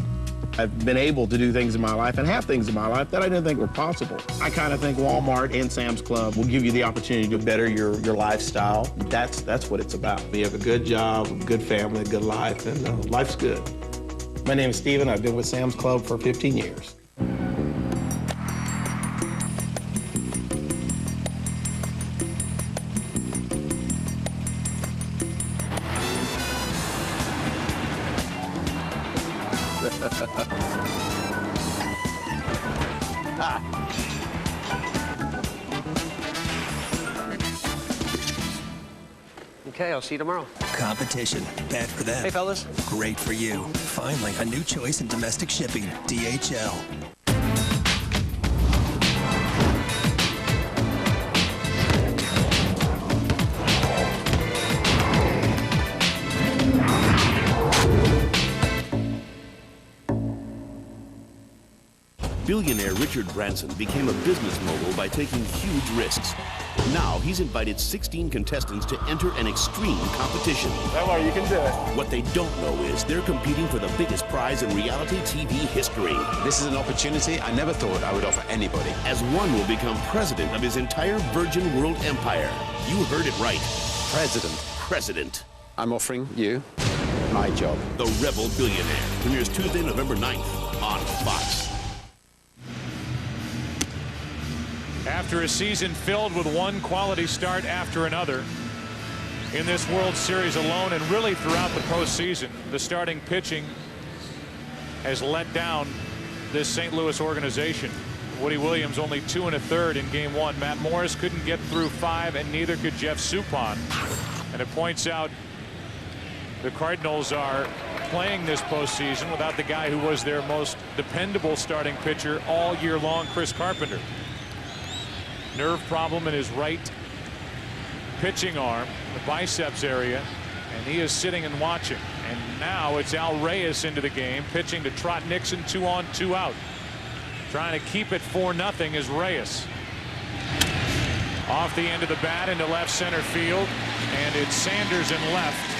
I've been able to do things in my life and have things in my life that I didn't think were possible. I kind of think Walmart and Sam's Club will give you the opportunity to better your lifestyle. That's what it's about. You have a good job, a good family, a good life, and life's good. My name is Steven. I've been with Sam's Club for 15 years. Okay, I'll see you tomorrow. Competition. Bad for them. Hey, fellas. Great for you. Finally, a new choice in domestic shipping. DHL. Billionaire Richard Branson became a business mogul by taking huge risks. Now he's invited 16 contestants to enter an extreme competition. Hello, you can do it. What they don't know is they're competing for the biggest prize in reality TV history. This is an opportunity I never thought I would offer anybody. As one will become president of his entire Virgin World empire. You heard it right. President. I'm offering you my job. The Rebel Billionaire premieres Tuesday, November 9th on Fox. After a season filled with one quality start after another, in this World Series alone and really throughout the postseason, the starting pitching has let down this St. Louis organization. Woody Williams only 2 1/3 in game 1. Matt Morris couldn't get through 5, and neither could Jeff Suppan. And it points out the Cardinals are playing this postseason without the guy who was their most dependable starting pitcher all year long, Chris Carpenter. Nerve problem in his right pitching arm, the biceps area, and he is sitting and watching. And now it's Al Reyes into the game, pitching to Trot Nixon, 2 on, 2 out. Trying to keep it 4-0 is Reyes. Off the end of the bat into left center field, and it's Sanders in left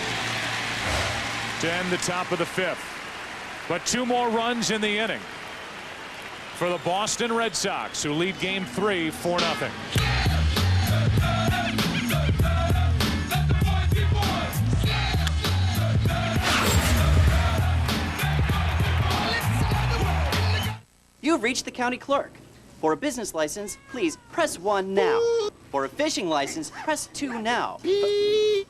to end the top of the 5th. But 2 more runs in the inning for the Boston Red Sox, who lead game 3 4-0. You've reached the county clerk. For a business license, please press 1 now. For a fishing license, press 2 now.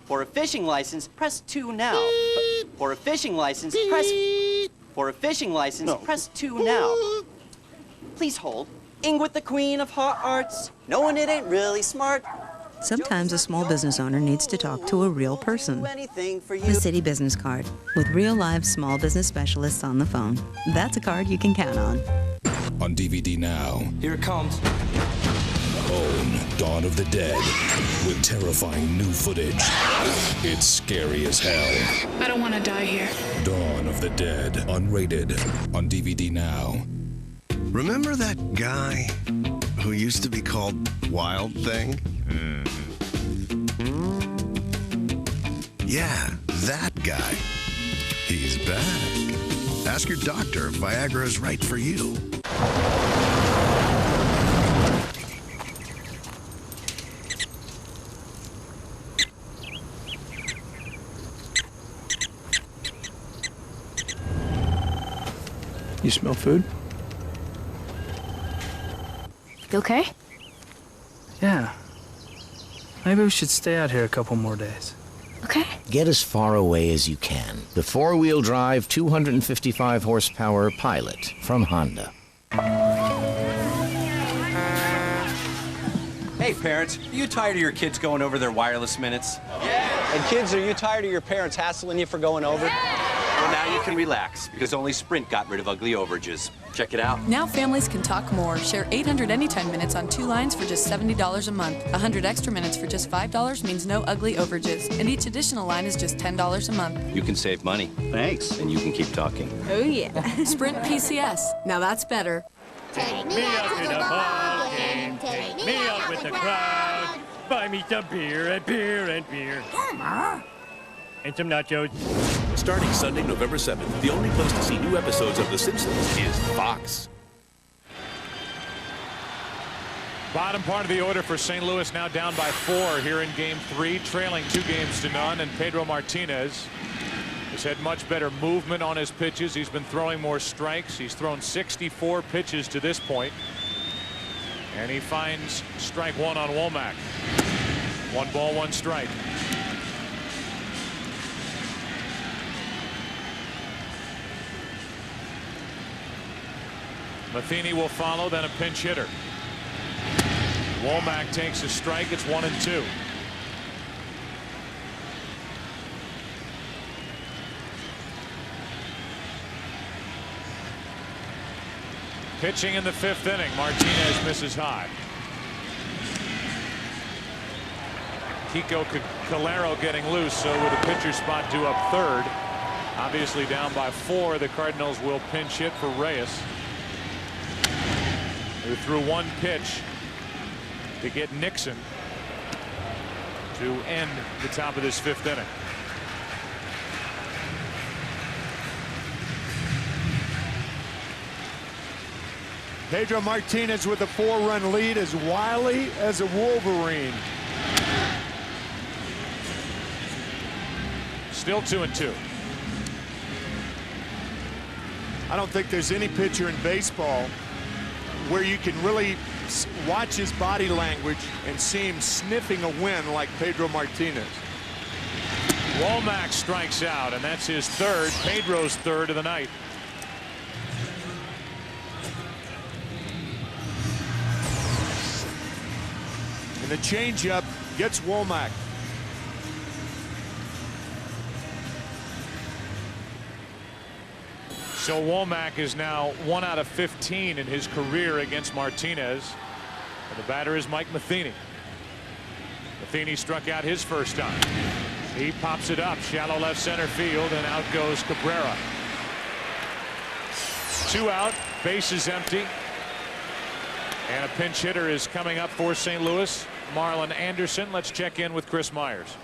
For a fishing license, press 2 now. For a fishing license, press... For a fishing license, press 2 now. Please hold. Ing with the Queen of Hearts. Knowing it ain't really smart Sometimes a small business owner needs to talk to a real person. The City Business Card, with real live small business specialists on the phone. That's a card you can count on. On DVD now. Here it comes. Own Dawn of the Dead with terrifying new footage. It's scary as hell. I don't want to die here. Dawn of the Dead, unrated, on DVD now. Remember that guy who used to be called Wild Thing? Yeah, that guy. He's back. Ask your doctor if Viagra is right for you. You smell food? You okay? Yeah. Maybe we should stay out here a couple more days. Okay. Get as far away as you can. The four-wheel drive, 255 horsepower Pilot from Honda. Hey, parents, are you tired of your kids going over their wireless minutes? Yeah. And kids, are you tired of your parents hassling you for going over? Well, now you can relax, because only Sprint got rid of ugly overages. Check it out. Now families can talk more. Share 800 anytime minutes on 2 lines for just $70 a month. 100 extra minutes for just $5 means no ugly overages. And each additional line is just $10 a month. You can save money. Thanks. And you can keep talking. Oh, yeah. Sprint PCS. Now that's better. Take me out to the ball game. Take me out with the crowd. Buy me some beer and beer and beer. And some nachos. Starting Sunday, November 7th, the only place to see new episodes of The Simpsons is Fox. Bottom part of the order for St. Louis, now down by 4 here in Game 3, trailing 2-0. And Pedro Martinez has had much better movement on his pitches. He's been throwing more strikes. He's thrown 64 pitches to this point. And he finds strike 1 on Womack. 1 ball, 1 strike. Matheny will follow, then a pinch hitter. Womack takes a strike. It's 1-2. Pitching in the 5th inning. Martinez misses high. Kiko Calero getting loose, so with a pitcher spot due up 3rd. Obviously down by 4, the Cardinals will pinch hit for Reyes, who threw 1 pitch to get Nixon to end the top of this 5th inning. Pedro Martinez with a 4-run lead, as wily as a Wolverine. Still 2-2. I don't think there's any pitcher in baseball where you can really watch his body language and see him sniffing a win like Pedro Martinez. Womack strikes out, and that's his 3rd, Pedro's 3rd of the night. And the changeup gets Womack. So Womack is now 1 out of 15 in his career against Martinez. And the batter is Mike Matheny. Matheny struck out his first time. He pops it up, shallow left center field, and out goes Cabrera. 2 out, base is empty. And a pinch hitter is coming up for St. Louis, Marlon Anderson. Let's check in with Chris Myers.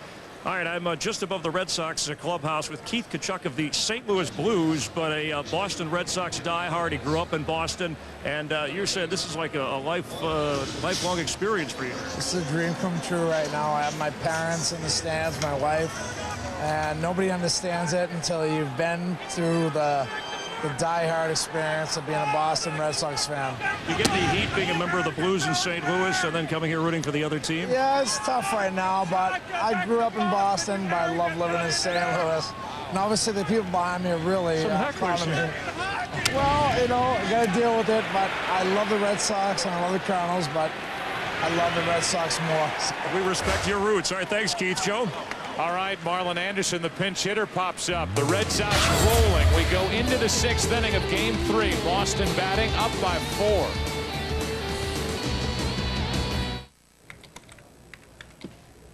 All right, I'm just above the Red Sox clubhouse with Keith Tkachuk of the St. Louis Blues, but a Boston Red Sox diehard. He grew up in Boston, and you said this is like a lifelong experience for you. It's a dream come true right now. I have my parents in the stands, my wife, and nobody understands it until you've been through the diehard experience of being a Boston Red Sox fan. You get the heat being a member of the Blues in St. Louis and then coming here rooting for the other team? Yeah, it's tough right now, but I grew up in Boston, but I love living in St. Louis. And obviously the people behind me are really proud of me. Well, you know, I got to deal with it, but I love the Red Sox and I love the Cardinals, but I love the Red Sox more. We respect your roots. All right, thanks, Keith. Joe? All right, Marlon Anderson, the pinch hitter, pops up. The Red Sox rolling. We go into the 6th inning of Game 3. Boston batting up by 4.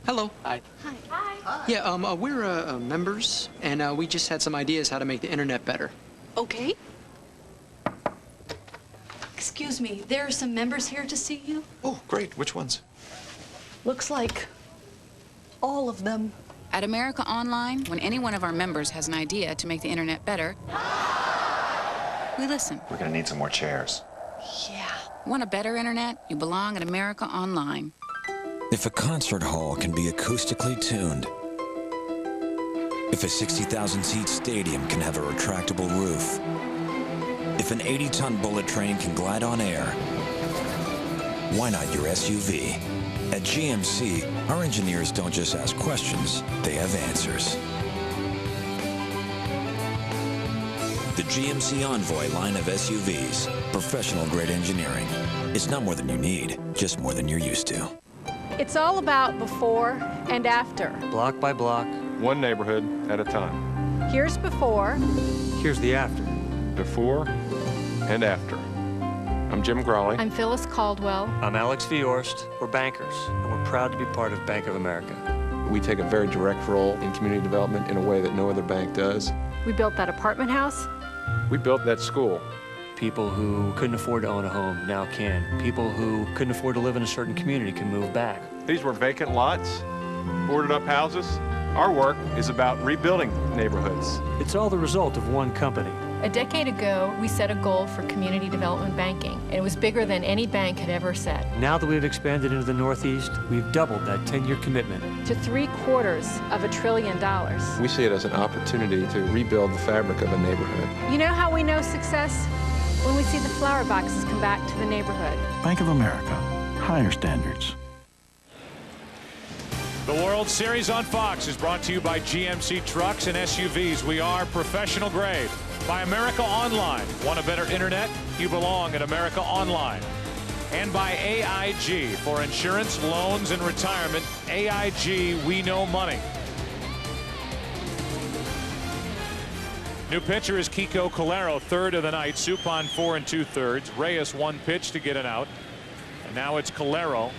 Hello. Hi. Hi. Yeah, we're members, and we just had some ideas how to make the internet better. Okay. Excuse me, there are some members here to see you. Oh, great. Which ones? Looks like all of them. At America Online, when any one of our members has an idea to make the internet better, we listen. We're going to need some more chairs. Yeah. Want a better internet? You belong at America Online. If a concert hall can be acoustically tuned, if a 60,000-seat stadium can have a retractable roof, if an 80-ton bullet train can glide on air, why not your SUV? At GMC, our engineers don't just ask questions, they have answers. The GMC Envoy line of SUVs, professional-grade engineering. It's not more than you need, just more than you're used to. It's all about before and after. Block by block. One neighborhood at a time. Here's before. Here's the after. Before and after. I'm Jim Grawley. I'm Phyllis Caldwell. I'm Alex Viorst. We're bankers, and we're proud to be part of Bank of America. We take a very direct role in community development in a way that no other bank does. We built that apartment house. We built that school. People who couldn't afford to own a home now can. People who couldn't afford to live in a certain community can move back. These were vacant lots, boarded up houses. Our work is about rebuilding neighborhoods. It's all the result of one company. A decade ago, we set a goal for community development banking, and it was bigger than any bank had ever set. Now that we've expanded into the Northeast, we've doubled that 10-year commitment. To $750 billion. We see it as an opportunity to rebuild the fabric of a neighborhood. You know how we know success? When we see the flower boxes come back to the neighborhood. Bank of America, higher standards. The World Series on Fox is brought to you by GMC Trucks and SUVs. We are professional grade. By America Online. Want a better internet? You belong at America Online. And by AIG. For insurance, loans, and retirement, AIG, we know money. New pitcher is Kiko Calero, third of the night. Suppan 4 2/3. Reyes one pitch to get an out. And now it's Calero,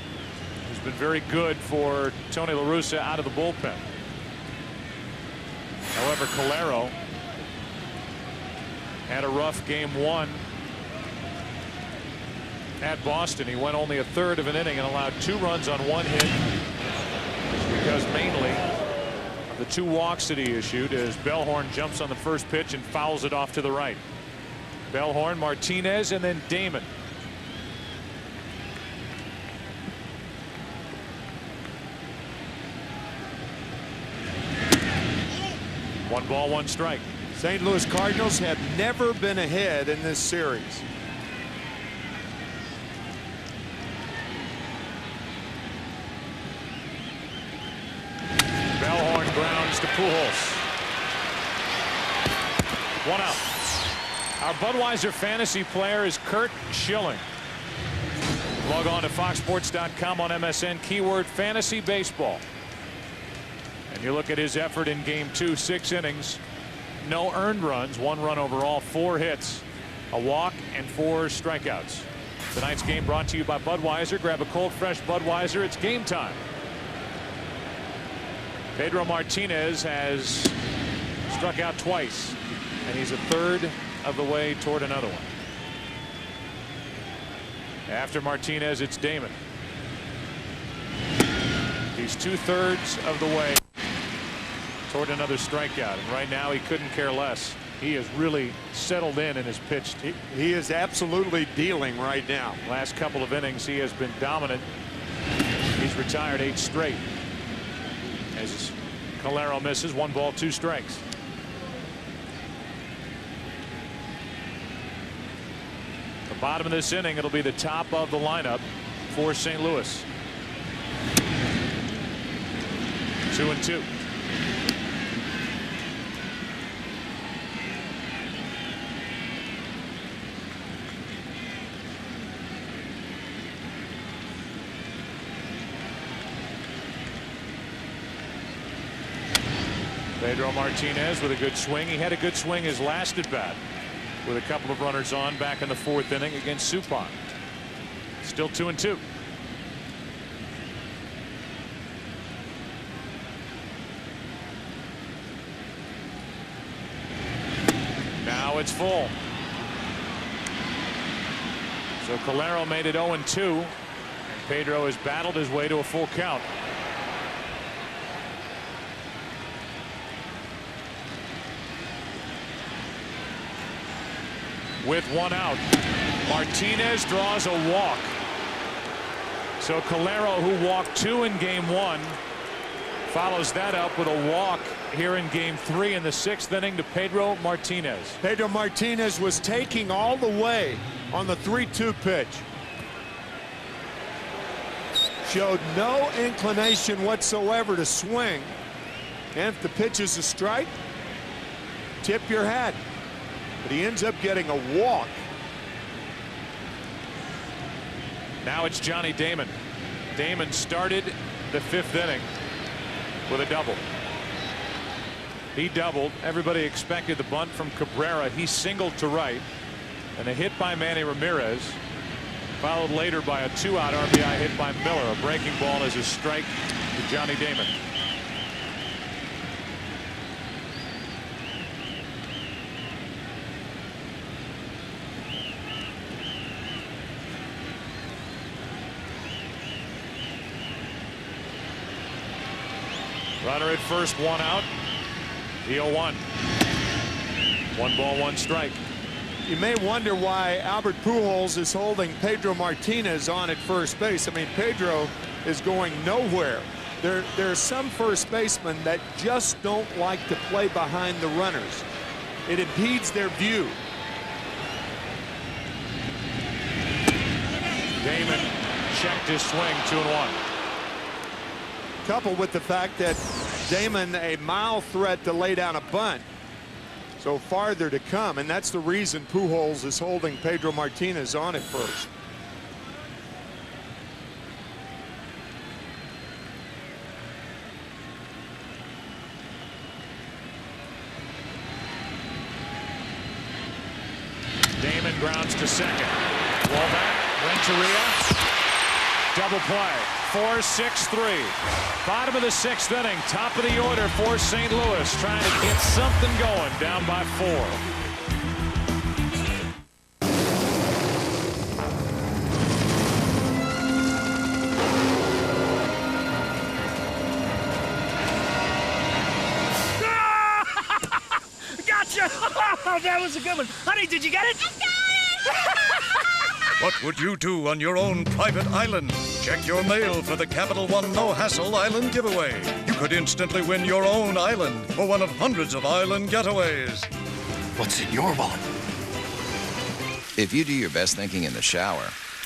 who's been very good for Tony La Russa out of the bullpen. However, Calero had a rough game 1 at Boston. He went only a third of an inning and allowed 2 runs on 1 hit. It's because mainly the 2 walks that he issued as Bellhorn jumps on the first pitch and fouls it off to the right. Bellhorn, Martinez, and then Damon. One ball, 1 strike. St. Louis Cardinals have never been ahead in this series. Bellhorn grounds to Pujols. 1 out. Our Budweiser fantasy player is Kurt Schilling. Log on to foxsports.com on MSN, keyword fantasy baseball. And you look at his effort in game 2, 6 innings. No earned runs, 1 run overall, 4 hits, a walk, and 4 strikeouts. Tonight's game brought to you by Budweiser. Grab a cold, fresh Budweiser. It's game time. Pedro Martinez has struck out twice, and he's a third of the way toward another one. After Martinez, it's Damon. He's 2/3 of the way toward another strikeout, and right now he couldn't care less. He has really settled in his pitch. He is absolutely dealing right now. Last couple of innings he has been dominant. He's retired 8 straight as Calero misses. 1 ball, 2 strikes. The bottom of this inning, it'll be the top of the lineup for St. Louis. 2-2. Pedro Martinez with a good swing. He had a good swing his last at bat with a couple of runners on back in the 4th inning against Suppan. Still 2-2. Now it's full. So Calero made it 0-2. Pedro has battled his way to a full count. With 1 out, Martinez draws a walk. So Calero, who walked 2 in game 1, follows that up with a walk here in game 3 in the 6th inning to Pedro Martinez. Pedro Martinez was taking all the way on the 3-2 pitch. Showed no inclination whatsoever to swing. And if the pitch is a strike, tip your hat. But he ends up getting a walk. Now it's Johnny Damon. Damon started the 5th inning with a double. He doubled. Everybody expected the bunt from Cabrera. He singled to right. And a hit by Manny Ramirez, followed later by a 2-out RBI hit by Miller. A breaking ball is a strike to Johnny Damon. Runner at first, 1 out. The 0-1. 1 ball, 1 strike. You may wonder why Albert Pujols is holding Pedro Martinez on at first base. I mean, Pedro is going nowhere. There are some first basemen that just don't like to play behind the runners. It impedes their view. Damon checked his swing, 2-1. Coupled with the fact that Damon a mild threat to lay down a bunt. So farther to come, and that's the reason Pujols is holding Pedro Martinez on at first. Damon grounds to second. Wallback, Renteria, double play. 4-6-3. Bottom of the 6th inning, top of the order for St. Louis, trying to get something going, down by 4. Gotcha! Oh, that was a good one. Honey, did you get it? I got it! What would you do on your own private island? Check your mail for the Capital One No Hassle Island Giveaway. You could instantly win your own island or one of hundreds of island getaways. What's in your wallet? If you do your best thinking in the shower,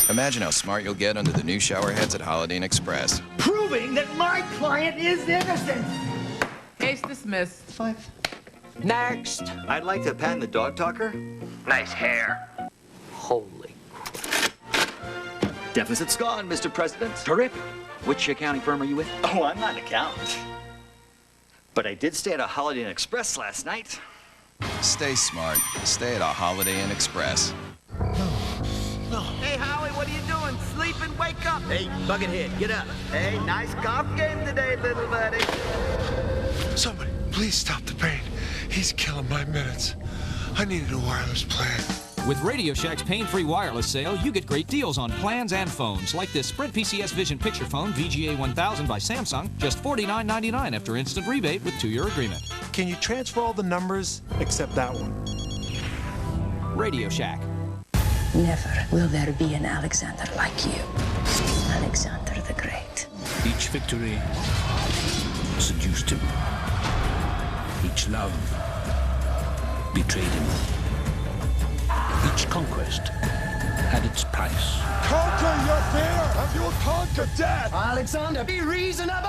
imagine how smart you'll get under the new shower heads at Holiday Inn Express. Proving that my client is innocent. Case dismissed. 5. Next. I'd like to patent the dog talker. Nice hair. Holy. Deficit's gone, Mr. President. Terrific. Which accounting firm are you with? Oh, I'm not an accountant. But I did stay at a Holiday Inn Express last night. Stay smart. Stay at a Holiday Inn Express. Hey, Howie, what are you doing? Sleeping? Wake up. Hey, Buckethead, get up. Hey, nice golf game today, little buddy. Somebody, please stop the pain. He's killing my minutes. I needed a wireless plan. With Radio Shack's pain-free wireless sale, you get great deals on plans and phones, like this Sprint PCS Vision Picture Phone VGA 1000 by Samsung, just $49.99 after instant rebate with 2-year agreement. Can you transfer all the numbers except that one? Radio Shack. Never will there be an Alexander like you. Alexander the Great. Each victory seduced him. Each love betrayed him. Each conquest had its price. Conquer your fear and you will conquer death! Alexander, be reasonable!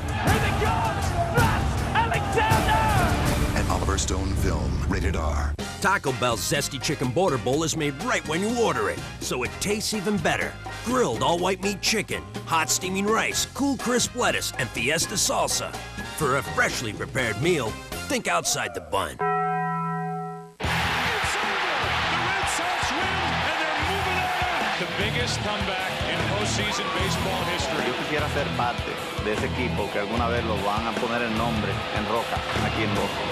Here they come! That's Alexander! An Oliver Stone film, rated R. Taco Bell's Zesty Chicken Border Bowl is made right when you order it, so it tastes even better. grilled all-white meat chicken, hot steaming rice, cool crisp lettuce, and fiesta salsa. For a freshly prepared meal, think outside the bun. The biggest comeback in postseason baseball history. Yo quisiera ser parte de ese equipo que alguna vez lo van a poner el nombre en roca aquí en Boston.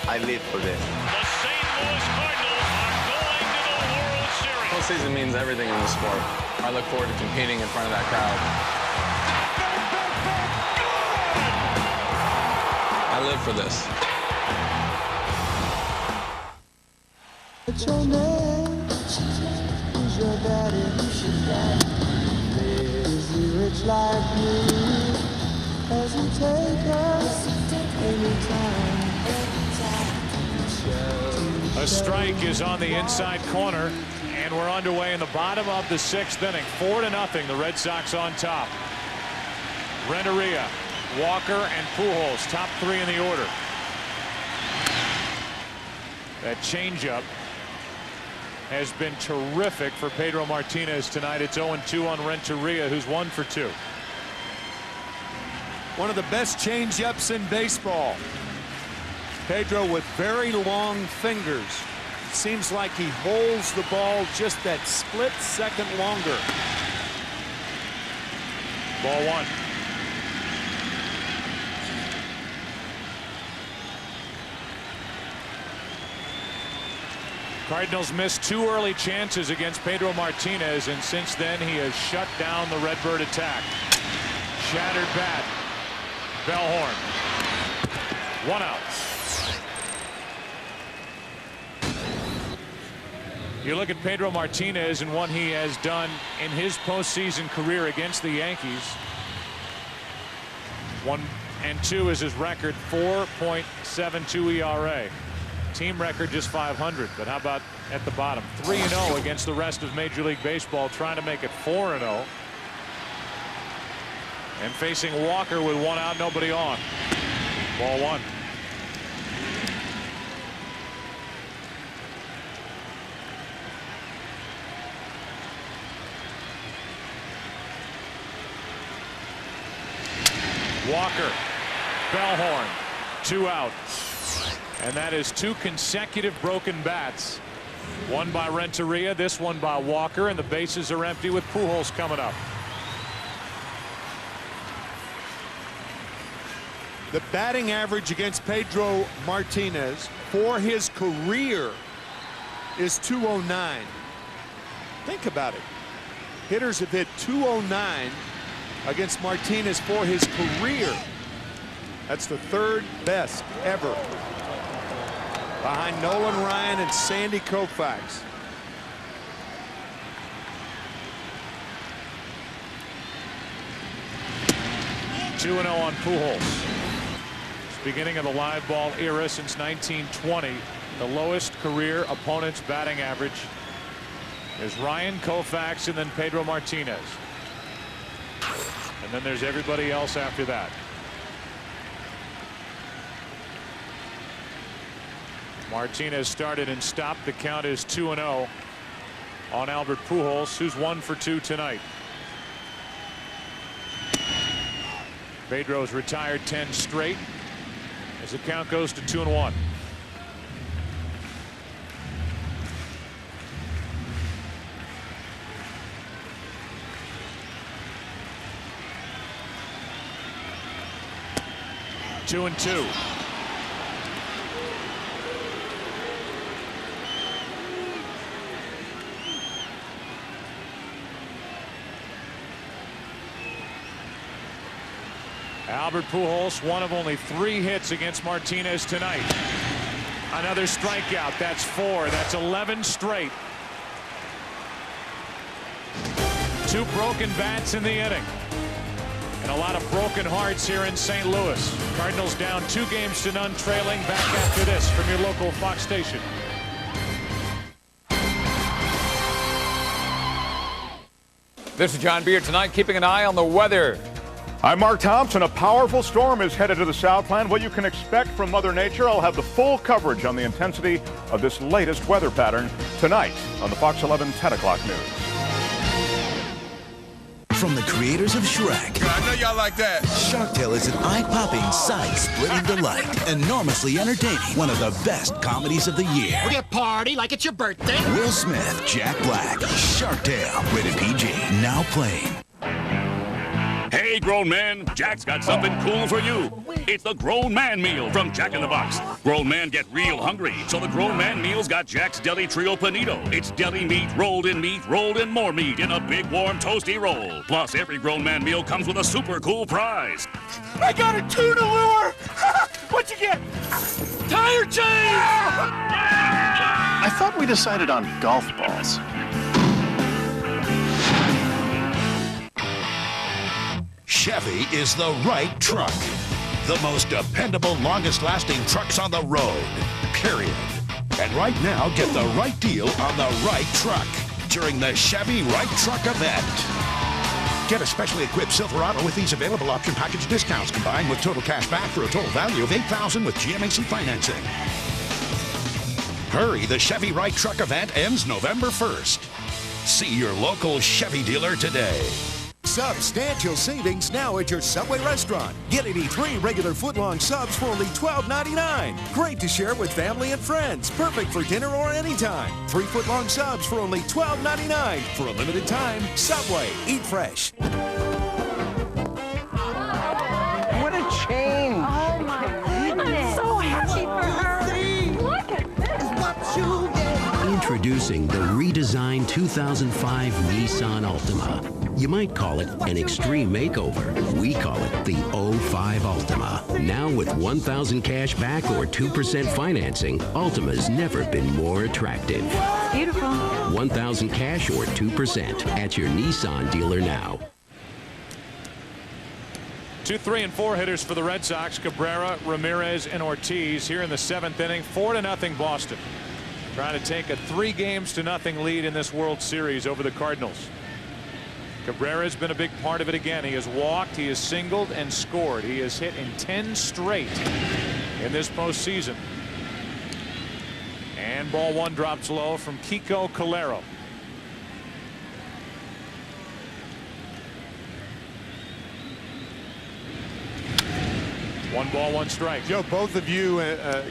I live for this. The St. Louis Cardinals are going to the World Series. Postseason means everything in the sport. I look forward to competing in front of that crowd. I live for this. What's your name? Who's your daddy? Who's your daddy? Is he rich like me? Does he take us anytime? A strike is on the inside corner, and we're underway in the bottom of the 6th inning. 4-0, the Red Sox on top. Renteria, Walker, and Pujols, top 3 in the order. That changeup has been terrific for Pedro Martinez tonight. It's 0-2 on Renteria, who's 1 for 2. One of the best changeups in baseball. Pedro with very long fingers. It seems like he holds the ball just that split second longer. Ball 1. Cardinals missed 2 early chances against Pedro Martinez, and since then he has shut down the Redbird attack. Shattered bat. Bellhorn. 1 out. You look at Pedro Martinez and what he has done in his postseason career against the Yankees. 1-2 is his record. 4.72 ERA. Team record just 500, but how about at the bottom? 3-0 against the rest of Major League Baseball, trying to make it 4-0. And facing Walker with 1 out, nobody on. Ball 1. Walker, Bellhorn, 2 out. And that is 2 consecutive broken bats. One by Renteria, this one by Walker, and the bases are empty with Pujols coming up. The batting average against Pedro Martinez for his career is .209. Think about it. Hitters have hit .209 against Martinez for his career. That's the 3rd best ever, behind Nolan Ryan and Sandy Koufax. Two 2-0 on Pujols. It's beginning of the live ball era since 1920. The lowest career opponent's batting average is Ryan, Koufax, and then Pedro Martinez. And then there's everybody else after that. Martinez started and stopped. The count is 2-0 on Albert Pujols, who's 1 for 2 tonight. Pedro's retired 10 straight as the count goes to 2-1. Two and 2. Albert Pujols, one of only 3 hits against Martinez tonight. Another strikeout. That's 4. That's 11 straight. 2 broken bats in the inning. And a lot of broken hearts here in St. Louis. Cardinals down 2-0, trailing. Back after this from your local Fox station. This is John Beard tonight, keeping an eye on the weather. I'm Mark Thompson. A powerful storm is headed to the Southland. What you can expect from Mother Nature, I'll have the full coverage on the intensity of this latest weather pattern tonight on the Fox 11 10 o'clock news. From the creators of Shrek. I know y'all like that. Shark Tale is an eye-popping, side-splitting delight. Enormously entertaining. One of the best comedies of the year. We party like it's your birthday. Will Smith, Jack Black. Shark Tale. Rated PG. Now playing. Hey, grown man, Jack's got something cool for you. It's the Grown Man Meal from Jack in the Box. Grown men get real hungry, so the Grown Man Meal's got Jack's Deli Trio Panito. It's deli meat, rolled in more meat in a big, warm, toasty roll. Plus, every Grown Man Meal comes with a super cool prize. I got a tuna lure! What'd you get? Tire chain! I thought we decided on golf balls. Chevy is the right truck. The most dependable, longest-lasting trucks on the road, period. And right now, get the right deal on the right truck during the Chevy Right Truck event. Get a specially equipped Silverado with these available option package discounts combined with total cash back for a total value of $8,000 with GMAC financing. Hurry, the Chevy Right Truck event ends November 1st. See your local Chevy dealer today. Substantial savings now at your Subway restaurant. Get any 3 regular foot-long subs for only $12.99. Great to share with family and friends. Perfect for dinner or anytime. 3 foot-long subs for only $12.99. For a limited time, Subway. Eat fresh. What a change. Oh, my goodness. I'm so happy for her. Look at this. What you get. Introducing the redesigned 2005 Nissan Altima. You might call it an extreme makeover. We call it the 05 Altima. Now with $1,000 cash back or 2% financing, Altima's never been more attractive. Beautiful. $1,000 cash or 2% at your Nissan dealer now. 2, 3, and 4 hitters for the Red Sox. Cabrera, Ramirez, and Ortiz here in the 7th inning. 4-0 Boston. Trying to take a 3-0 lead in this World Series over the Cardinals. Cabrera's been a big part of it again. He has walked, he has singled, and scored. He has hit in 10 straight in this postseason. And ball 1 drops low from Kiko Calero. One ball, 1 strike. Joe, both of you,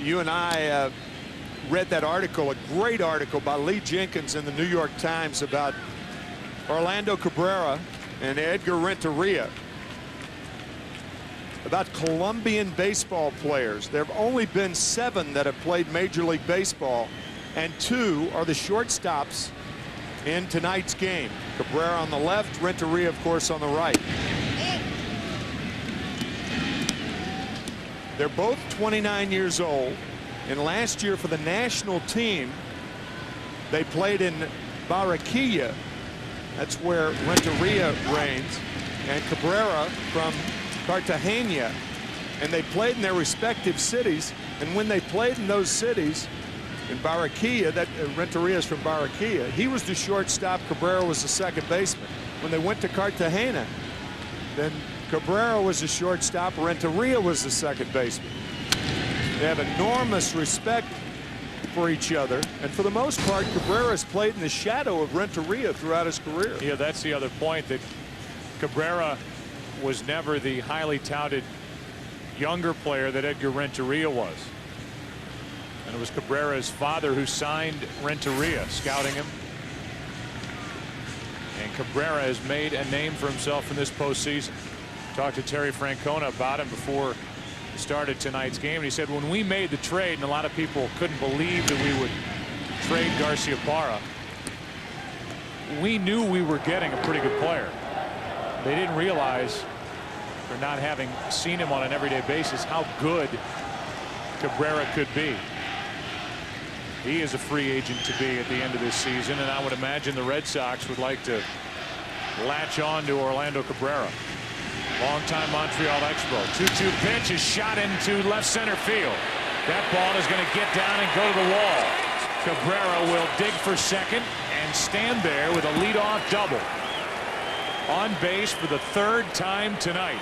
you and I read that article, a great article by Lee Jenkins in the New York Times about Orlando Cabrera and Edgar Renteria, about Colombian baseball players. There have only been 7 that have played Major League Baseball, and 2 are the shortstops in tonight's game. Cabrera on the left, Renteria, of course, on the right. They're both 29 years old, and last year for the national team, they played in Barranquilla. That's where Renteria reigns, and Cabrera from Cartagena. And they played in their respective cities. And when they played in those cities, in Barranquilla, that Renteria is from Barranquilla, he was the shortstop, Cabrera was the second baseman. When they went to Cartagena, then Cabrera was the shortstop, Renteria was the second baseman. They have enormous respect for each other, and for the most part, Cabrera has played in the shadow of Renteria throughout his career. Yeah, that's the other point, that Cabrera was never the highly touted younger player that Edgar Renteria was. And it was Cabrera's father who signed Renteria, scouting him. And Cabrera has made a name for himself in this postseason. Talked to Terry Francona about him before started tonight's game, and he said when we made the trade, and a lot of people couldn't believe that we would trade Garciaparra, we knew we were getting a pretty good player. They didn't realize, for not having seen him on an everyday basis, how good Cabrera could be. He is a free agent to be at the end of this season, and I would imagine the Red Sox would like to latch on to Orlando Cabrera. Longtime Montreal Expo. 2-2 pitch is shot into left center field. That ball is going to get down and go to the wall. Cabrera will dig for second and stand there with a leadoff double. On base for the 3rd time tonight.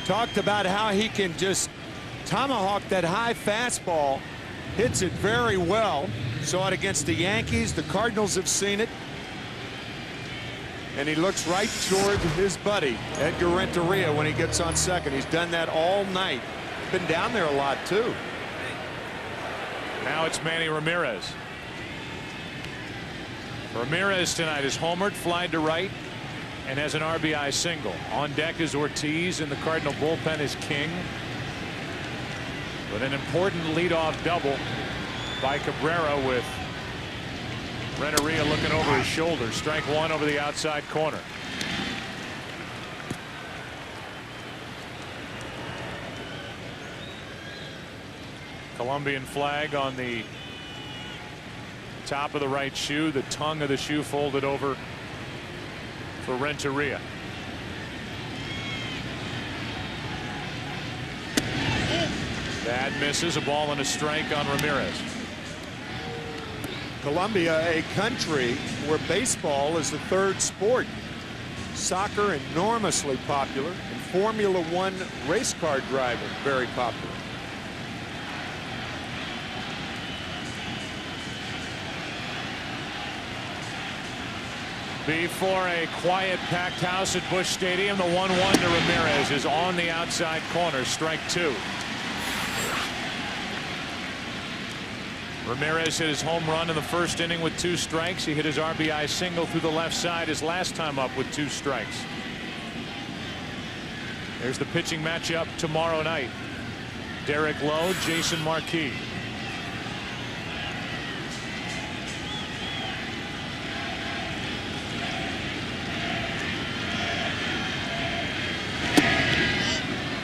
Talked about how he can just tomahawk that high fastball. Hits it very well. Saw it against the Yankees. The Cardinals have seen it. And he looks right toward his buddy, Edgar Renteria, when he gets on second. He's done that all night. Been down there a lot, too. Now it's Manny Ramirez. Ramirez tonight is homered, flied to right, and has an RBI single. On deck is Ortiz, and the Cardinal bullpen is King. With an important leadoff double by Cabrera with Renteria looking over his shoulder. Strike one over the outside corner. Colombian flag on the top of the right shoe. The tongue of the shoe folded over for Renteria. That misses. A ball and a strike on Ramirez. Colombia, a country where baseball is the third sport. Soccer enormously popular, and Formula One race car driving very popular. Before a quiet packed house at Busch Stadium, the 1-1 to Ramirez is on the outside corner. Strike two. Ramirez hit his home run in the first inning with 2 strikes. He hit his RBI single through the left side his last time up with 2 strikes. There's the pitching matchup tomorrow night. Derek Lowe, Jason Marquis.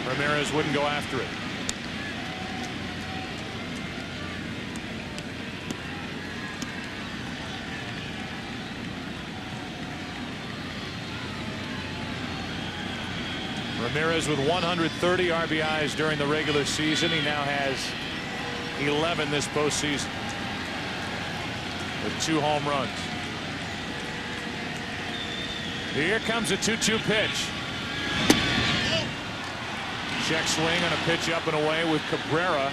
Ramirez wouldn't go after it. Ramirez with 130 RBIs during the regular season. He now has 11 this postseason with 2 home runs. Here comes a 2-2 pitch. Check swing on a pitch up and away with Cabrera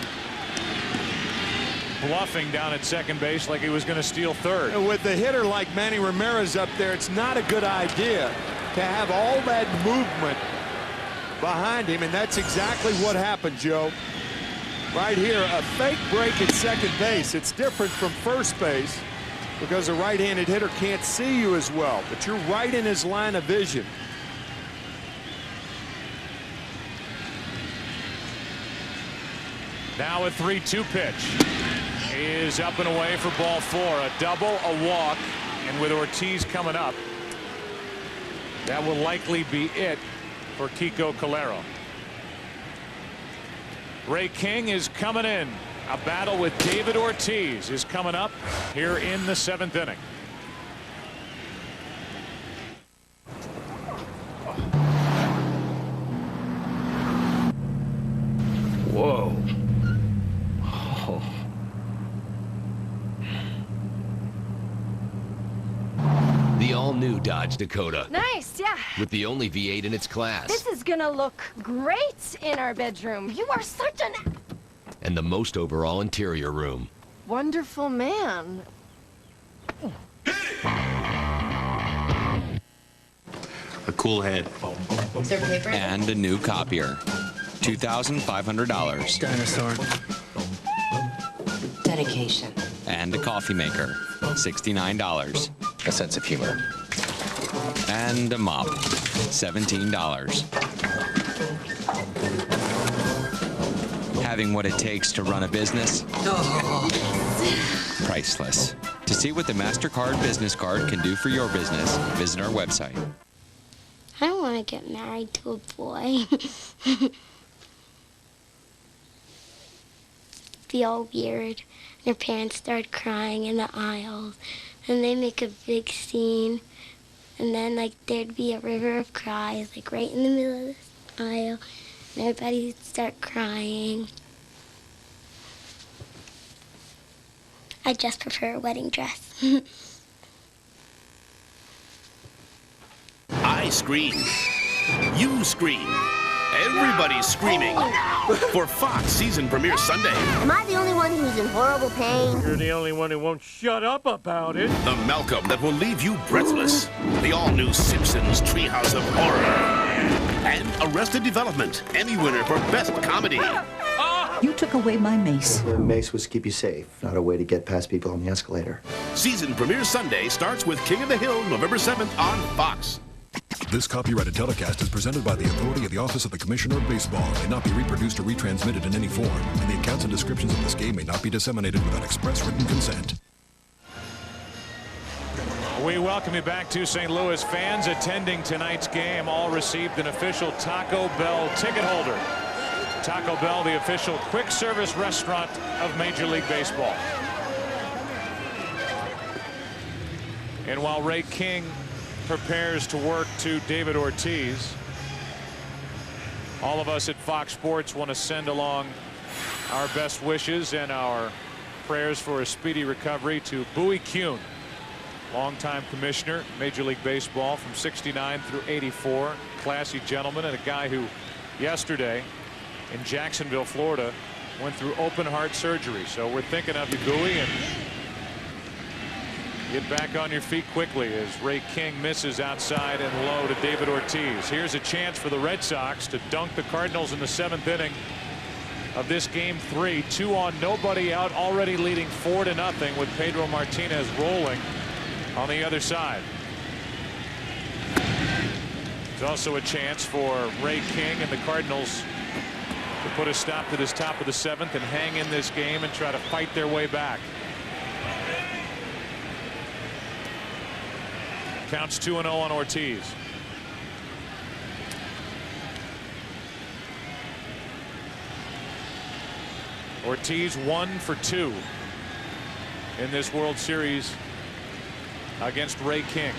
bluffing down at second base like he was going to steal third. With the hitter like Manny Ramirez up there, it's not a good idea to have all that movement behind him, and that's exactly what happened, Joe. Right here, a fake break at second base. It's different from first base because a right-handed hitter can't see you as well, but you're right in his line of vision. Now a 3-2 pitch is up and away for ball 4. A double, a walk, and with Ortiz coming up, that will likely be it for Kiko Calero. Ray King is coming in. A battle with David Ortiz is coming up here in the 7th inning. Whoa. The all-new Dodge Dakota. Nice, yeah. With the only V8 in its class. This is gonna look great in our bedroom. You are such an And the most overall interior room. wonderful man. A cool head. And a new copier. $2,500. Dinosaur. Dedication. And a coffee maker. $69. A sense of humor. And a mop. $17. Having what it takes to run a business? Priceless. To see what the MasterCard business card can do for your business, visit our website. I don't want to get married to a boy. Be all weird. Their parents start crying in the aisles, and they make a big scene, and then like there'd be a river of cries like right in the middle of the aisle, and everybody would start crying. I just prefer a wedding dress. I scream. You scream. Everybody's screaming for Fox season premiere Sunday. Am I the only one who's in horrible pain? You're the only one who won't shut up about it. The Malcolm that will leave you breathless. The all-new Simpsons Treehouse of Horror. And Arrested Development, Emmy winner for Best Comedy. You took away my mace. The mace was to keep you safe, not a way to get past people on the escalator. Season premiere Sunday starts with King of the Hill, November 7th on Fox. This copyrighted telecast is presented by the authority of the Office of the Commissioner of Baseball. May not be reproduced or retransmitted in any form, and the accounts and descriptions of this game may not be disseminated without express written consent. We welcome you back to St. Louis. Fans attending tonight's game all received an official Taco Bell ticket holder. Taco Bell, the official quick service restaurant of Major League Baseball. And while Ray King prepares to work to David Ortiz, all of us at Fox Sports want to send along our best wishes and our prayers for a speedy recovery to Bowie Kuhn, longtime commissioner, Major League Baseball from '69 through '84. Classy gentleman and a guy who yesterday in Jacksonville, Florida, went through open heart surgery. So we're thinking of you, Bowie, and get back on your feet quickly as Ray King misses outside and low to David Ortiz. Here's a chance for the Red Sox to dunk the Cardinals in the 7th inning of this game 3. 2 on, nobody out, already leading 4-0 with Pedro Martinez rolling on the other side. There's also a chance for Ray King and the Cardinals to put a stop to this top of the 7th and hang in this game and try to fight their way back. Counts 2-0 on Ortiz. Ortiz 1 for 2 in this World Series against Ray King.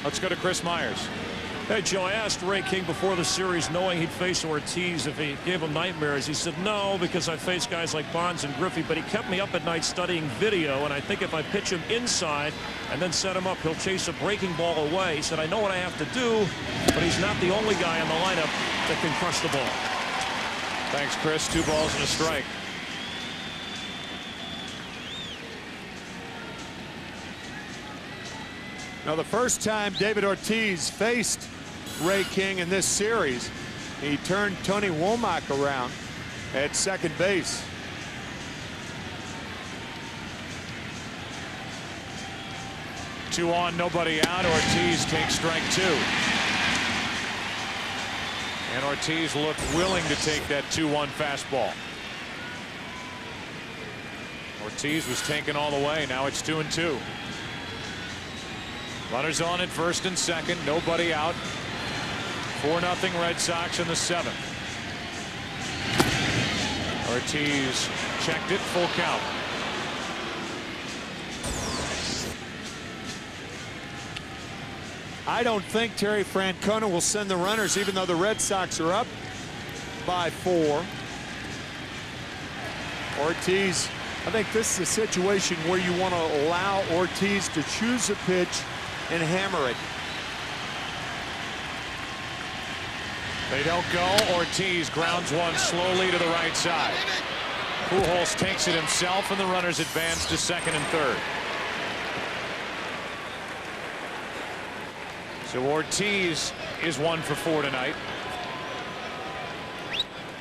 Let's go to Chris Myers. Hey, Joe, I asked Ray King before the series, knowing he'd face Ortiz, if he gave him nightmares. He said, no, because I faced guys like Bonds and Griffey, but he kept me up at night studying video, and I think if I pitch him inside and then set him up, he'll chase a breaking ball away. He said, I know what I have to do, but he's not the only guy in the lineup that can crush the ball. Thanks, Chris. 2 balls and a strike. Now, the first time David Ortiz faced Ray King in this series, he turned Tony Womack around at second base. Two on, nobody out. Ortiz takes strike 2. And Ortiz looked willing to take that 2-1 fastball. Ortiz was taken all the way. Now it's 2-2. Runners on at first and second, nobody out. 4-0 Red Sox in the 7th. Ortiz checked it, full count. I don't think Terry Francona will send the runners, even though the Red Sox are up by 4. Ortiz, I think this is a situation where you want to allow Ortiz to choose a pitch and hammer it. They don't go. Ortiz grounds one slowly to the right side. Pujols takes it himself, and the runners advance to second and third. So Ortiz is 1 for 4 tonight.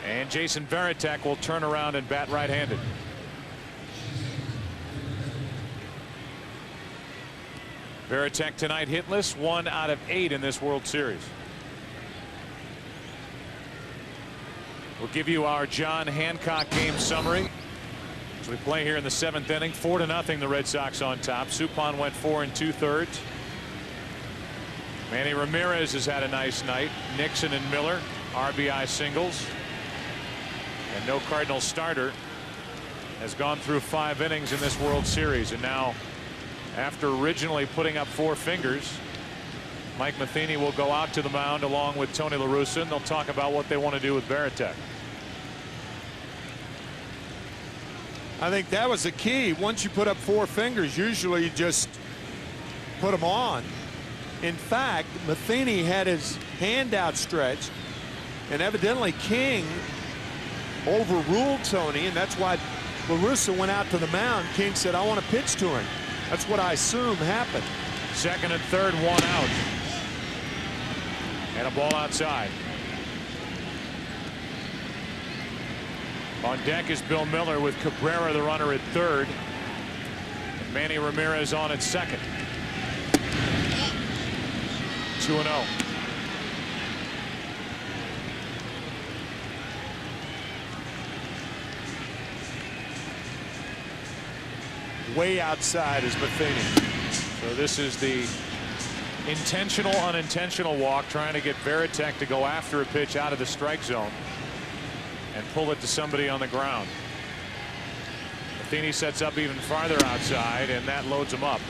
And Jason Varitek will turn around and bat right-handed. Varitek tonight hitless, 1 out of 8 in this World Series. We'll give you our John Hancock game summary as we play here in the 7th inning. 4-0 the Red Sox on top. Suppan went 4 2/3. Manny Ramirez has had a nice night. Nixon and Miller RBI singles. And no Cardinals starter has gone through 5 innings in this World Series. And now, after originally putting up 4 fingers, Mike Matheny will go out to the mound along with Tony La Russa, and they'll talk about what they want to do with Varitek. I think that was the key. Once you put up 4 fingers, usually you just put them on. In fact, Matheny had his hand outstretched, and evidently King overruled Tony, and that's why La Russa went out to the mound. King said, I want to pitch to him. That's what I assume happened. Second and third, 1 out. And a ball outside. On deck is Bill Miller with Cabrera, the runner, at third. And Manny Ramirez on at second. 2-0. Way outside is Matheny. So this is the intentional, unintentional walk, trying to get Veritek to go after a pitch out of the strike zone and pull it to somebody on the ground. Matheny sets up even farther outside, and that loads him up.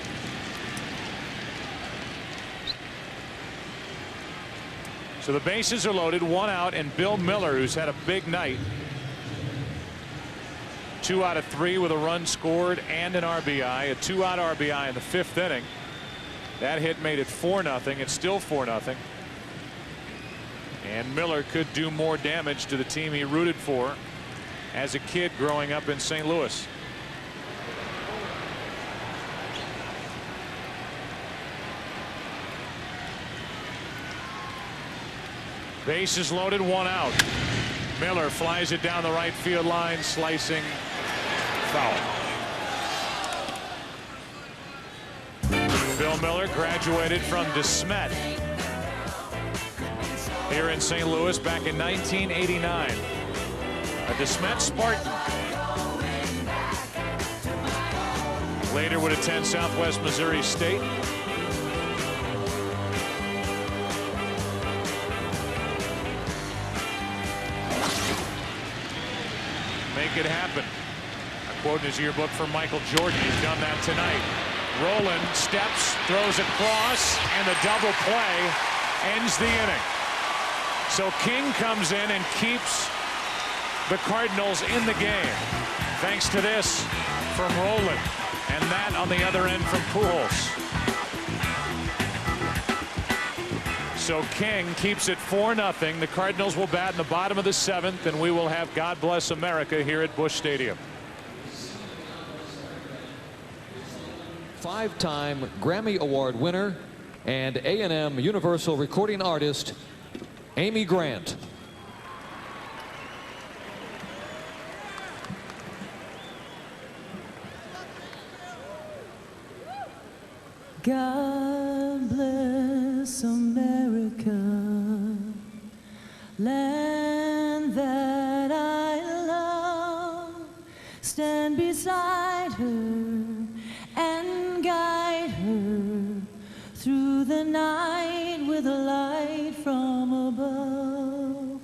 So the bases are loaded, 1 out, and Bill Miller, who's had a big night, 2 out of 3 with a run scored and an RBI, a 2-out RBI in the 5th inning. That hit made it 4-0. It's still 4-0. And Miller could do more damage to the team he rooted for as a kid growing up in St. Louis. Bases loaded, 1 out. Miller flies it down the right field line, slicing, foul. Bill Miller graduated from DeSmet here in St. Louis back in 1989. A DeSmet Spartan. Later would attend Southwest Missouri State. Make it happen. A quote in his yearbook from Michael Jordan. He's done that tonight. Rowland steps, throws across, and the double play ends the inning. So King comes in and keeps the Cardinals in the game. Thanks to this from Rowland, and that on the other end from Pujols. So King keeps it 4-0. The Cardinals will bat in the bottom of the 7th, and we will have God Bless America here at Busch Stadium. 5-time Grammy Award winner and A&M Universal Recording Artist, Amy Grant. God bless America, land that I love. Stand beside her and guide her through the night with a light from above.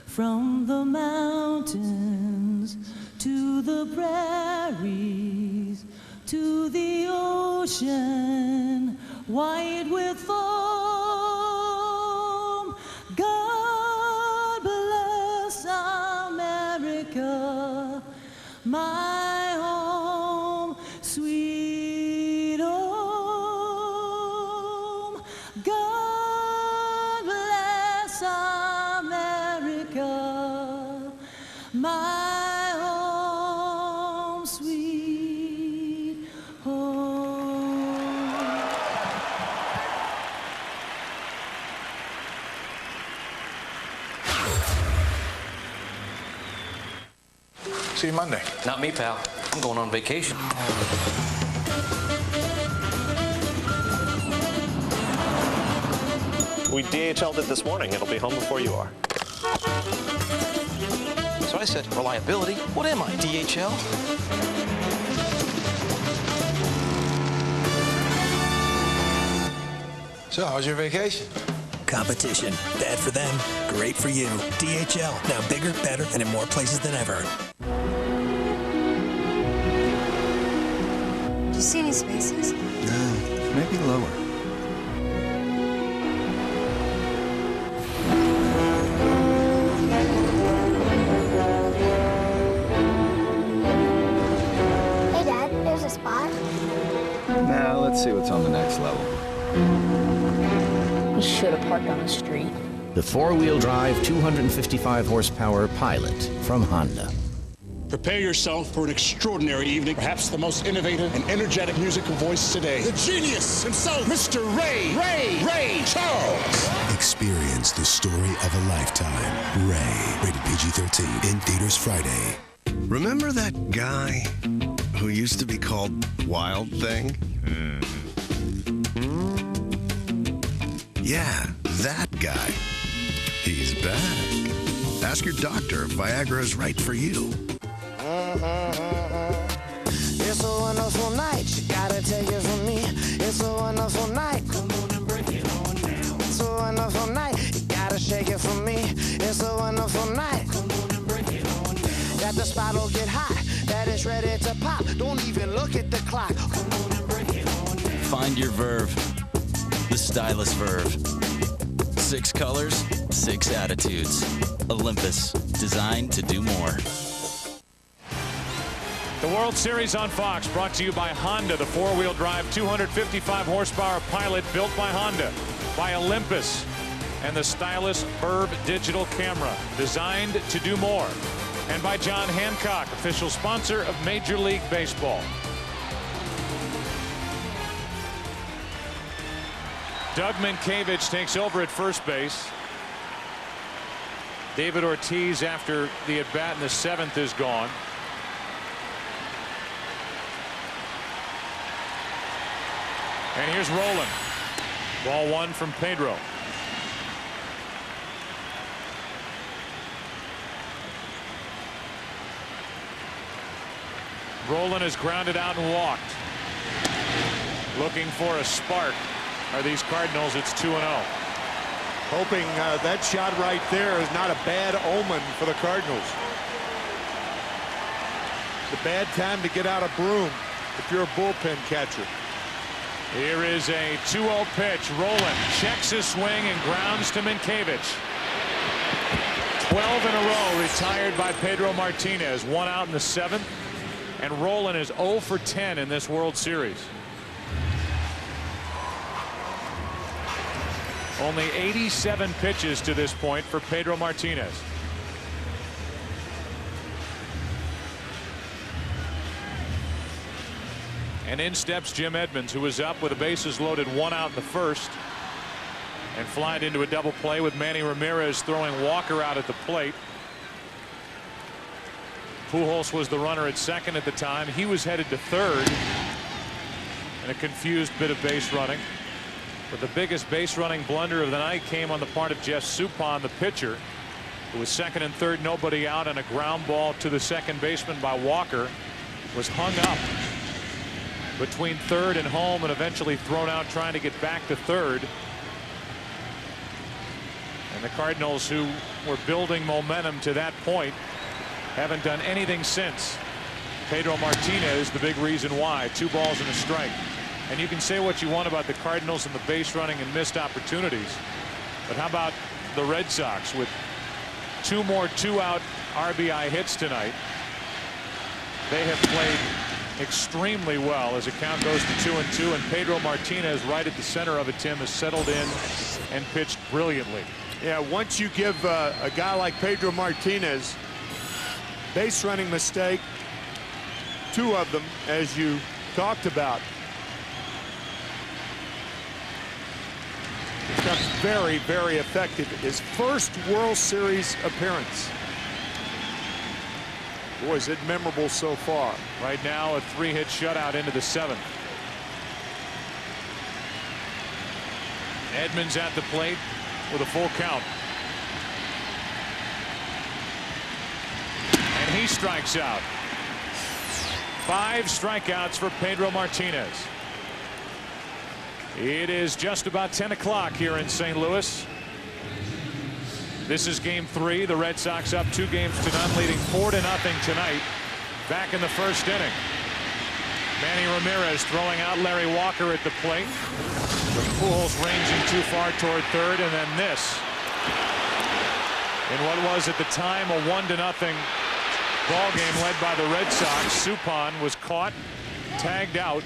From the mountains to the prairies to the ocean white with foam. God bless America, my home, sweet home. God bless America, my home, sweet home. See you Monday. Not me, pal. I'm going on vacation. We DHL'd it this morning. It'll be home before you are. So I said, reliability? What am I, DHL? So, how's your vacation? Competition. Bad for them, great for you. DHL. Now bigger, better, and in more places than ever. Do you see any spaces? No, maybe lower. Let's see what's on the next level. He should have parked on the street. The four-wheel drive 255 horsepower Pilot from Honda. Prepare yourself for an extraordinary evening. Perhaps the most innovative and energetic musical voice today. The genius himself, Mr. Ray Charles. Experience the story of a lifetime. Ray, rated PG-13, in theaters Friday. Remember that guy who used to be called Wild Thing? Yeah, that guy. He's back. Ask your doctor if Viagra is right for you. It's a wonderful night, you gotta take it from me. It's a wonderful night. Come on and break it on down. It's a wonderful night, you gotta shake it for me. It's a wonderful night. Come on and break it on down. That the spot will get hot, that it's ready to pop. Don't even look at the clock. Come on and break it on down. Find your Verve. The stylish Verve. 6 colors, 6 attitudes. Olympus, designed to do more. The World Series on Fox, brought to you by Honda, the four-wheel drive 255 horsepower Pilot built by Honda, by Olympus, and the stylish Verve digital camera, designed to do more, and by John Hancock, official sponsor of Major League Baseball. Doug Minkiewicz takes over at first base. David Ortiz, after the at-bat in the 7th, is gone. And here's Roland. Ball 1 from Pedro. Roland is grounded out and walked. Looking for a spark. Are these Cardinals? It's 2-0. Hoping that shot right there is not a bad omen for the Cardinals. It's a bad time to get out of Broom if you're a bullpen catcher. Here is a 2-0 pitch. Roland checks his swing and grounds to Minkiewicz. 12 in a row retired by Pedro Martinez. 1 out in the 7th. And Roland is 0 for 10 in this World Series. Only 87 pitches to this point for Pedro Martinez. And in steps Jim Edmonds, who was up with the bases loaded, 1 out in the 1st, and flied into a double play with Manny Ramirez throwing Walker out at the plate. Pujols was the runner at 2nd at the time. He was headed to 3rd, and a confused bit of base running. But the biggest base running blunder of the night came on the part of Jeff Suppan, the pitcher, who was 2nd and 3rd, nobody out, and a ground ball to the second baseman by Walker was hung up between 3rd and home and eventually thrown out trying to get back to 3rd. And the Cardinals, who were building momentum to that point, haven't done anything since. Pedro Martinez, the big reason why. 2 balls and a strike. And you can say what you want about the Cardinals and the base running and missed opportunities, but how about the Red Sox with 2 more 2-out RBI hits tonight? They have played extremely well as the count goes to 2-2, and Pedro Martinez, right at the center of it, Tim, has settled in and pitched brilliantly. Yeah, once you give a guy like Pedro Martinez base running mistake, 2 of them, as you talked about, becomes very, very effective. His first World Series appearance. Boy, is it memorable so far. Right now, a 3-hit shutout into the 7th. Edmonds at the plate with a full count. And he strikes out. 5 strikeouts for Pedro Martinez. It is just about 10 o'clock here in St. Louis. This is game 3. The Red Sox up 2 games to none, leading 4-0 tonight. Back in the 1st inning. Manny Ramirez throwing out Larry Walker at the plate. The Pujols ranging too far toward 3rd, and then this. In what was at the time a 1-0 ball game led by the Red Sox, Suppan was caught, tagged out.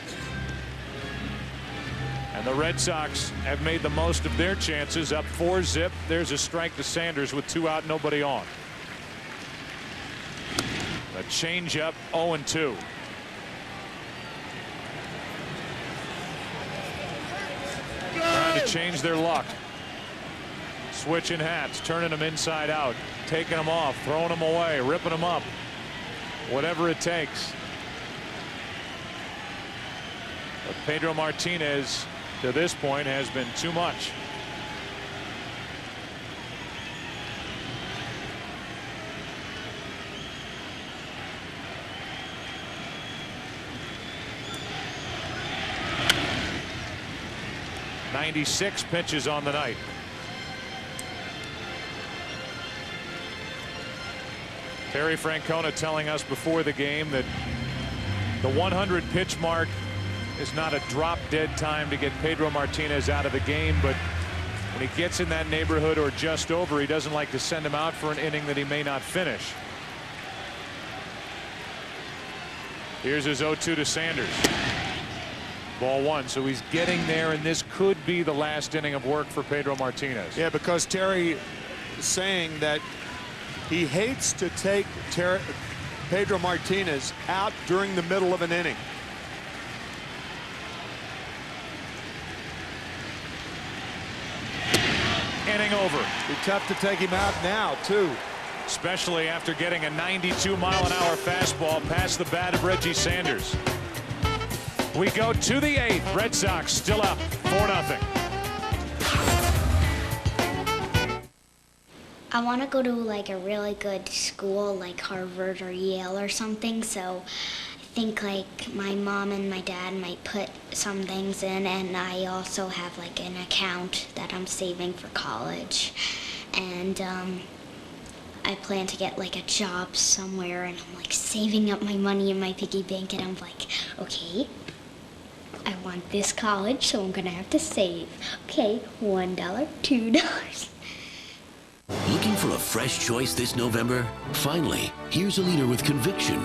And the Red Sox have made the most of their chances, up 4-zip. There's a strike to Sanders with 2 out, nobody on. A changeup, 0-2. Trying to change their luck. Switching hats, turning them inside out, taking them off, throwing them away, ripping them up. Whatever it takes. But Pedro Martinez, to this point, has been too much. .96 pitches on the night. Terry Francona telling us before the game that the 100 pitch mark is not a drop dead time to get Pedro Martinez out of the game, but when he gets in that neighborhood or just over, he doesn't like to send him out for an inning that he may not finish. Here's his 0-2 to Sanders. Ball 1, so he's getting there, and this could be the last inning of work for Pedro Martinez. Yeah, because Terry is saying that he hates to take Pedro Martinez out during the middle of an inning. Inning over. Be tough to take him out now, too. Especially after getting a 92-mile-an-hour fastball past the bat of Reggie Sanders. We go to the 8th. Red Sox still up 4-0. I want to go to like a really good school like Harvard or Yale or something, so I think like my mom and my dad might put some things in, and I also have like an account that I'm saving for college, and I plan to get like a job somewhere, and I'm like saving up my money in my piggy bank, and I'm like, okay, I want this college, so I'm gonna have to save. Okay, $1, $2. Looking for a fresh choice this November? Finally, here's a leader with conviction.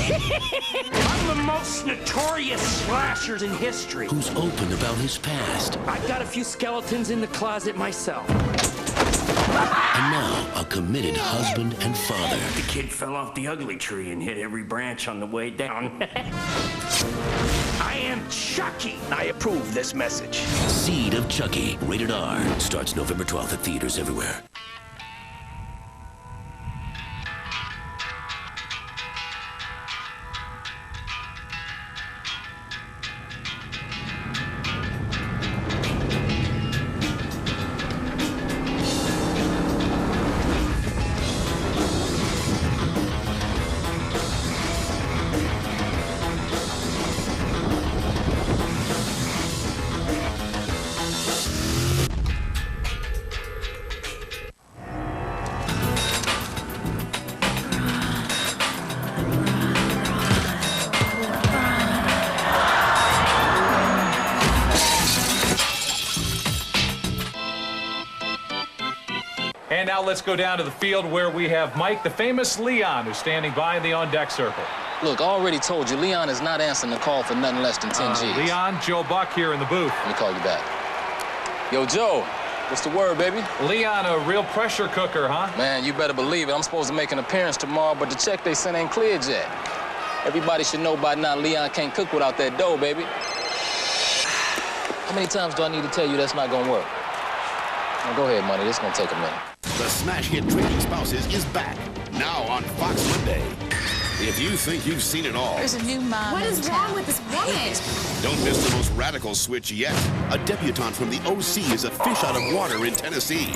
I'm the most notorious slasher in history. Who's open about his past. I've got a few skeletons in the closet myself. And now, a committed husband and father. The kid fell off the ugly tree and hit every branch on the way down. I am Chucky. I approve this message. Seed of Chucky, rated R. Starts November 12th at theaters everywhere. And now let's go down to the field where we have Mike, the famous Leon, who's standing by in the on-deck circle. Look, I already told you, Leon is not answering the call for nothing less than 10 G's. Leon, Joe Buck here in the booth. Let me call you back. Yo, Joe, what's the word, baby? Leon, a real pressure cooker, huh? Man, you better believe it. I'm supposed to make an appearance tomorrow, but the check they sent ain't cleared yet. Everybody should know by now Leon can't cook without that dough, baby. How many times do I need to tell you that's not gonna work? Now, go ahead, money. This is gonna take a minute. The smash hit Trading Spouses is back, now on Fox Monday. If you think you've seen it all, There's a new mom. What is wrong with this woman? don't miss the most radical switch yet. A debutante from the OC is a fish out of water in Tennessee.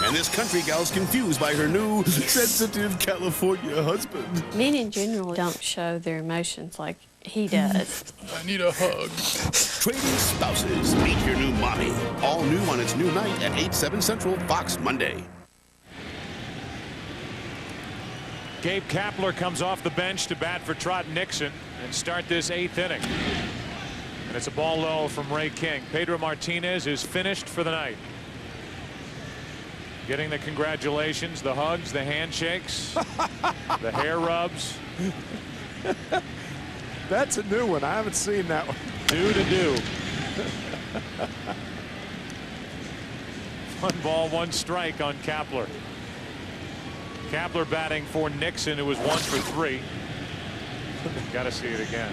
And this country gal's confused by her new sensitive California husband. Men in general don't show their emotions like he does. I need a hug. Trading Spouses. Meet your new mommy. All new on its new night at 8/7 Central, Fox Monday. Gabe Kapler comes off the bench to bat for Trot Nixon and start this 8th inning. And it's a ball low from Ray King. Pedro Martinez is finished for the night. Getting the congratulations, the hugs, the handshakes, the hair rubs. That's a new one. I haven't seen that one. Do to do. One ball, one strike on Kapler. Kapler batting for Nixon, who was 1 for 3. Got to see it again.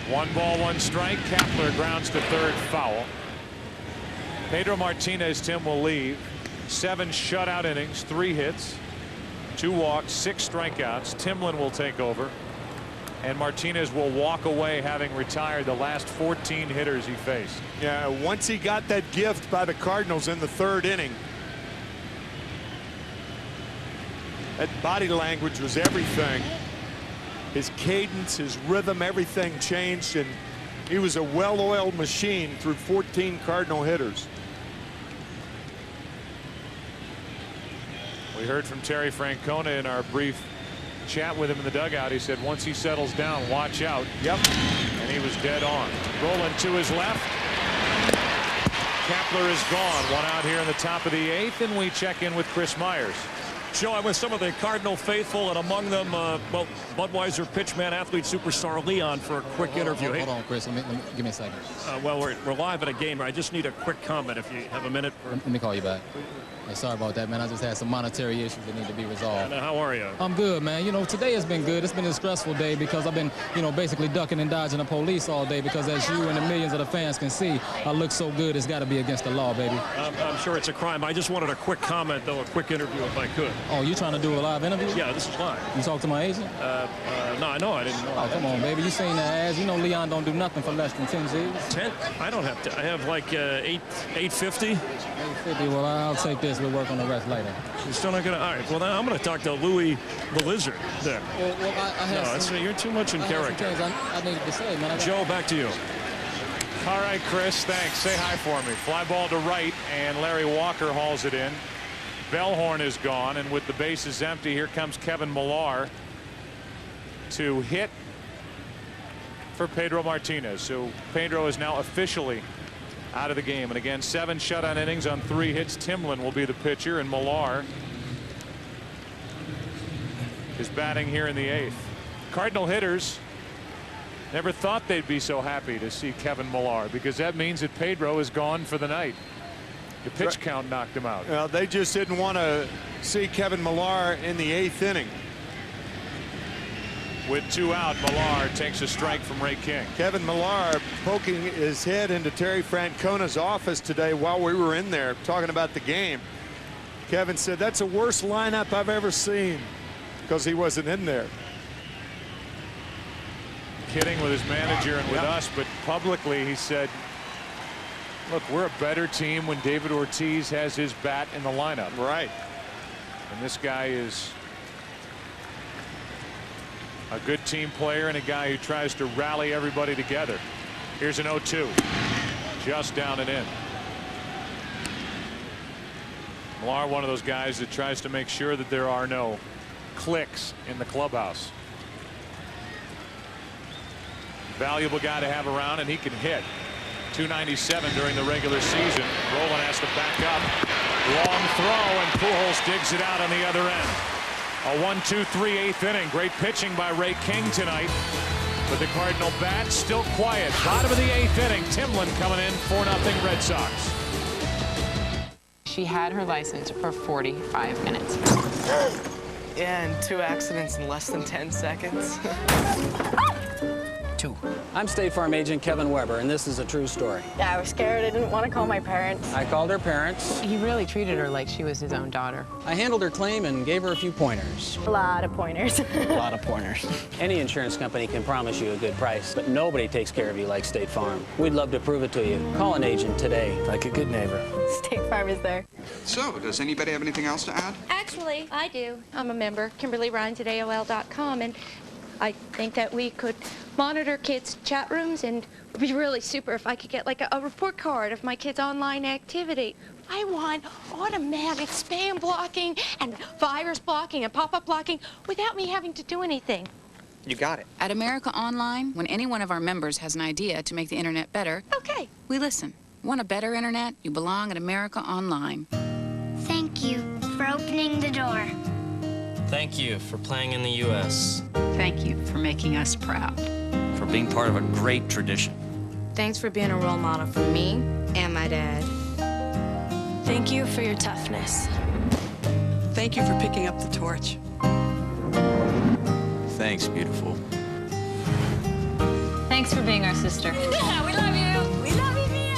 One ball, one strike. Kapler grounds to third, foul. Pedro Martinez, Tim, will leave. 7 shutout innings, 3 hits, 2 walks, 6 strikeouts. Timlin will take over, and Martinez will walk away, having retired the last 14 hitters he faced. Yeah, once he got that gift by the Cardinals in the 3rd inning, that body language was everything. His cadence, his rhythm, everything changed, and he was a well-oiled machine through 14 Cardinal hitters. We heard from Terry Francona in our brief chat with him in the dugout. He said once he settles down, watch out. Yep. And he was dead on. Rolling to his left. Kapler is gone. One out here in the top of the 8th, and we check in with Chris Myers. Joe, I'm with some of the Cardinal faithful, and among them, well, Budweiser pitchman, athlete, superstar Leon for a quick interview. Hold on, Chris. Give me a second. Well, we're live at a game. I just need a quick comment if you have a minute. Let me call you back. Hey, sorry about that, man. I just had some monetary issues that need to be resolved. And how are you? I'm good, man. You know, today has been good. It's been a stressful day because I've been, you know, basically ducking and dodging the police all day because, as you and the millions of the fans can see, I look so good, it's got to be against the law, baby. I'm sure it's a crime. I just wanted a quick comment, though, a quick interview if I could. Oh, you trying to do a live interview? Yeah, this is live. You talked to my agent? No, I know. I didn't know. Oh, come on, baby. You seen the ads. You know Leon don't do nothing for less than 10 G's. 10? I don't have to. I have like 850. 850. Well, I'll take this. We'll work on the rest later. You're still not going to. All right. Well, now I'm going to talk to Louis the Lizard there. Well, I have no, you're too much in character. I needed to say, man. Joe, back to you. All right, Chris. Thanks. Say hi for me. Fly ball to right, and Larry Walker hauls it in. Bellhorn is gone, and with the bases empty, here comes Kevin Millar to hit for Pedro Martinez. So Pedro is now officially out of the game. And again, 7 shutout innings on 3 hits. Timlin will be the pitcher, and Millar is batting here in the 8th. Cardinal hitters never thought they'd be so happy to see Kevin Millar, because that means that Pedro is gone for the night. The pitch count knocked him out. Well, they just didn't want to see Kevin Millar in the 8th inning. With 2 out, Millar takes a strike from Ray King. Kevin Millar poking his head into Terry Francona's office today while we were in there talking about the game. Kevin said, that's the worst lineup I've ever seen, because he wasn't in there. Kidding with his manager and with us, but publicly he said, look, we're a better team when David Ortiz has his bat in the lineup. Right. And this guy is a good team player and a guy who tries to rally everybody together. Here's an 0-2. Just down and in. Millar, one of those guys that tries to make sure that there are no cliques in the clubhouse. Valuable guy to have around, and he can hit. 297 during the regular season. Roland has to back up. Long throw, and Pujols digs it out on the other end. A 1-2-3 8th inning. Great pitching by Ray King tonight. But the Cardinal bat still quiet. Bottom of the 8th inning. Timlin coming in, 4-0 Red Sox. She had her license for 45 minutes. And 2 accidents in less than 10 seconds. 2. I'm State Farm agent Kevin Weber, and this is a true story. Yeah, I was scared. I didn't want to call my parents. I called her parents. He really treated her like she was his own daughter. I handled her claim and gave her a few pointers. A lot of pointers. A lot of pointers. Any insurance company can promise you a good price, but nobody takes care of you like State Farm. We'd love to prove it to you. Call an agent today, like a good neighbor. State Farm is there. So, does anybody have anything else to add? Actually, I do. I'm a member, Kimberly Rhines at AOL.com, and I think that we could monitor kids' chat rooms, and it would be really super if I could get like a report card of my kids' online activity. I want automatic spam blocking and virus blocking and pop-up blocking without me having to do anything. You got it. At America Online, when any one of our members has an idea to make the internet better, okay, we listen. Want a better internet? You belong at America Online. Thank you for opening the door. Thank you for playing in the U.S. Thank you for making us proud. For being part of a great tradition. Thanks for being a role model for me and my dad. Thank you for your toughness. Thank you for picking up the torch. Thanks, beautiful. Thanks for being our sister. Yeah, we love you. We love you, Mia.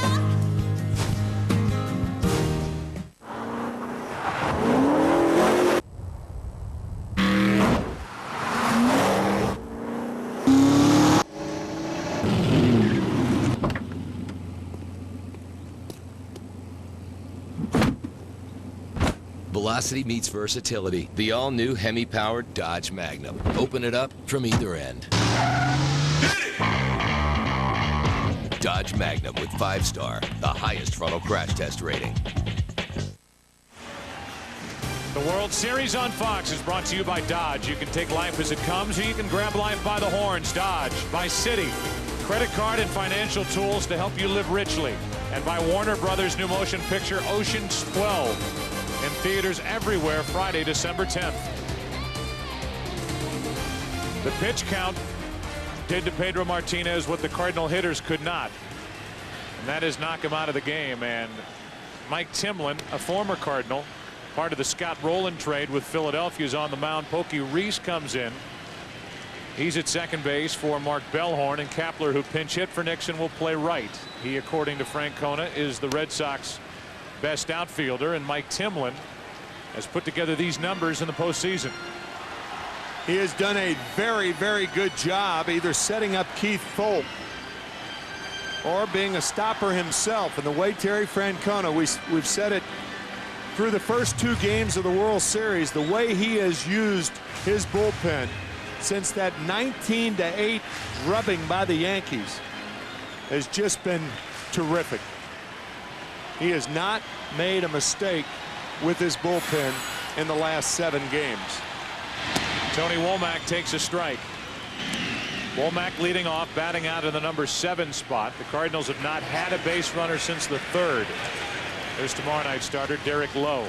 Velocity meets versatility. The all-new Hemi-powered Dodge Magnum. Open it up from either end. Dodge Magnum with 5-star, the highest frontal crash test rating. The World Series on Fox is brought to you by Dodge. You can take life as it comes, or you can grab life by the horns. Dodge. By Citi, credit card and financial tools to help you live richly. And by Warner Brothers' new motion picture, Ocean's 12. In theaters everywhere Friday, December 10th. The pitch count did to Pedro Martinez what the Cardinal hitters could not. And that is knock him out of the game. And Mike Timlin, a former Cardinal, part of the Scott Rowland trade with Philadelphia, is on the mound. Pokey Reese comes in. He's at second base for Mark Bellhorn, and Kapler, who pinch hit for Nixon, will play right. He, according to Francona, is the Red Sox best outfielder, and Mike Timlin has put together these numbers in the postseason. He has done a very, very good job either setting up Keith Folk or being a stopper himself. And the way Terry Francona, we've said it through the first 2 games of the World Series, the way he has used his bullpen since that 19-8 drubbing by the Yankees has just been terrific. He has not made a mistake with his bullpen in the last 7 games. Tony Womack takes a strike. Womack leading off, batting out in the number 7 spot. The Cardinals have not had a base runner since the 3rd. There's tomorrow night starter Derek Lowe.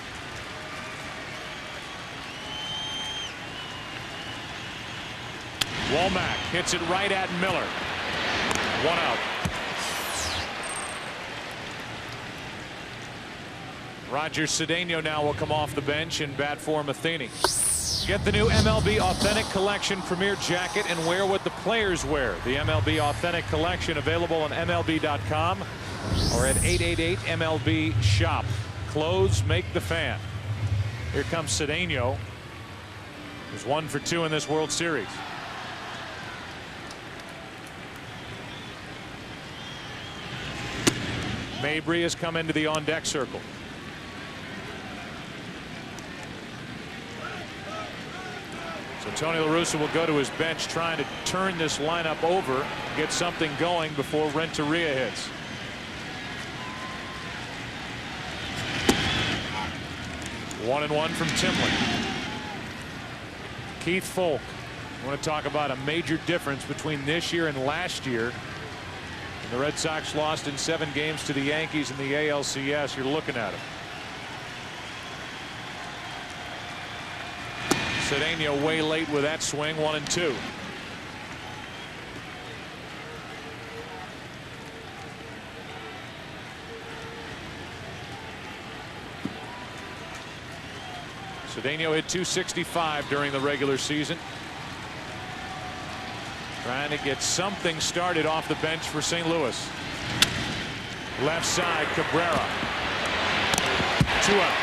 Womack hits it right at Miller. 1 out. Roger Cedeno now will come off the bench and bat for Matheny. Get the new MLB Authentic Collection Premier Jacket and wear what the players wear. The MLB Authentic Collection available on MLB.com or at 888-MLB-SHOP. Clothes make the fan. Here comes Cedeno, who's 1 for 2 in this World Series. Mabry has come into the on-deck circle. So Tony La Russa will go to his bench trying to turn this lineup over, get something going before Renteria hits. One and one from Timlin. Keith Folk. I want to talk about a major difference between this year and last year. The Red Sox lost in 7 games to the Yankees in the ALCS. You're looking at it. Cedeno way late with that swing. 1 and 2. Cedeno hit .265 during the regular season. Trying to get something started off the bench for St. Louis. Left side, Cabrera. 2 out.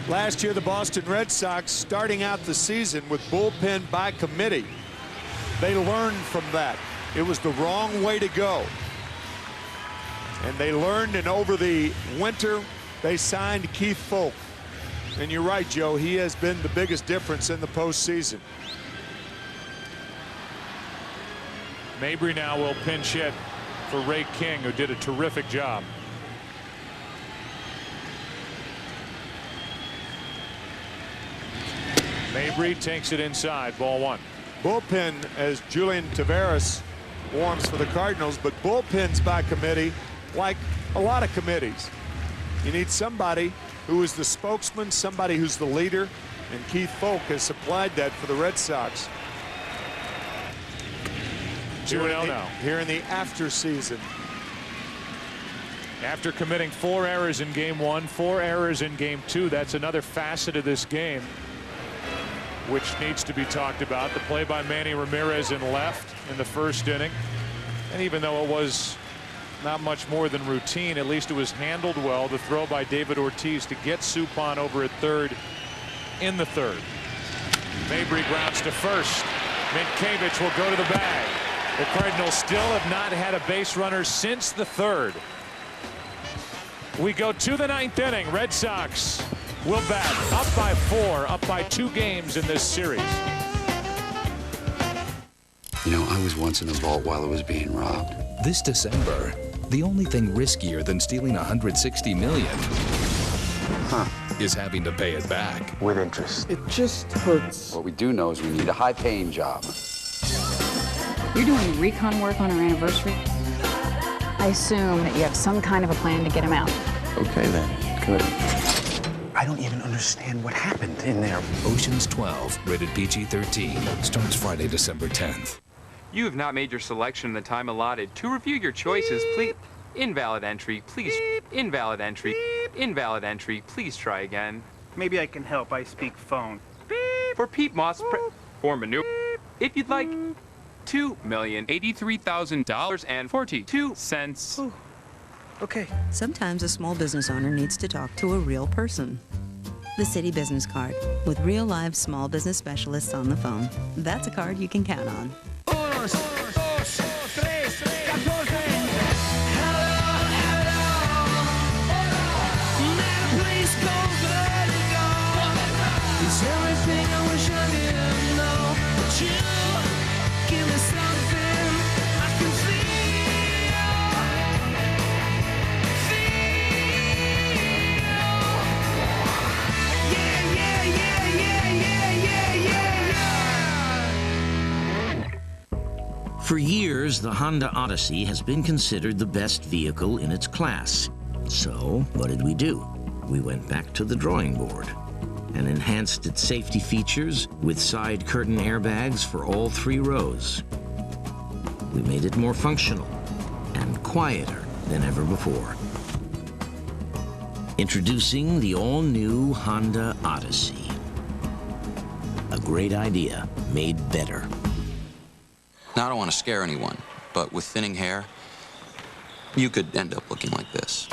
Last year, the Boston Red Sox, starting out the season with bullpen by committee. They learned from that. It was the wrong way to go. And they learned, and over the winter, they signed Keith Folk. And you're right, Joe, he has been the biggest difference in the postseason. Mabry now will pinch hit for Ray King, who did a terrific job. Mabry takes it inside, ball 1. Bullpen, as Julian Taveras warms for the Cardinals, but bullpens by committee, like a lot of committees. You need somebody who is the spokesman, somebody who's the leader, and Keith Folk has supplied that for the Red Sox. 2-0 now. Here in the after season. After committing 4 errors in game 1, 4 errors in game 2, that's another facet of this game which needs to be talked about. The play by Manny Ramirez in left in the first inning. And even though it was not much more than routine, at least it was handled well. The throw by David Ortiz to get Suppan over at third in the third. Mabry grounds to first. Minkiewicz will go to the bag. The Cardinals still have not had a base runner since the third. We go to the 9th inning. Red Sox will bat up by 4, up by 2 games in this series. You know, I was once in a vault while it was being robbed. This December, the only thing riskier than stealing $160 million is having to pay it back. With interest. It just hurts. What we do know is we need a high-paying job. You're doing recon work on our anniversary? I assume that you have some kind of a plan to get him out. Okay, then. Good. I don't even understand what happened in there. Ocean's 12, rated PG-13, starts Friday, December 10th. You have not made your selection in the time allotted. To review your choices, please... Invalid entry, please. Invalid entry. Invalid entry, please try again. Maybe I can help. I speak phone. For Pete Moss, for maneuver. If you'd like... $2,083,000.42. Okay. Sometimes a small business owner needs to talk to a real person. The Citi Business Card, with real live small business specialists on the phone. That's a card you can count on. For years, the Honda Odyssey has been considered the best vehicle in its class. So, what did we do? We went back to the drawing board and enhanced its safety features with side curtain airbags for all 3 rows. We made it more functional and quieter than ever before. Introducing the all-new Honda Odyssey. A great idea made better. Now, I don't want to scare anyone, but with thinning hair, you could end up looking like this.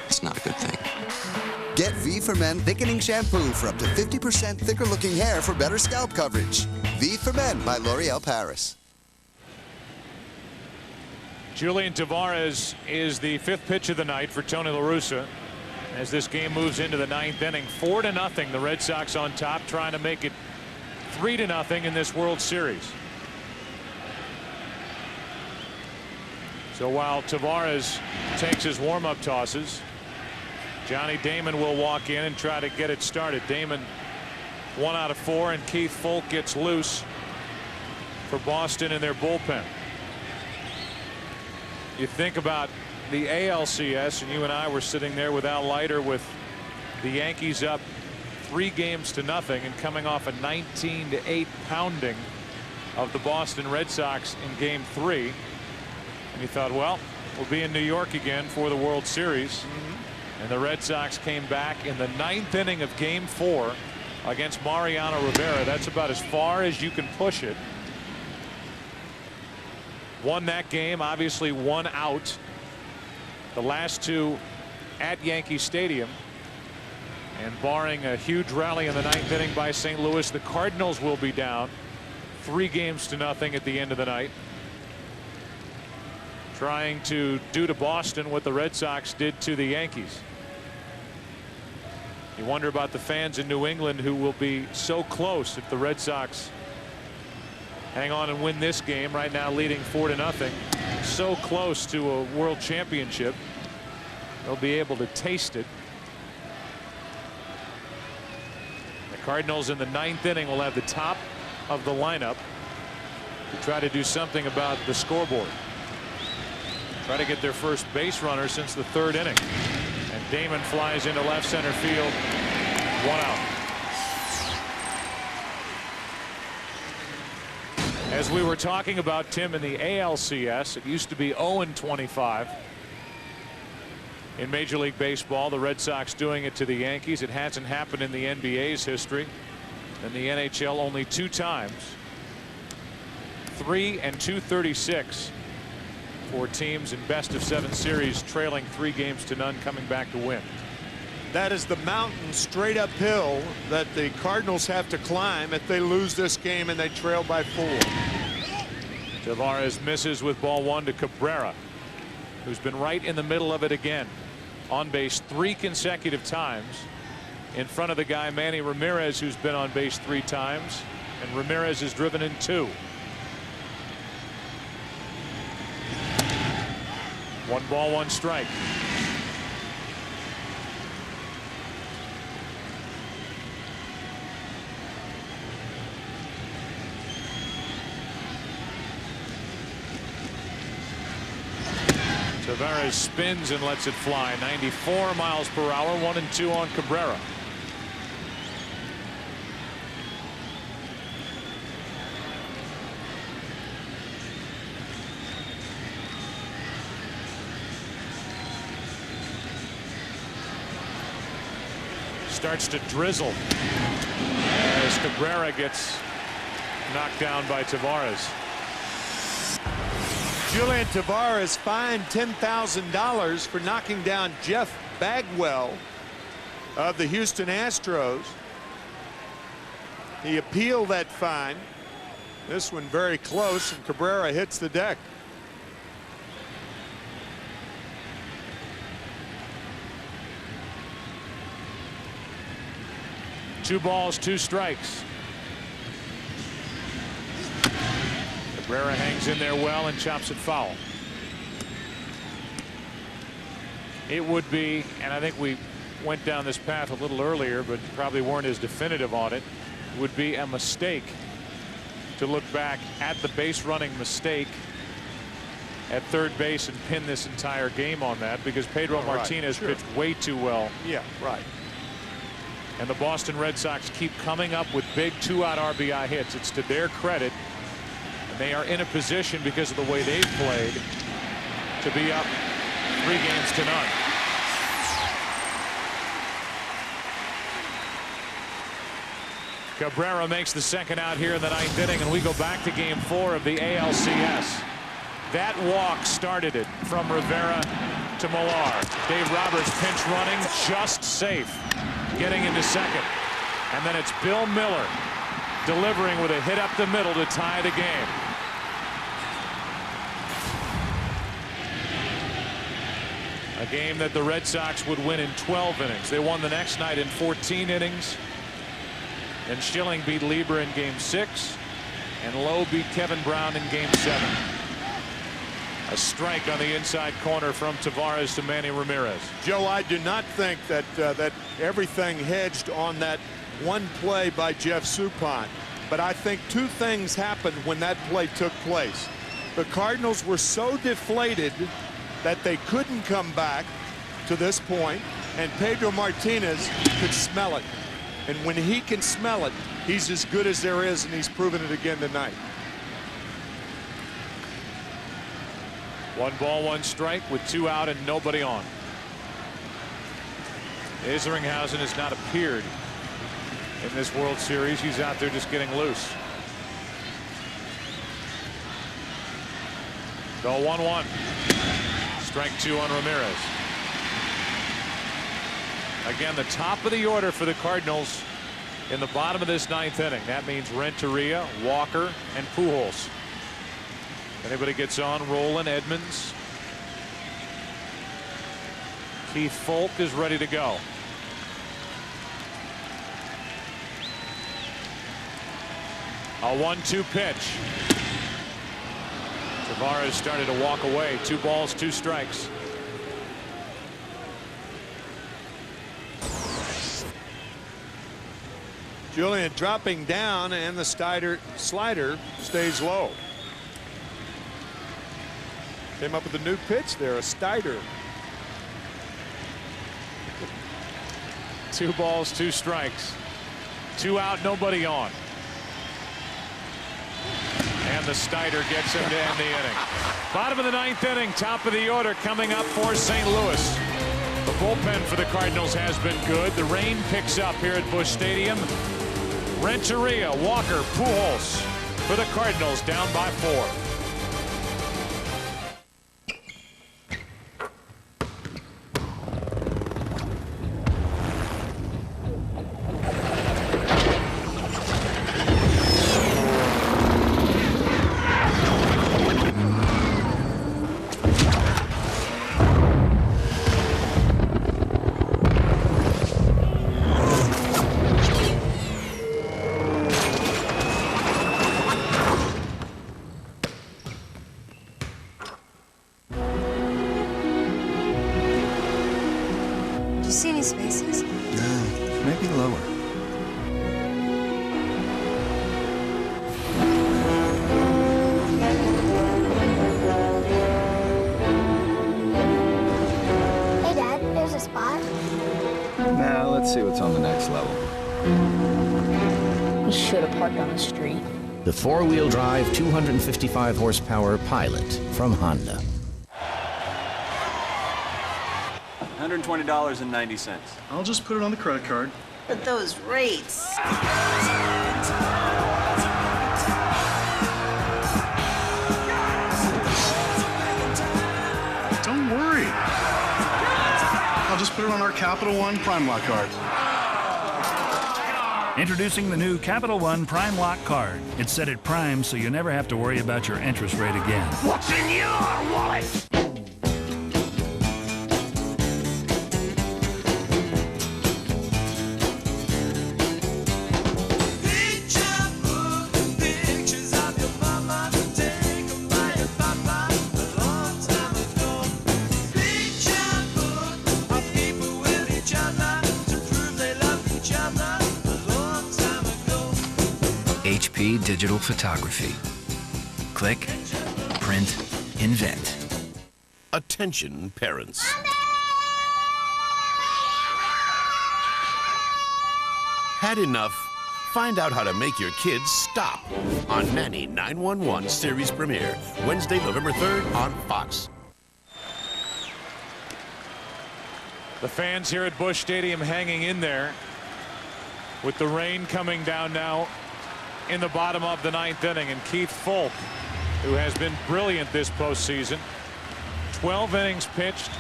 It's not a good thing. Get V for Men Thickening Shampoo for up to 50% thicker looking hair for better scalp coverage. V for Men by L'Oreal Paris. Julian Tavares is the 5th pitch of the night for Tony La Russa. As this game moves into the 9th inning, 4-0, the Red Sox on top, trying to make it 3-0 in this World Series. So while Tavares takes his warm-up tosses, Johnny Damon will walk in and try to get it started. Damon 1 out of 4, and Keith Folk gets loose for Boston in their bullpen. You think about the ALCS, and you and I were sitting there with Al Leiter with the Yankees up 3-0 and coming off a 19-8 pounding of the Boston Red Sox in Game 3. And you thought, well, we'll be in New York again for the World Series. And the Red Sox came back in the 9th inning of Game 4 against Mariano Rivera. That's about as far as you can push it. Won that game, obviously 1 out. The last 2 at Yankee Stadium. And barring a huge rally in the 9th inning by St. Louis, the Cardinals will be down 3-0 at the end of the night. Trying to do to Boston what the Red Sox did to the Yankees. You wonder about the fans in New England who will be so close if the Red Sox hang on and win this game, right now leading 4-0. So close to a world championship. They'll be able to taste it. The Cardinals in the 9th inning will have the top of the lineup to try to do something about the scoreboard. Try to get their first base runner since the 3rd inning. And Damon flies into left center field. 1 out. As we were talking about, Tim, in the ALCS, it used to be 0-25 in Major League Baseball. The Red Sox doing it to the Yankees. It hasn't happened in the NBA's history. In the NHL, only 2 times. 3 and 236 for teams in best-of-7 series, trailing 3-0 coming back to win. That is the mountain straight uphill that the Cardinals have to climb if they lose this game and they trail by 4. Tavares misses with ball 1 to Cabrera, who's been right in the middle of it again. On base 3 consecutive times in front of the guy Manny Ramirez, who's been on base 3 times, and Ramirez is driven in 2. 1 ball, 1 strike. Tavares spins and lets it fly. 94 miles per hour. 1-2 on Cabrera. Starts to drizzle as Cabrera gets knocked down by Tavares. Julian Tavares fined $10,000 for knocking down Jeff Bagwell of the Houston Astros. He appealed that fine. This one very close, and Cabrera hits the deck. Two balls, 2 strikes. Cabrera hangs in there well and chops it foul. It would be, and I think we went down this path a little earlier, but probably weren't as definitive on it, would be a mistake to look back at the base running mistake at third base and pin this entire game on that, because Pedro Martinez pitched way too well. Yeah, right. And the Boston Red Sox keep coming up with big 2-out RBI hits. It's to their credit. And they are in a position, because of the way they've played, to be up 3-0. Cabrera makes the second out here in the 9th inning, and we go back to game 4 of the ALCS. That walk started it from Rivera to Millar. Dave Roberts pinch running, just safe, getting into second. And then it's Bill Miller delivering with a hit up the middle to tie the game. A game that the Red Sox would win in 12 innings. They won the next night in 14 innings. And Schilling beat Lieber in game 6. And Lowe beat Kevin Brown in game 7. A strike on the inside corner from Tavares to Manny Ramirez. Joe, I do not think that that everything hedged on that one play by Jeff Suppan. But I think 2 things happened when that play took place. The Cardinals were so deflated that they couldn't come back to this point, and Pedro Martinez could smell it. And when he can smell it, he's as good as there is, and he's proven it again tonight. 1 ball, 1 strike with 2 out and nobody on. Isringhausen has not appeared in this World Series. He's out there just getting loose. The 1-1. Strike 2 on Ramirez. Again, the top of the order for the Cardinals in the bottom of this 9th inning. That means Renteria, Walker, and Pujols. Anybody gets on, Roland, Edmonds. Keith Folk is ready to go. A 1-2 pitch. Tavares started to walk away. 2 balls, 2 strikes. Julian dropping down, and the slider stays low. Came up with a new pitch there, a Stider. 2 balls, 2 strikes. 2 out, nobody on. And the Snyder gets him to end the inning. Bottom of the 9th inning, top of the order coming up for St. Louis. The bullpen for the Cardinals has been good. The rain picks up here at Busch Stadium. Renteria, Walker, Pujols for the Cardinals, down by 4. Do you see any spaces? No, maybe lower. Hey, Dad, there's a spot. Now, let's see what's on the next level. He should have parked on the street. The 4-wheel drive 255 horsepower Pilot from Honda. $120.90. I'll just put it on the credit card. But those rates. Don't worry. I'll just put it on our Capital One Prime Lock card. Introducing the new Capital One Prime Lock card. It's set at Prime so you never have to worry about your interest rate again. What's in your wallet? HP Digital Photography. Click, print, invent. Attention, parents. Had enough? Find out how to make your kids stop on Nanny 911 series premiere, Wednesday, November 3rd on Fox. The fans here at Busch Stadium hanging in there with the rain coming down now in the bottom of the 9th inning. And Keith Fulk, who has been brilliant this postseason, 12 innings pitched,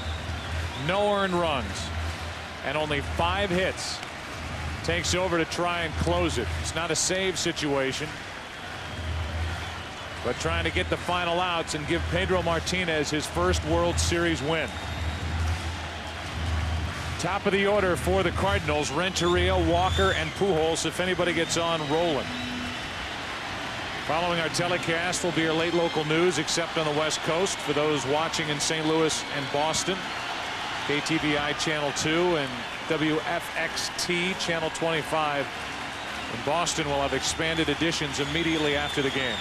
no earned runs, and only 5 hits, takes over to try and close it. It's not a save situation, but trying to get the final outs and give Pedro Martinez his first World Series win. Top of the order for the Cardinals, Renteria, Walker, and Pujols if anybody gets on rolling. Following our telecast will be our late local news, except on the West Coast for those watching in St. Louis and Boston. KTVI Channel 2 and WFXT Channel 25. In Boston will have expanded editions immediately after the game.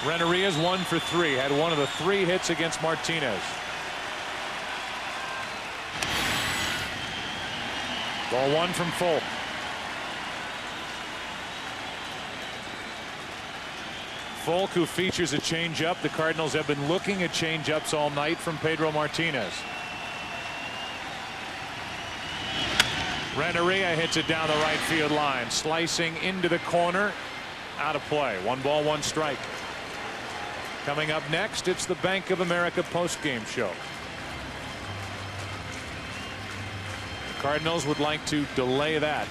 Renteria's 1 for 3, had one of the 3 hits against Martinez. Ball 1 from Fulk. Fulk, who features a changeup. The Cardinals have been looking at changeups all night from Pedro Martinez. Renteria hits it down the right field line, slicing into the corner, out of play. 1 ball, 1 strike. Coming up next, it's the Bank of America postgame show. The Cardinals would like to delay that.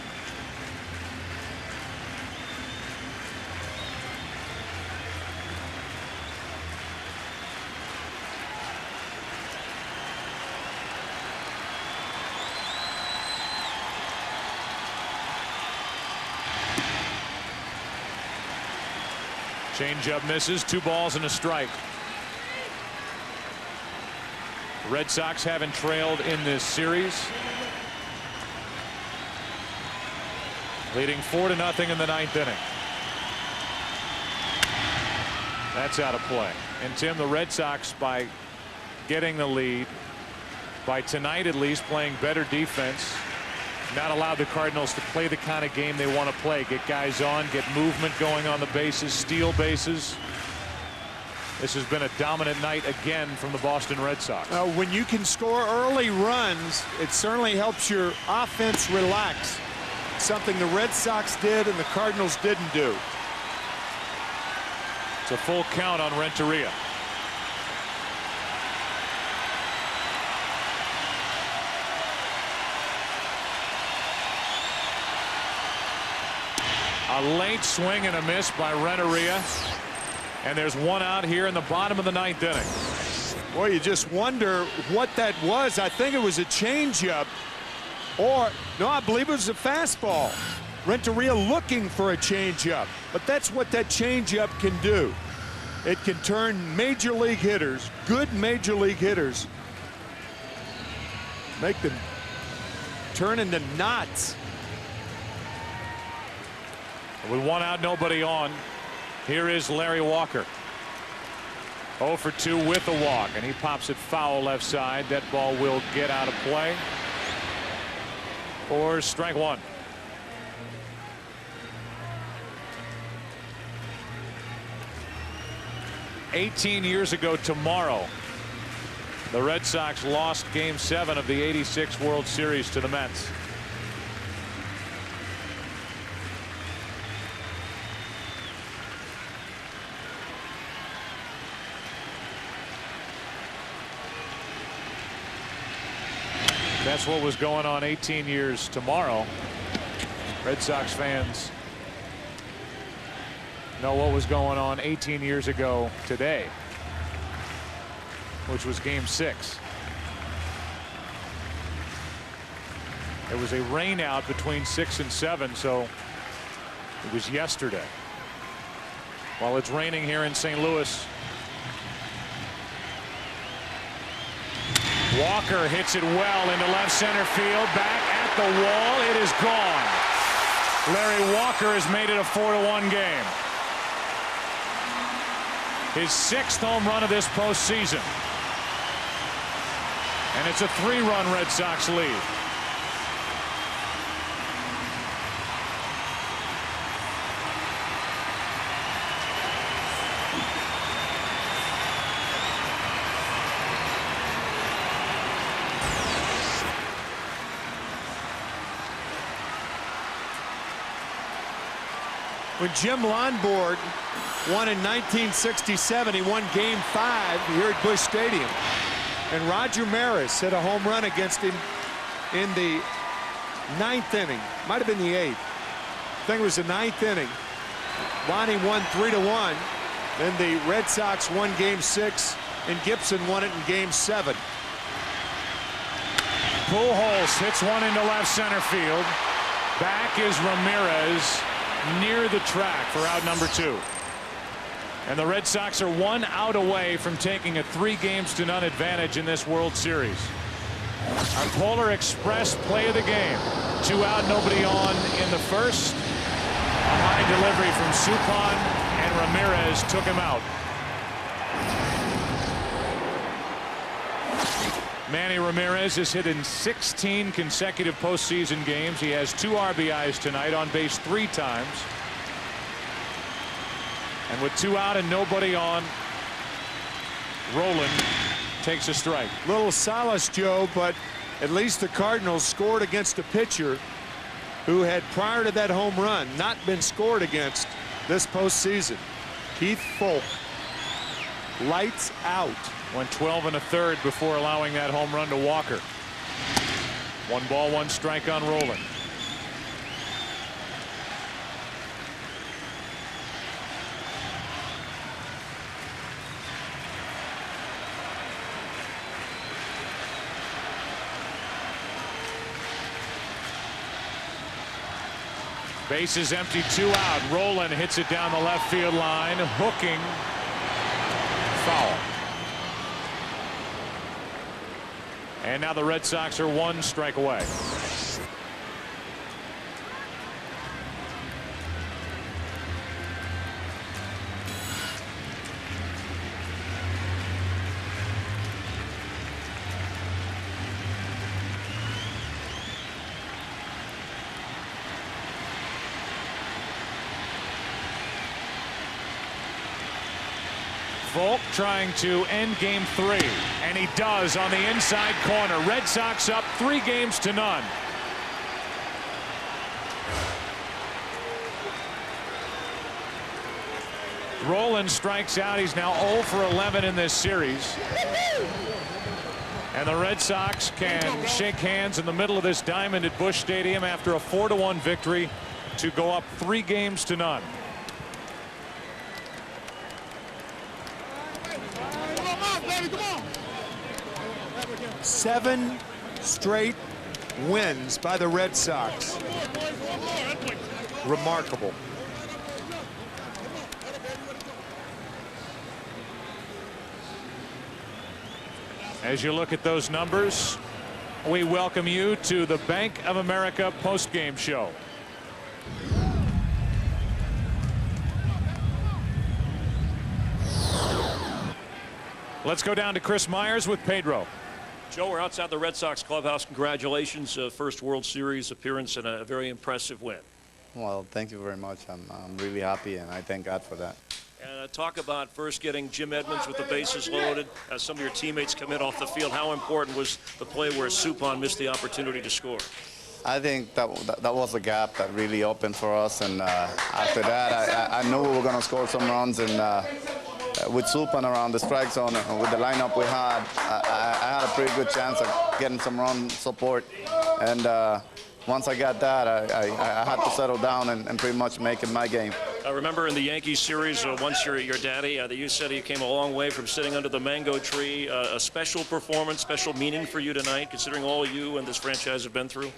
Changeup misses, 2 balls and a strike. Red Sox haven't trailed in this series. Leading 4-0 in the 9th inning. That's out of play. And Tim, the Red Sox, by getting the lead, by tonight at least, playing better defense, not allowed the Cardinals to play the kind of game they want to play. Get guys on, get movement going on the bases, steal bases. This has been a dominant night again from the Boston Red Sox. When you can score early runs, it certainly helps your offense relax. Something the Red Sox did and the Cardinals didn't do. It's a full count on Renteria. A late swing and a miss by Renteria. And there's one out here in the bottom of the 9th inning. Well, you just wonder what that was. I think it was a changeup. Or, no, I believe it was a fastball. Renteria looking for a changeup. But that's what that changeup can do. It can turn major league hitters, good major league hitters, make them turn into knots. With one out, nobody on. Here is Larry Walker. 0 for 2 with a walk, and he pops it foul left side. That ball will get out of play for strike one. "18 years ago tomorrow, the Red Sox lost Game 7 of the '86 World Series to the Mets. That's what was going on 18 years tomorrow. Red Sox fans know what was going on 18 years ago today, which was Game 6. It was a rain out between 6 and 7, so it was yesterday. While it's raining here in St. Louis, Walker hits it well into left center field. Back at the wall. It is gone. Larry Walker has made it a 4-1 game. His 6th home run of this postseason. And it's a 3-run Red Sox lead. When Jim Lonborg won in 1967, he won Game 5 here at Busch Stadium. And Roger Maris hit a home run against him in the 9th inning. Might have been the 8th. I think it was the 9th inning. Lonnie won 3-1. Then the Red Sox won Game 6, and Gibson won it in Game 7. Pujols hits one into left center field. Back is Ramirez near the track for out number 2. And the Red Sox are 1 out away from taking a 3-0 advantage in this World Series. Our Polar Express play of the game. 2 out, nobody on in the first. A high delivery from Suppan, and Ramirez took him out. Manny Ramirez has hit in 16 consecutive postseason games. He has 2 RBIs tonight, on base 3 times. And with 2 out and nobody on, Roland takes a strike. Little solace, Joe, but at least the Cardinals scored against a pitcher who had, prior to that home run, not been scored against this postseason. Keith Folk. Lights out. Went 12 1/3 before allowing that home run to Walker. 1 ball, 1 strike on Roland. Bases empty, 2 out. Roland hits it down the left field line, hooking, foul. And now the Red Sox are 1 strike away. Volk trying to end game 3, and he does on the inside corner. Red Sox up 3-0. Roland strikes out. He's now 0 for 11 in this series. And the Red Sox can shake hands in the middle of this diamond at Busch Stadium after a 4-1 victory to go up 3-0. 7 straight wins by the Red Sox. Remarkable. As you look at those numbers, we welcome you to the Bank of America postgame show. Let's go down to Chris Myers with Pedro. Joe, we're outside the Red Sox clubhouse. Congratulations, first World Series appearance and a very impressive win. Well, thank you very much. I'm really happy, and I thank God for that. And talk about first getting Jim Edmonds with the bases loaded as some of your teammates come in off the field. How important was the play where Suppan missed the opportunity to score? I think that was a gap that really opened for us, and after that, I knew we were going to score some runs, and with Suppan around the strike zone, with the lineup we had, I had a pretty good chance of getting some run support, and once I got that, I had to settle down and pretty much make it my game. I remember in the Yankees series, once your daddy, that you said he came a long way from sitting under the mango tree. A special performance, special meaning for you tonight, considering all you and this franchise have been through?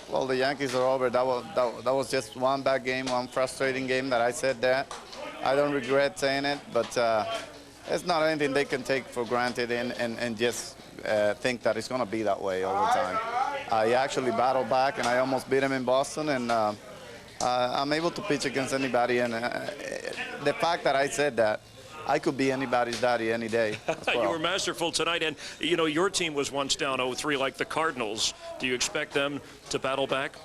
Well, the Yankees are over. That was just one bad game, one frustrating game that I said that. I don't regret saying it, but it's not anything they can take for granted and just think that it's going to be that way all the time. I actually battled back, and I almost beat him in Boston, and I'm able to pitch against anybody. And the fact that I said that, I could be anybody's daddy any day as well. You were masterful tonight, and you know your team was once down 0-3 like the Cardinals. Do you expect them to battle back?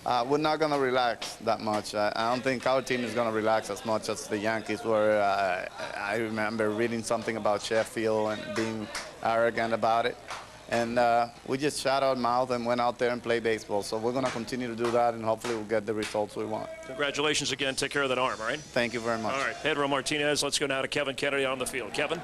We're not going to relax that much. I don't think our team is going to relax as much as the Yankees were. I remember reading something about Sheffield and being arrogant about it. And we just shut our mouth and went out there and played baseball. So we're going to continue to do that, and hopefully we'll get the results we want. Congratulations again. Take care of that arm, all right? Thank you very much. All right, Pedro Martinez. Let's go now to Kevin Kennedy on the field. Kevin?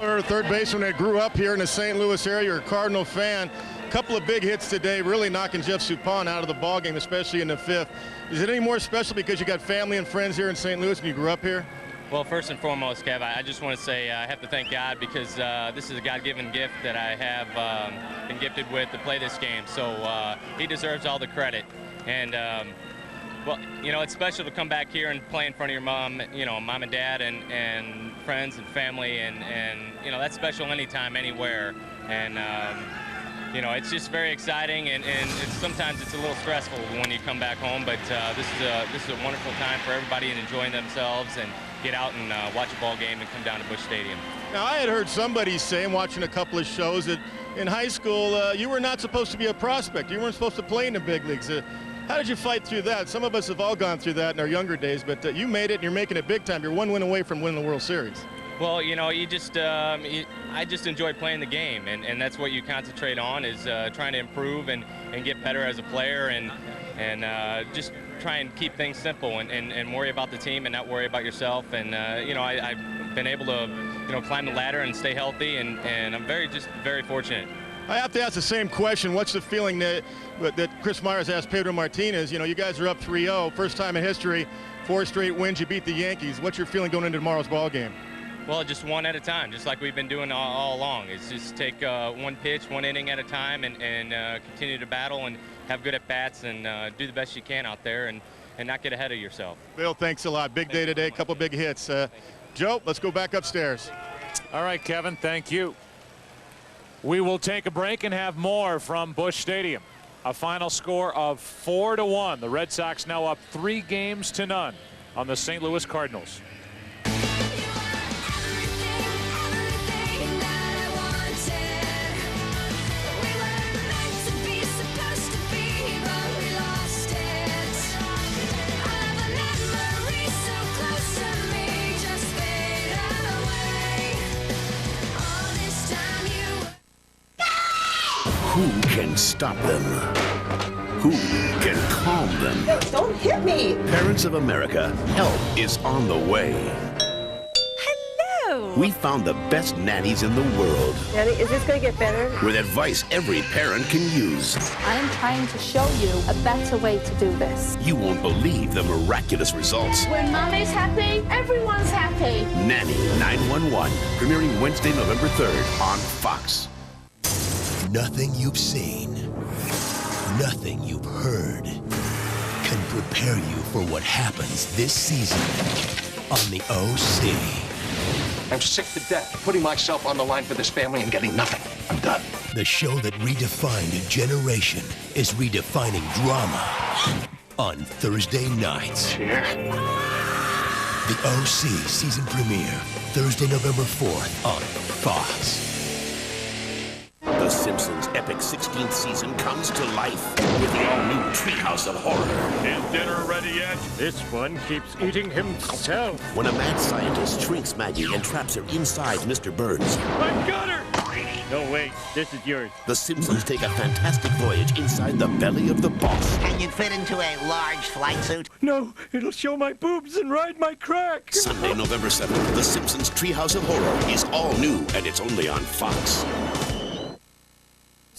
Third baseman that grew up here in the St. Louis area, you're a Cardinal fan. A couple of big hits today, really knocking Jeff Suppan out of the ballgame, especially in the 5th. Is it any more special because you got family and friends here in St. Louis and you grew up here? Well, first and foremost, Kev, I just want to say I have to thank God because this is a God-given gift that I have been gifted with to play this game. So he deserves all the credit. And, well, you know, it's special to come back here and play in front of your mom, you know, mom and dad and friends and family. And you know, that's special anytime, anywhere. And, you know, it's just very exciting, and sometimes it's a little stressful when you come back home. But this is a wonderful time for everybody and enjoying themselves and get out and watch a ball game and come down to Busch Stadium. Now, I had heard somebody say, I'm watching a couple of shows, that in high school you were not supposed to be a prospect. You weren't supposed to play in the big leagues. How did you fight through that? Some of us have all gone through that in our younger days, but you made it, and you're making it big time. You're one win away from winning the World Series. Well, you know, I just enjoy playing the game, and that's what you concentrate on, is trying to improve and get better as a player, and just try and keep things simple and worry about the team and not worry about yourself. And you know, I've been able to, you know, climb the ladder and stay healthy, and I'm very fortunate. I have to ask the same question. What's the feeling that Chris Myers asked Pedro Martinez? You know, you guys are up 3-0, first time in history, 4 straight wins. You beat the Yankees. What's your feeling going into tomorrow's ball game? Well, just one at a time, just like we've been doing all along. It's just take one pitch, one inning at a time, and continue to battle and have good at-bats and do the best you can out there and not get ahead of yourself. Bill, thanks a lot. Big day today, a couple big hits. Joe, let's go back upstairs. All right, Kevin, thank you. We will take a break and have more from Busch Stadium. A final score of 4-1. The Red Sox now up 3-0 on the St. Louis Cardinals. Who can stop them? Who can calm them? No, don't hit me! Parents of America, help is on the way. Hello! We found the best nannies in the world Daddy, is this gonna get better? with advice every parent can use. I am trying to show you a better way to do this. You won't believe the miraculous results. When mommy's happy, everyone's happy. Nanny 911, premiering Wednesday, November 3rd on Fox. Nothing you've seen, nothing you've heard can prepare you for what happens this season on the OC. I'm sick to death putting myself on the line for this family and getting nothing. I'm done. The show that redefined a generation is redefining drama on Thursday nights. Here. The OC season premiere, Thursday, November 4th on Fox. The Simpsons' epic 16th season comes to life with the all-new Treehouse of Horror. Is dinner ready yet? This one keeps eating himself. When a mad scientist shrinks Maggie and traps her inside Mr. Burns. I've got her! No, wait. This is yours. The Simpsons take a fantastic voyage inside the belly of the boss. Can you fit into a large flight suit? No, it'll show my boobs and ride my crack. Sunday, November 7th, The Simpsons Treehouse of Horror is all new, and it's only on Fox.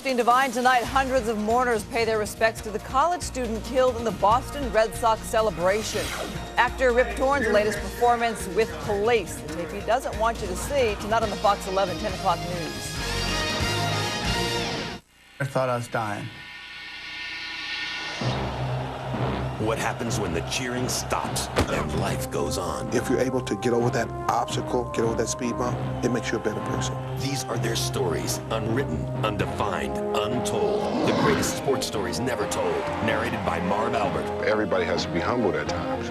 Divine tonight, hundreds of mourners pay their respects to the college student killed in the Boston Red Sox celebration. Actor Rip Torn's latest performance with police. The tape he doesn't want you to see tonight on the Fox 11 10 o'clock news. I thought I was dying. What happens when the cheering stops and life goes on? If you're able to get over that obstacle, get over that speed bump, it makes you a better person. These are their stories, unwritten, undefined, untold. The greatest sports stories never told, narrated by Marv Albert. Everybody has to be humbled at times.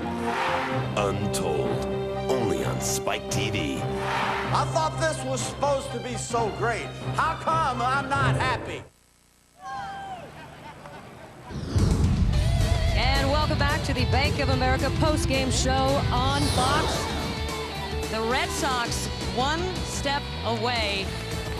Untold, only on Spike TV. I thought this was supposed to be so great. How come I'm not happy? And welcome back to the Bank of America postgame show on Fox. The Red Sox one step away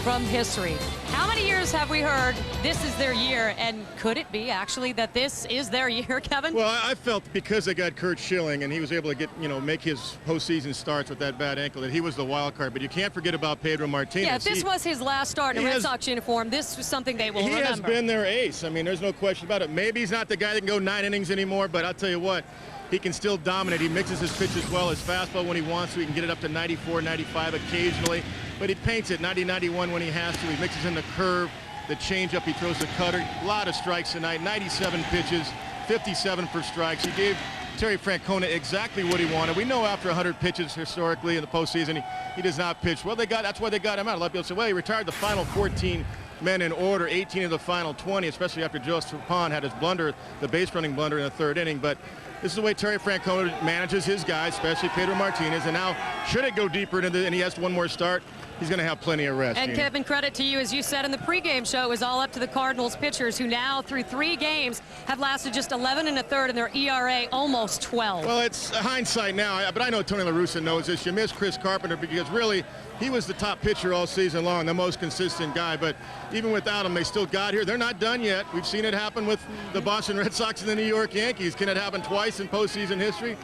from history. How many years have we heard this is their year? And could it be actually that this is their year, Kevin? Well, I felt because they got Kurt Schilling and he was able to get, make his postseason starts with that bad ankle, that he was the wild card. But you can't forget about Pedro Martinez. Yeah, if this was his last start in a Red Sox uniform, this was something they will remember. He has been their ace. I mean, there's no question about it. Maybe he's not the guy that can go 9 innings anymore, but I'll tell you what, he can still dominate. He mixes his pitches well. His fastball when he wants to. He can get it up to 94, 95 occasionally. But he paints it 90, 91 when he has to. He mixes in the curve, the changeup. He throws the cutter. A lot of strikes tonight. 97 pitches, 57 for strikes. He gave Terry Francona exactly what he wanted. We know after 100 pitches historically in the postseason, he does not pitch well. That's why they got him out. A lot of people say, well, he retired the final 14 men in order, 18 of the final 20, especially after Joe Suppan had his blunder, the base running blunder in the third inning. But this is the way Terry Francona manages his guys, especially Pedro Martinez. And now, should it go deeper into and he has one more start, he's going to have plenty of rest. And Kevin, credit to you, as you said in the pregame show, it was all up to the Cardinals pitchers, who now, through 3 games, have lasted just 11 1/3 and their ERA almost 12. Well, it's hindsight now, but I know Tony La Russa knows this. You miss Chris Carpenter because really, he was the top pitcher all season long, the most consistent guy. But even without him, they still got here. They're not done yet. We've seen it happen with the Boston Red Sox and the New York Yankees. Can it happen twice in postseason history?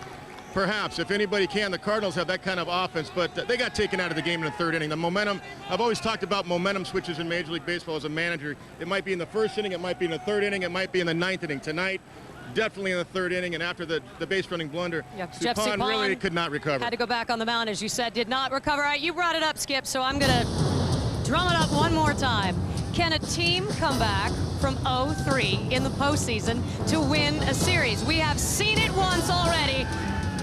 Perhaps. If anybody can, the Cardinals have that kind of offense, but they got taken out of the game in the third inning. The momentum, I've always talked about momentum switches in Major League Baseball as a manager. It might be in the first inning, it might be in the third inning, it might be in the 9th inning. Tonight, definitely in the third inning, and after the base running blunder, Jeff Suppan really could not recover. Had to go back on the mound, as you said, did not recover. All right, you brought it up, Skip, so I'm going to drum it up one more time. Can a team come back from 0-3 in the postseason to win a series? We have seen it once already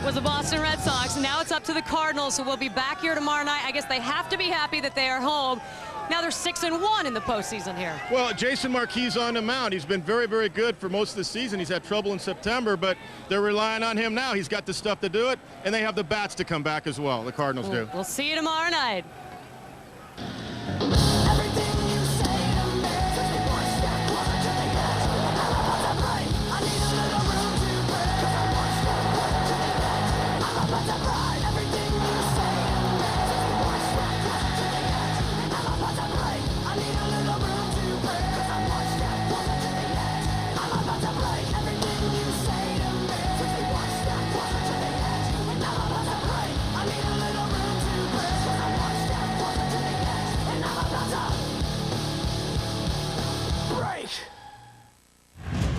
with the Boston Red Sox. Now it's up to the Cardinals, who will be back here tomorrow night. I guess they have to be happy that they are home. Now they're 6-1 in the postseason here. Well, Jason Marquis on the mound. He's been very, very good for most of the season. He's had trouble in September, but they're relying on him now. He's got the stuff to do it, and they have the bats to come back as well. The Cardinals do. We'll see you tomorrow night.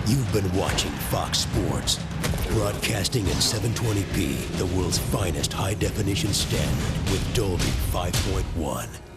You've been watching Fox Sports, broadcasting in 720p, the world's finest high-definition standard with Dolby 5.1.